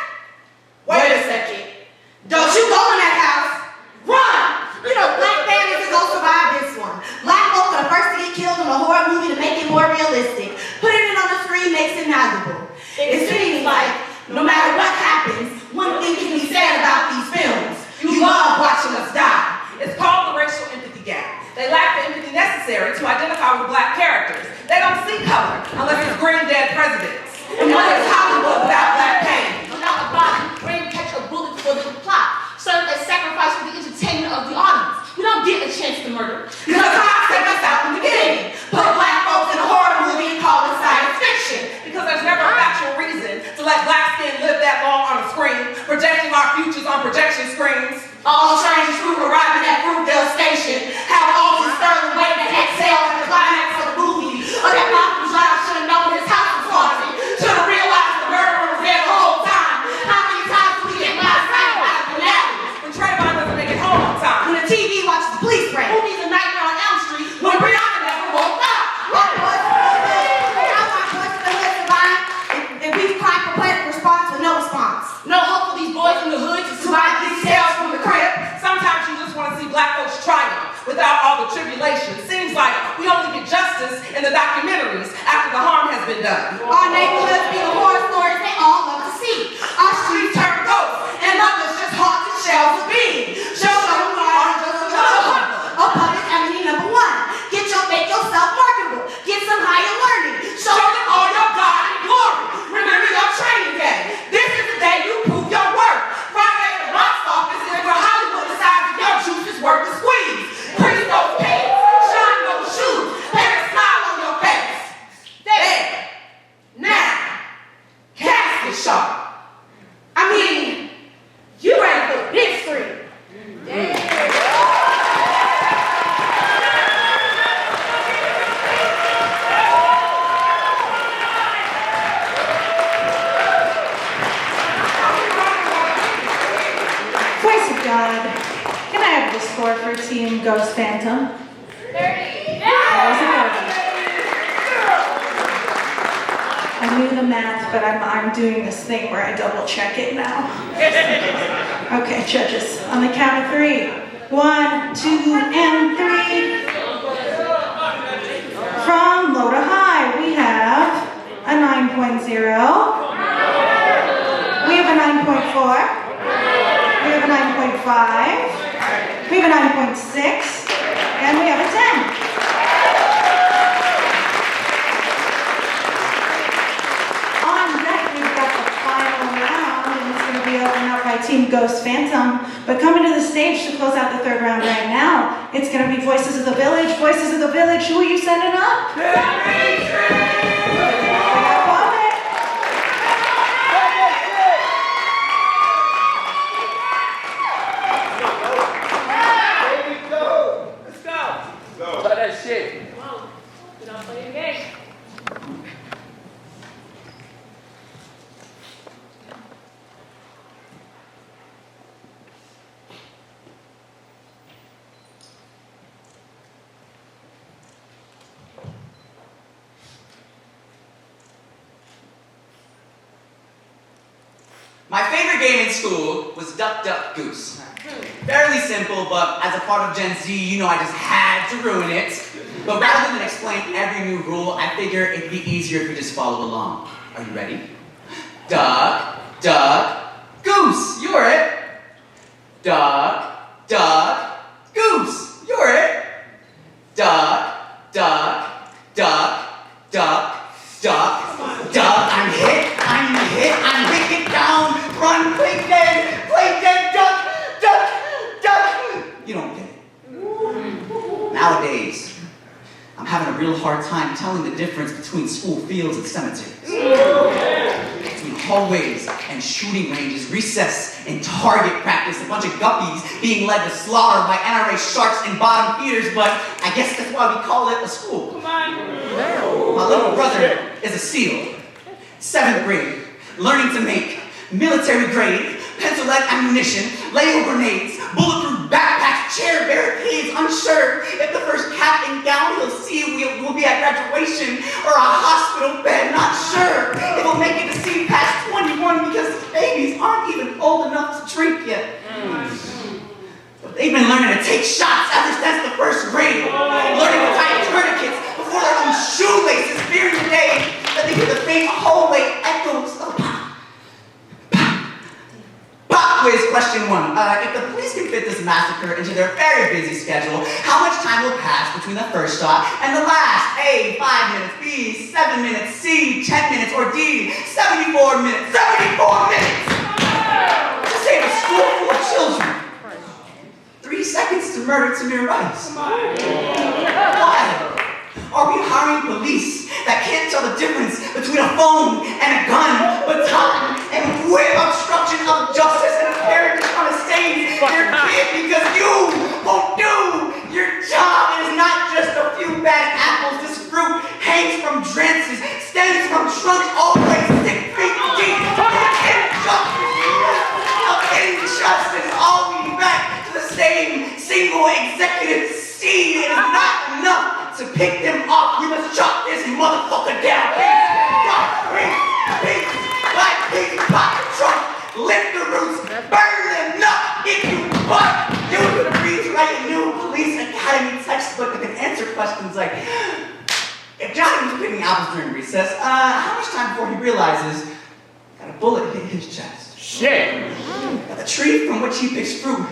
Wait a second. Don't you go in that house. Run! You know, black families are gonna survive this one. Black folk are the first to get killed in a horror movie to make it more realistic. Putting it on the screen makes it malleable. It seems like no matter what happens, one thing can be said about these films. You love watching us die. It's called the racial empathy gap. They lack the empathy necessary to identify with black characters. They don't see color unless it's granddad presidents. And what is Hollywood without black pain? Without a body, ready to catch a bullet for the plot, serve as sacrifice for the entertainment of the audience. We don't get get a chance to murder. Because God set us out in the beginning. Put black folks in a horror movie and call it science fiction. Because there's never a factual reason to let black skin live that long on a screen, projecting our futures on projection screens. All strangers who arriving at Fruitvale Station have all this sterling way to exhale at the climax of the movie. Or that Malcolm Drive should have known his house was haunted. Should have realized the murderer was there the whole time. How many times do we get last night out of finale? When Trayvon doesn't make it home on time. When the TV watches the police raid. Who needs a Nightmare on Elm Street when Brianna never woke up? If we've cried for poetic response with no response. No hope for these boys in the hood to survive these tales from the crib. Sometimes you just want to see black folks triumph without all the tribulation. Seems like we only get justice in the documentaries after the harm has been done. Our neighborhoods be the horror stories they all love to see. Our streets turn ghosts and others just haunted shells of being. Show them who are just another hunter of public enemy number one. Make yourself marketable. Get some higher learning. Show them all your God and glory. Remember your training day. This is the day you prove your worth. Friday at the box office is where Hollywood decides if your juice is worth the squeeze. Pretty those pants, shine those shoes, let a smile on your face. There, now, casket sharp. I mean, you ready for the big screen? God, can I have the score for Team Ghost Phantom? 30. That was a 30. I knew the math, but I'm doing this thing where I double check it now. Okay, judges, on the count of 3. 1, 2, and 3. From low to high, we have a 9.0. We have a 9.4. We have a 9.5, we have a 9.6, and we have a 10. On deck, we've got the final round, and it's going to be opened up by Team Ghost Phantom. But coming to the stage to close out the third round right now, it's going to be Voices of the Village. Voices of the Village, who are you sending up? My favorite game in school was Duck, Duck, Goose. Fairly simple, but as a part of Gen Z, you know I just had to ruin it. But rather than explain every new rule, I figure it'd be easier if we just follow along. Are you ready? Duck, Duck, Goose. You're it. Duck, Duck, Goose. You're it. Duck, Duck, Duck, Duck, Duck, Duck. I'm hit down. Run, play dead, duck. You don't get it. Nowadays, I'm having a real hard time telling the difference between school fields and cemeteries. Between hallways and shooting ranges, recess and target practice, a bunch of guppies being led to slaughter by NRA sharks and bottom feeders, but I guess that's why we call it a school. Come on. My little brother is a SEAL. 7th grade, learning to make military grade, pencil-lead ammunition, Lego grenades, bulletproof backpacks, chair barricades, unsure if the first cap and gown he'll see will be at graduation or a hospital bed, not sure if he'll make it to see past 21 because his babies aren't even old enough to drink yet. But they've been learning to take shots ever since the 1st grade, learning to tie tourniquets before their own shoelaces, fearing the day that they hear the faint hallway echoes of pop. Pop quiz question 1. If the police can fit this massacre into their very busy schedule, how much time will pass between the first shot and the last? A, 5 minutes, B, 7 minutes, C, 10 minutes, or D, 74 minutes. 74 minutes! To save a school full of children. 3 seconds to murder Tamir Rice. Why? Are we hiring police that can't tell the difference between a phone and a gun, baton and whip, obstruction of justice, and a parent just want to save their kid because you won't do your job? It is not just a few bad apples. This fruit hangs from branches, stems from trunks, always 6 feet deep. Injustice, all leading back to the same single executive seed. It is not enough to pick them off. We must chop this motherfucker down. Piece by piece, pop the trunk, lift the roots, burn them up if you want. You would read write a new police academy textbook that can answer questions like, if Johnny was picking apples during recess, how much time before he realizes that a bullet hit his chest? Shit! That the tree from which he picks fruit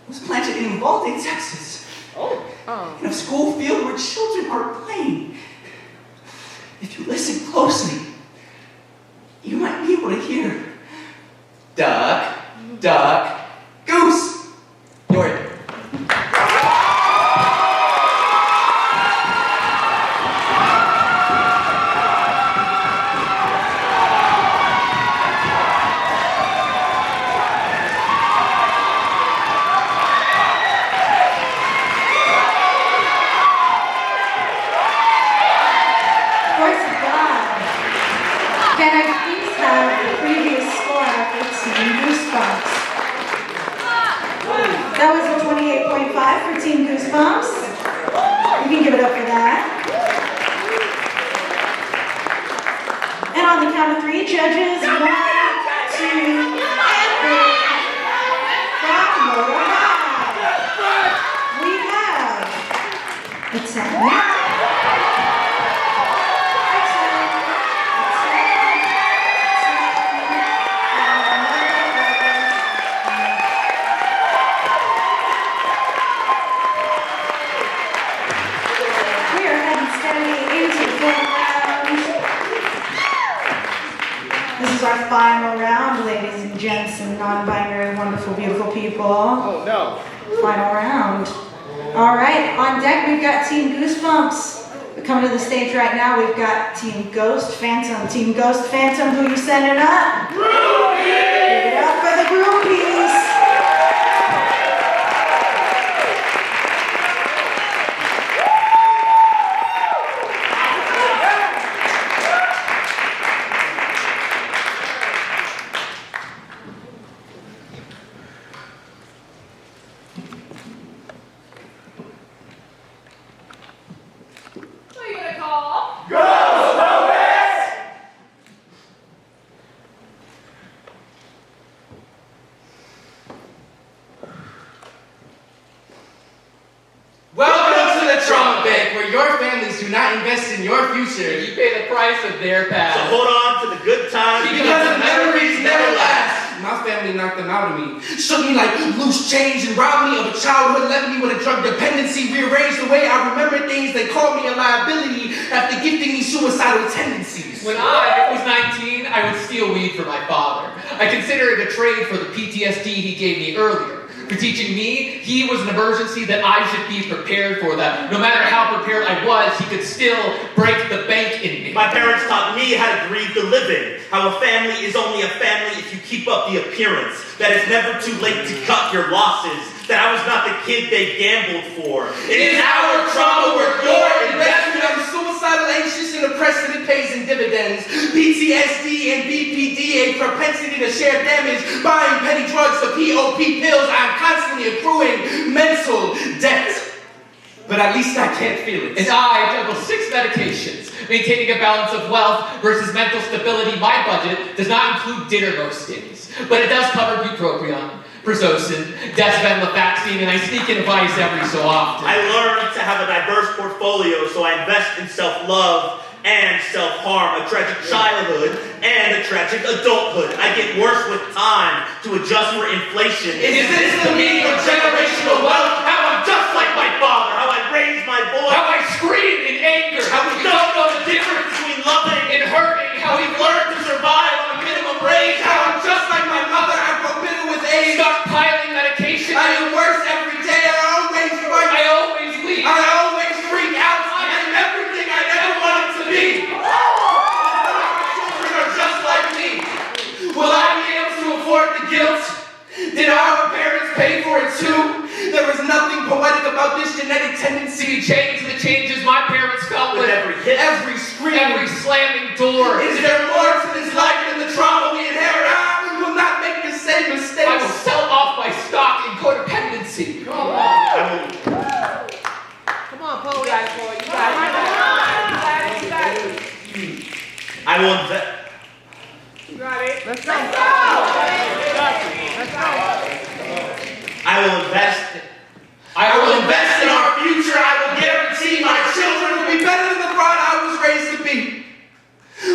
was planted in Uvalde, Texas. In a school field where children are playing. If you listen closely, you might be able to hear duck, duck, goose. Jordan. That was a 28.5 for Team Goosebumps. You can give it up for that. And on the count of 3, judges, 1, 2, and 3. From Motorride, we have the 10. Our final round, ladies and gents and non-binary, wonderful, beautiful people. Oh no. Final round. All right, on deck we've got Team Goosebumps. Coming to the stage right now, we've got Team Ghost Phantom. Team Ghost Phantom, who you sending up? Groupie! Give it up for the groupies. invest in your future. You pay the price of their past. So hold on to the good times. Because the memories never last. My family knocked them out of me. Shook me like loose change and robbed me of a childhood, left me with a drug dependency, rearranged the way I remember things. They called me a liability after gifting me suicidal tendencies. When I was 19, I would steal weed from my father. I consider it a trade for the PTSD he gave me earlier. For teaching me, he was an emergency that I should be prepared for, that no matter how prepared I was, he could still break the bank in me. My parents taught me how to grieve the living, how a family is only a family if you keep up the appearance, that it's never too late to cut your losses, that I was not the kid they gambled for. It is our trauma worth your investment. I'm suicidal, anxious, and oppressed, and it pays in dividends. PTSD and BPD, a propensity to share damage, buying petty drugs, the POP pills. I'm constantly accruing mental debt. But at least I can't feel it. And I juggle 6 medications. Maintaining a balance of wealth versus mental stability. My budget does not include dinner most days, but it does cover bupropion, Prozocin, desvenlafaxine, and I sneak in advice every so often. I learned to have a diverse portfolio, so I invest in self-love and self-harm, a tragic childhood and a tragic adulthood. I get worse with time to adjust for inflation. Is this the meaning of generational wealth? How I'm just like my father, how I raise my voice, how I scream in anger, how we don't know the difference between loving and hurting, how we've learned to survive on a minimum wage, how I'm just like my mother, I grow bitter with age, stockpiling medication. I am worse every tendency to change the changes my parents felt With every hit, every scream, every slamming door. Is there more to this life than the trauma we inherit? I will not make the same mistakes. I will sell off my stock in codependency. Come on, Paul. You got it, boy. You got it. You got it. I will invest. You got it. Let's go. I will invest. I will invest in our future. I will guarantee my children will be better than the bride I was raised to be.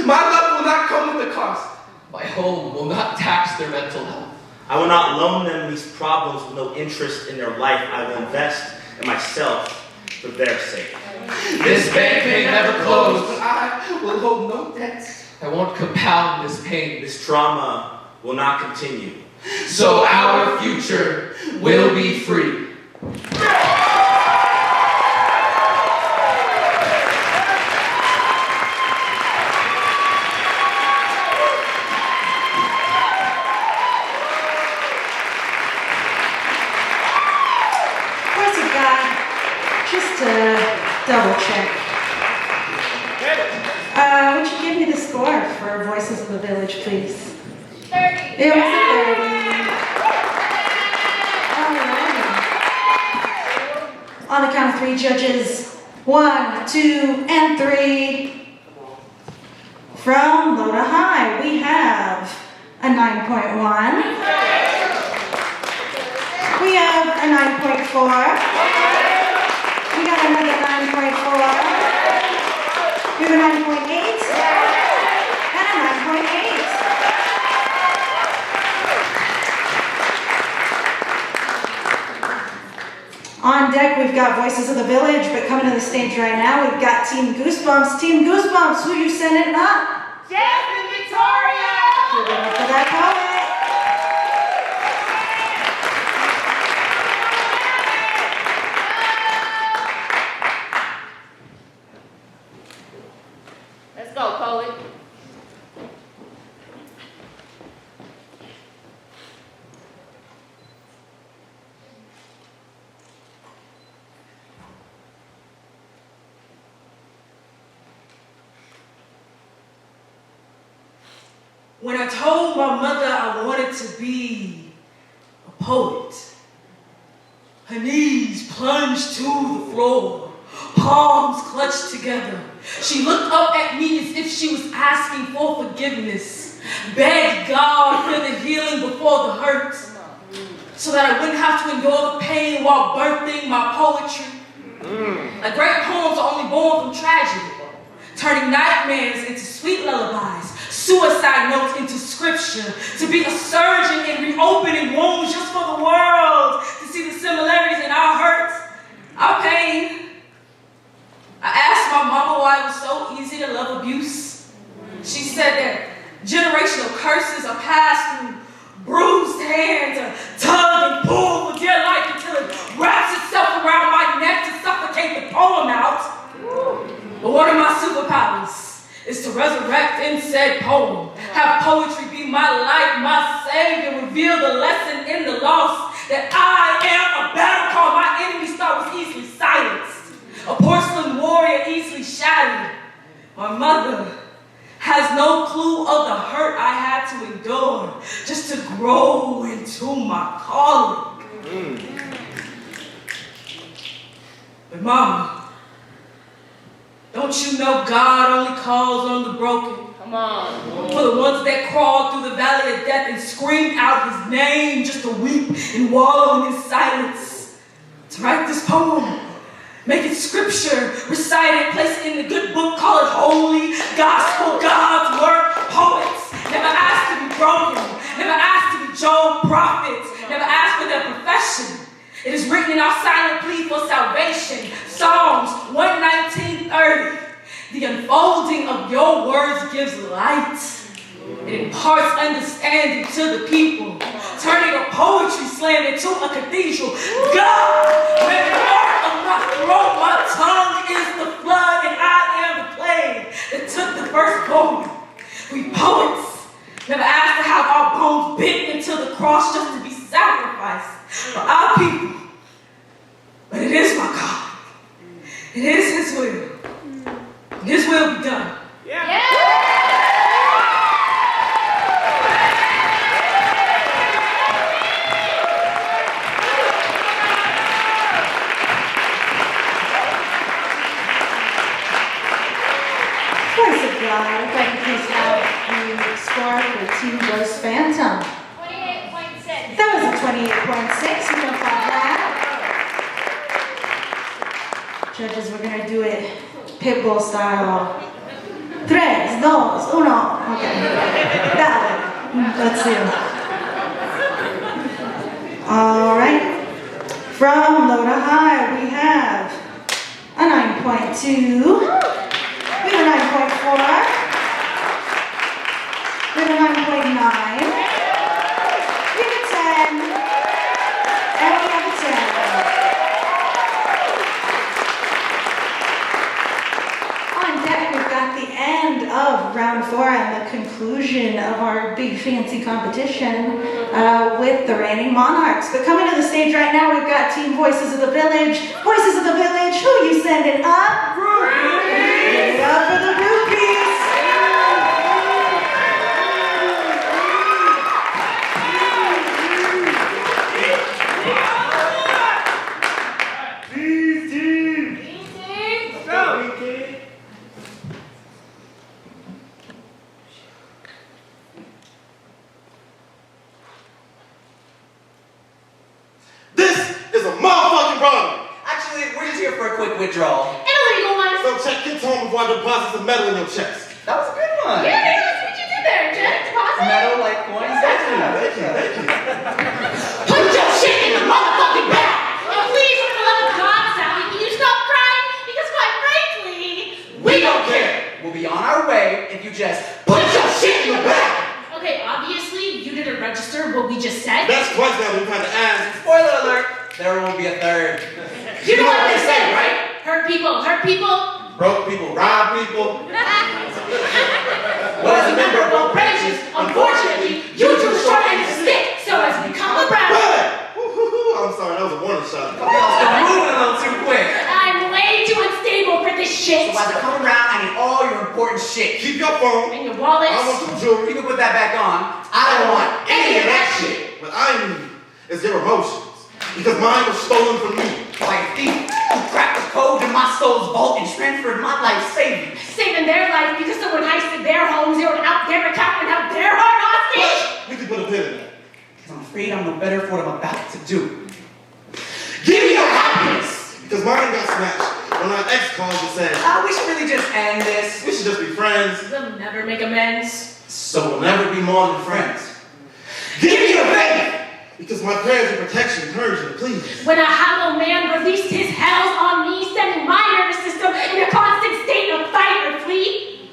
My love will not come with the cost. My home will not tax their mental health. I will not loan them these problems with no interest in their life. I will invest in myself for their sake. This bank may never close, but I will hold no debts. I won't compound this pain. This trauma will not continue. So our future will be free. Voice of God, just to double check. Would you give me the score for Voices of the Village, please? 30. It was a 30. All right. On the count of 3, judges. 1, 2, and 3. From low to high, we have a 9.1. We have a 9.4. We got another 9.4. We have a 9.8 and a 9.8. On deck, we've got Voices of the Village, but coming to the stage right now, we've got Team Goosebumps. Team Goosebumps, who you sending up? Jeff and Victoria! Give it up for that poet. Let's go, poet. When I told my mother I wanted to be a poet, her knees plunged to the floor, palms clutched together. She looked up at me as if she was asking for forgiveness, begged God for the healing before the hurt, so that I wouldn't have to endure the pain while birthing my poetry. Like great poems are only born from tragedy, turning nightmares into sweet lullabies, suicide notes into scripture, to be a surgeon in reopening wounds just for the world to see the similarities in our hurts, our pain. I asked my mama why it was so easy to love abuse. She said that generational curses are passed through bruised hands, or tug and pull for dear life until it wraps itself around my neck to suffocate the poem out. But one of my superpowers is to resurrect in said poem, have poetry be my light, my savior, reveal the lesson in the loss, that I am a battle cry my enemy's thought was easily silenced, a porcelain warrior easily shattered. My mother has no clue of the hurt I had to endure just to grow into my calling. But Mama, don't you know God only calls on the broken? Come on. For the ones that crawled through the valley of death and screamed out his name just to weep and wallow in his silence. To write this poem, make it scripture, recite it, place it in the good book, call it holy, gospel, God's word, poets. Never asked to be broken, never asked to be Job prophets, never asked for their profession. It is written in our silent plea for salvation, Psalms 119:30. The unfolding of your words gives light. It imparts understanding to the people, turning a poetry slam into a cathedral. God, with the art of my throat, my tongue is the flood, and I am the plague that took the first poem. We poets never asked to have our bones bent into the cross just to be sacrificed for our people. But it is my God It is His will. His will be done. Voice of God, if I could please have the score for Team Ghost Phantom. 28.6. That was a 28.6. You don't find that. Judges, we're gonna do it Pitbull style. 3, 2, 1. Okay. Dale. Let's see. All right. From low to high, we have a 9.2. We have a 9.4. We have a 9.9. We have a 10. And we have a 10. On deck, we've got the end of round 4 and the conclusion of our big fancy competition with the Reigning Monarchs. But coming to the stage right now, we've got Team Voices of the Village. Voices of the Village, who are you sending up? Give it up for the groupies. This is a motherfucking problem. Actually, we're just here for a quick withdrawal. Illegal one. So check your tone before I deposit some metal in your chest. That was a good one. Yeah, that's what you did there, Jen. Deposit. Metal like coins. Thank you. Put your shit in the motherfucking bag. And please, for the love of God, Sally, can you stop crying? Because quite frankly, We don't care. We'll be on our way if you just put your shit in the bag. okay, obviously, you didn't register what we just said. That's twice now we've had to ask. Spoiler alert, there will be a third. You know what they say, right? Hurt people, hurt people. Broke people, rob people. Well, as a member of both branches, unfortunately, you drew the short end of the stick. So as we come around, I'm sorry, that was a warning shot. Y'all still moving a little too quick. I'm way too unstable for this shit. So as I come around, I need all your important shit. Keep your phone. And your wallets. I want some jewelry. You can put that back on. I don't want any of that shit. What I need is your emotions. Because mine was stolen from me. By a thief who cracked the code in my soul's vault and transferred my life savings. Saving their life because someone heisted their home, zeroed out their account, and held their heart hostage. We can put a pin in that. Because I'm afraid I'm no better for what I'm about to do. Give me your happiness! Because mine got smashed when our ex called and said, we should really just end this. we should just be friends. They'll never make amends. So we'll never be more than friends. Give me your faith! Because my prayers and protection turned you to please. When a hollow man released his hells on me, sending my nervous system in a constant state of fight or flee.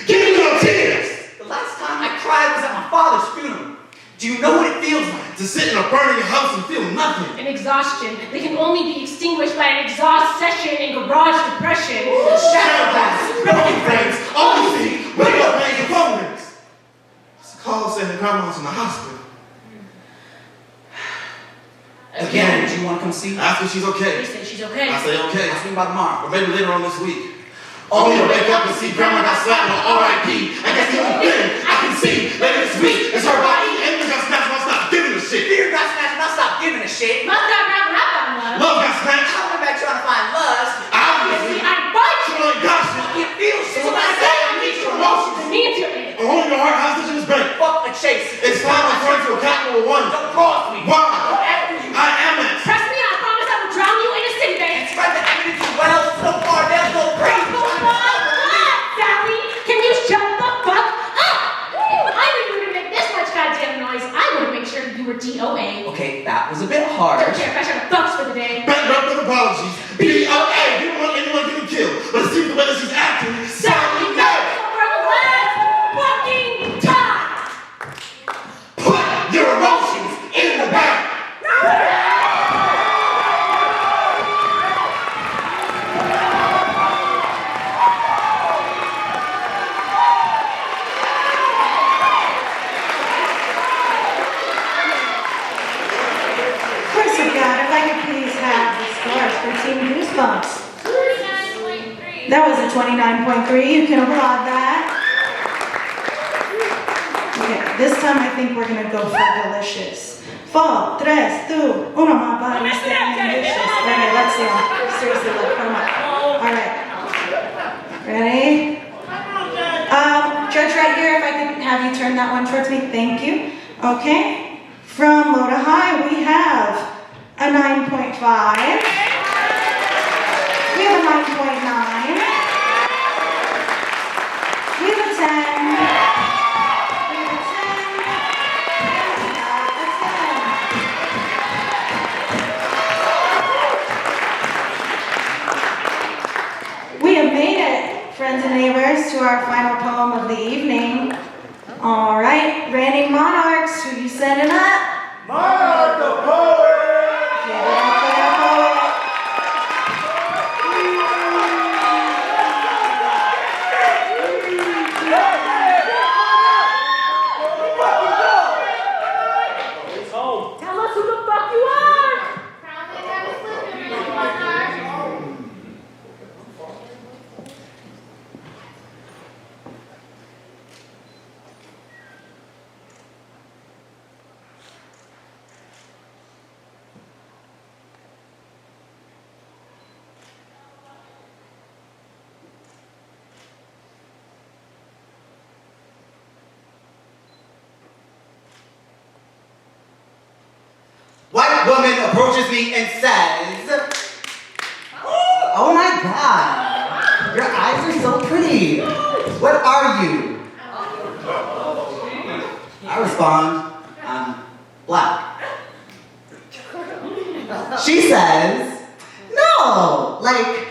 Give me your tears! The last time I cried was at my father's funeral. Do you know what it feels like? To sit in a burning house and feel nothing. An exhaustion that can only be extinguished by an exhaust session in garage depression. Shadow glass, broken frames, all you see, window panes and phone rings. It's a call saying grandma's in the hospital. Again, do you want to come see? Ask her she's okay. They say she's okay. I say okay. Ask me about tomorrow. Or maybe later on this week. Only to wake up and see grandma got slapped on R.I.P. I guess the only thing I can see later this week is her body and we got smashed when I stopped giving a shit. Fear got smashed and I stopped giving a shit. Must not wrap up on love. Love got smashed. I went back trying to find love. Obviously, I'm right. she ain't got shit. I can't feel shit. So when I say I need your emotions, It means you're in. I'm holding your heart hostage in this bank. Fuck a chase. It's time I turn to a capital one. Don't cross me. Why? After you. I am it. Trust me, I promise I will drown you in a city bank. Spread the evidence well so far. There's no break. Sally, can you shut the fuck up? If I knew you were gonna make this much goddamn noise, I would have made sure you were DOA. Okay, that was a bit harsh. Don't care if I shut the fucks for the day. Bankrupt with apologies. B.O.A. You don't want anyone getting killed. But it seems the way that she's acting. Sally Knight! For the last fucking time. Put your emotions That was a 29.3. You can applaud that. Okay, this time I think we're gonna go for delicious. 4, 3, 2, 1. My body's getting delicious. Okay, let's see. Seriously, look, come on. All right. Ready? Judge right here, if I could have you turn that one towards me. Thank you. Okay. From low to high, we have a 9.5. We have a 9.9. We have a 10. We have a 10. We have made it, friends and neighbors, to our final poem of the evening. All right, Reigning Monarchs, who you sending up? Monarch the poet! Give it up for that poet. Tell us who the fuck you are! White woman approaches me and says, "Oh my God, your eyes are so pretty. What are you?" I respond, "I'm black." She says, "No, like,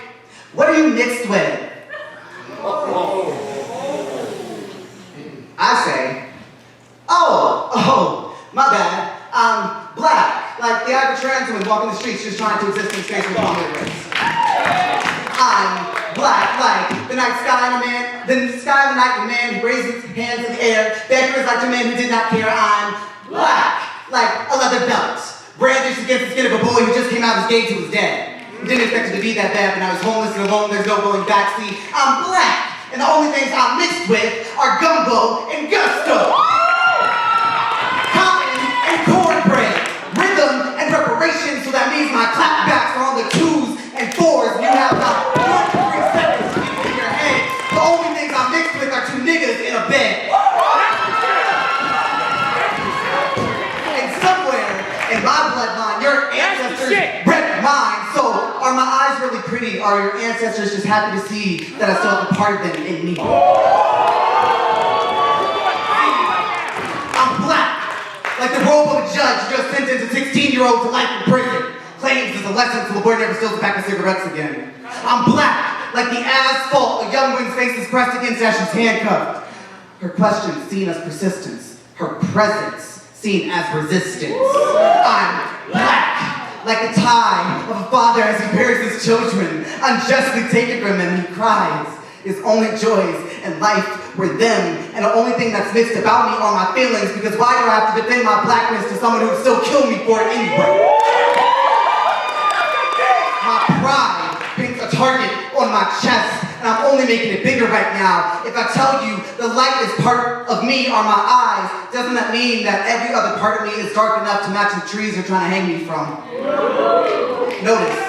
what are you mixed with?" I say, oh, my bad. I'm black. Like the average trans woman walking the streets just trying to exist in space with all race. I'm black, like the night sky in a man, the sky in the night, the man who raises his hands in the air, beggars like the man who did not care. I'm black, like a leather belt, brandished against the skin of a boy who just came out of his gates who was dead. Didn't expect it to be that bad, but I was homeless and alone, there's no going back. See, I'm black, and the only things I'm mixed with are gumbo and gusto. Cotton and cornbread, rhythm and preparation, so that means my clapbacks are on the 2s and 4s, and you have about 1 to 3 seconds to get it in your head. The only things I'm mixed with are 2 niggas in a bed. And somewhere in my bloodline, your ancestors read mine. So, are my eyes really pretty? Are your ancestors just happy to see that I still have a part of them in me? I'm black. Like the robe of a judge who just sentenced a 16-year-old to life in prison. Claims as a lesson so the boy never steals a pack of cigarettes again. I'm black, like the asphalt a young woman's face is pressed against as she's handcuffed. Her questions seen as persistence. Her presence seen as resistance. I'm black, like the tie of a father as he buries his children, unjustly taken from him, and he cries. His only joys in life were them, and the only thing that's mixed about me are my feelings, because why do I have to defend my blackness to someone who would still kill me for it anyway? My pride paints a target on my chest, and I'm only making it bigger right now. If I tell you the lightest part of me are my eyes, doesn't that mean that every other part of me is dark enough to match the trees you're trying to hang me from? Notice,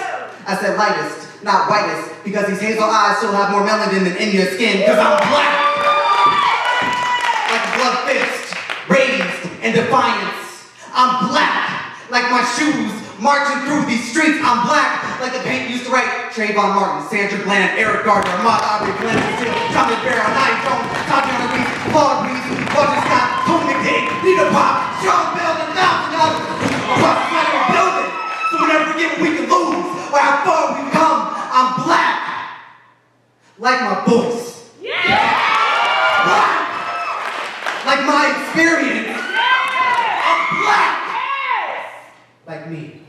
I said lightest, not whitest, because these hazel eyes still have more melanin than in your skin, because I'm black. Like a gloved fist, raised in defiance. I'm black, like my shoes marching through these streets. I'm black, like the paint used to write Trayvon Martin, Sandra Bland, Eric Gardner, Ahmaud Arbery, Glenn Steele, Tommy Barrow, Nye Jones, Tatiana Reese, Claude Reese, Roger Scott, Tony McDade, Nina Pop, Sean Bell, and thousands of others across the federal building. So we never forget what we can lose or how far we've come. I'm black, like my voice. Black, like my experience. I'm black, like me.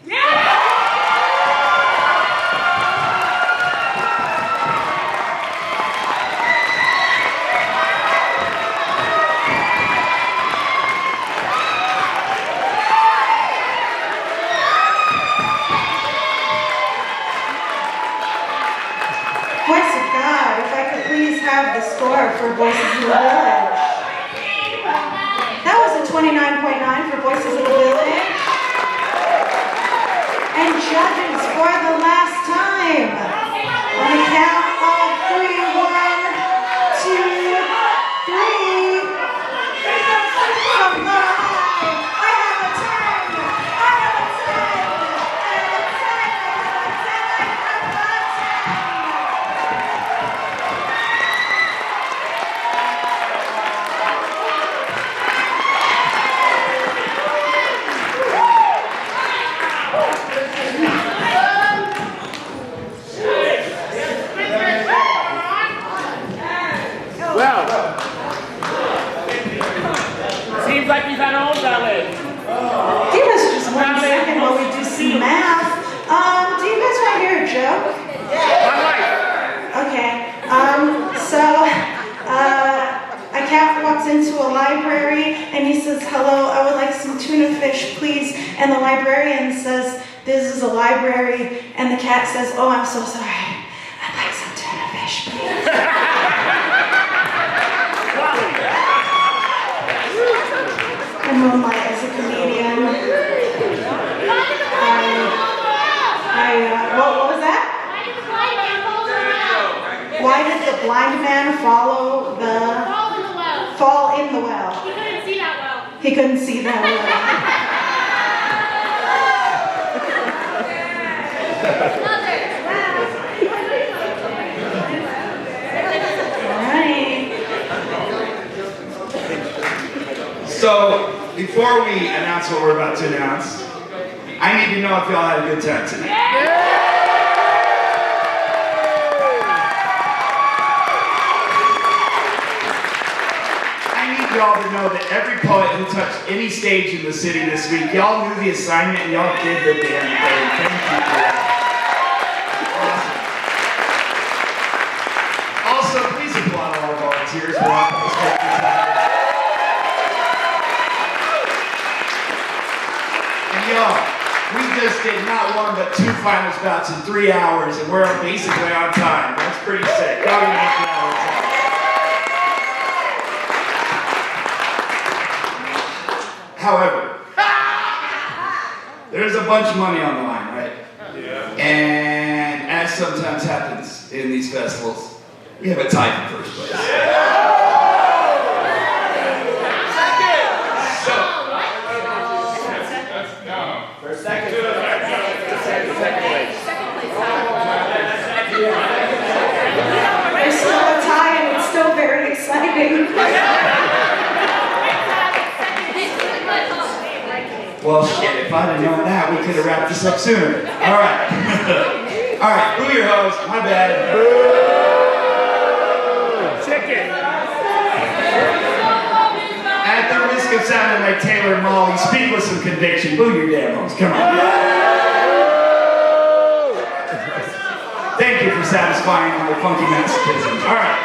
Voice of God, if I could please have the score for Voices of the Village. That was a 29.9 for Voices of the Village. And judges for the last time. On the count of 3, 1, 2, 3. From the high, I have a 10. I have a 10. I have a 10. I have a 10. I Well, seems like we've had our own ballet. Give us just 1 second while we do some math. Do you guys want to hear a joke? Okay. A cat walks into a library and he says, "Hello, I would like some tuna fish, please." And the librarian says, "This is a library." And the cat says, "Oh, I'm so sorry. I'd like some tuna fish, please." I moonlight as a comedian. What was that? Why did the blind man follow the... Fall in the well. He couldn't see that well. He couldn't see that Alright. So, before we announce what we're about to announce, I need to know if y'all had a good time tonight. Y'all to know that every poet who touched any stage in the city this week, y'all knew the assignment and y'all did the damn thing. Thank you for that. Awesome. Also, please applaud all our volunteers. And y'all, we just did not 1 but 2 finals bouts in 3 hours, and we're basically on time. That's pretty sick. Y'all can make that all the time. However, there's a bunch of money on the line, right? Yeah. And as sometimes happens in these festivals, we have a tie for first place. Second place. There's still a tie and it's still very exciting. Well, shit, if I'd have known that, we could have wrapped this up sooner. All right. All right, boo your host. My bad. Chicken. At the risk of sounding like Taylor and Molly, speak with some conviction. Boo your damn host. Come on. Thank you for satisfying my funky masochism. All right.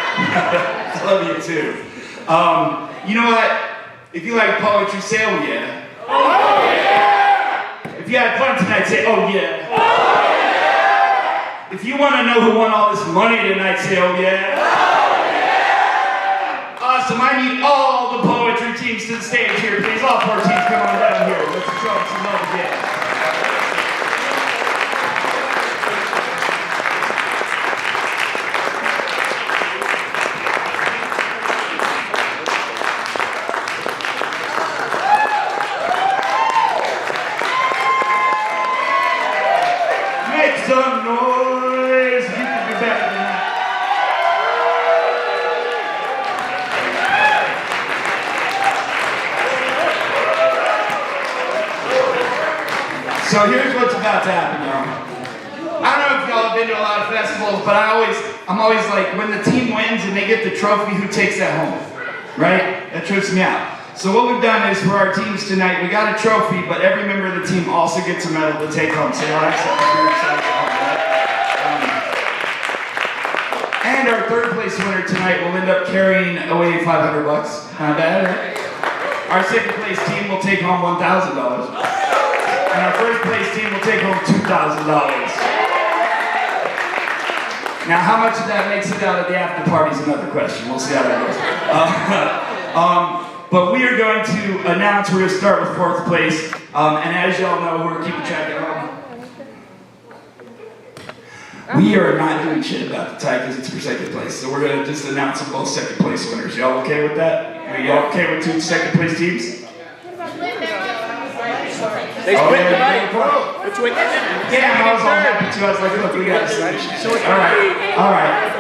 Love you too. You know what? If you like poetry, say oh yeah. Oh yeah! If you had fun tonight, say oh yeah. Oh yeah! If you want to know who won all this money tonight, say oh yeah. Oh yeah! Awesome, I need all the poetry teams to the stage here, please. All 4 teams come on down here. Let's show them some love again. Some noise. You can do better than that. So here's what's about to happen, y'all. I don't know if y'all have been to a lot of festivals, but I'm always like, when the team wins and they get the trophy, who takes that home? Right? That trips me out. So what we've done is for our teams tonight, we got a trophy, but every member of the team also gets a medal to take home. So y'all have something for yourself at home, right? And our 3rd place winner tonight will end up carrying away $500. Not bad, right? Our 2nd place team will take home $1,000. And our 1st place team will take home $2,000. Now, how much of that makes it out at the after party is another question. We'll see how that goes. But we are going to announce, we're going to start with fourth place. And as y'all know, we're keeping track at home. We are not doing shit about the tie because it's for second place. So we're going to just announce them both second place winners. Y'all okay with that? Are y'all okay with 2 second place teams? They split tonight. Between Yeah, I was all happy too. I was like, look, we got a solution. All right.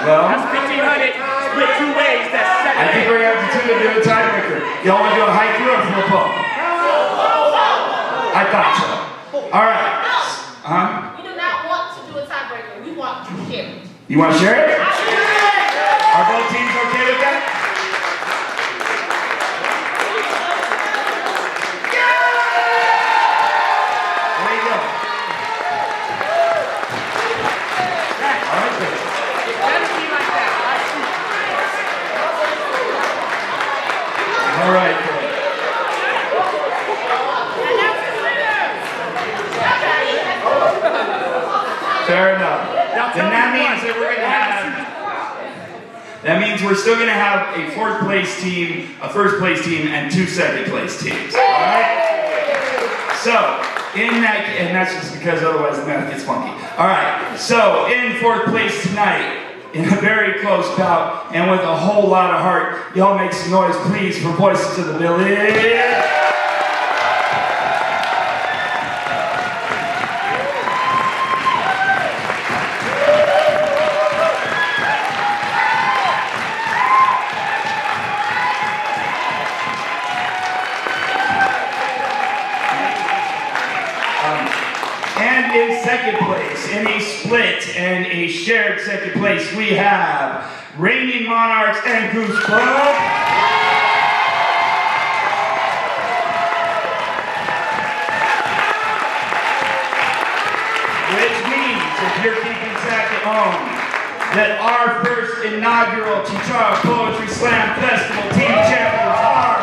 Well, that's 1,500. Split 2 ways. That's 7. I think we're going to have to do a tiebreaker. Y'all want to do a haiku or full poem? I thought so. All right. We do not want to do a tiebreaker. We want to share it. You want to share it? Are both teams okay with that? All right. Fair enough. Then that means that we're going to have. That means we're still going to have a fourth place team, a first place team, and 2 second place teams. All right. So in that, and that's just because otherwise the math gets funky. All right. So in fourth place tonight, in a very close bout, and with a whole lot of heart, y'all make some noise, please, for Voices of the Village. And in second place, in a split and a shared second place, we have Reigning Monarchs and Goosebumps. Which means, if you're keeping track at home, that our first inaugural Chicharra Poetry Slam Festival team champions are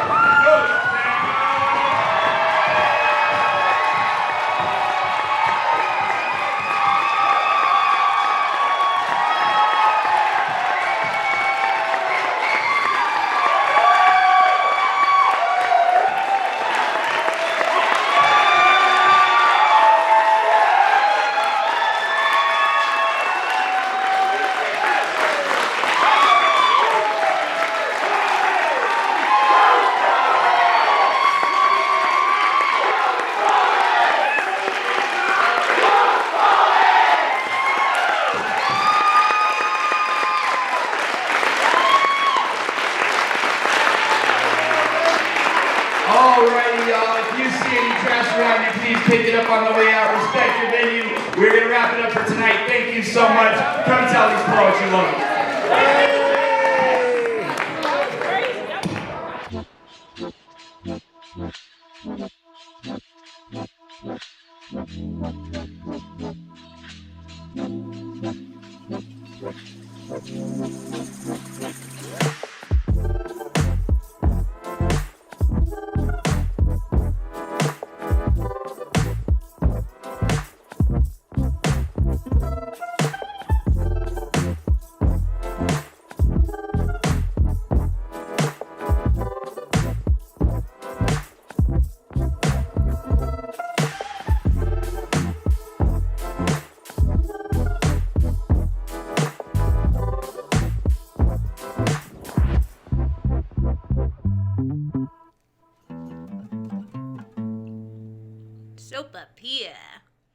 pick it up on the way out. Respect your venue. We're going to wrap it up for tonight. Thank you so much. Come tell these poets you love them.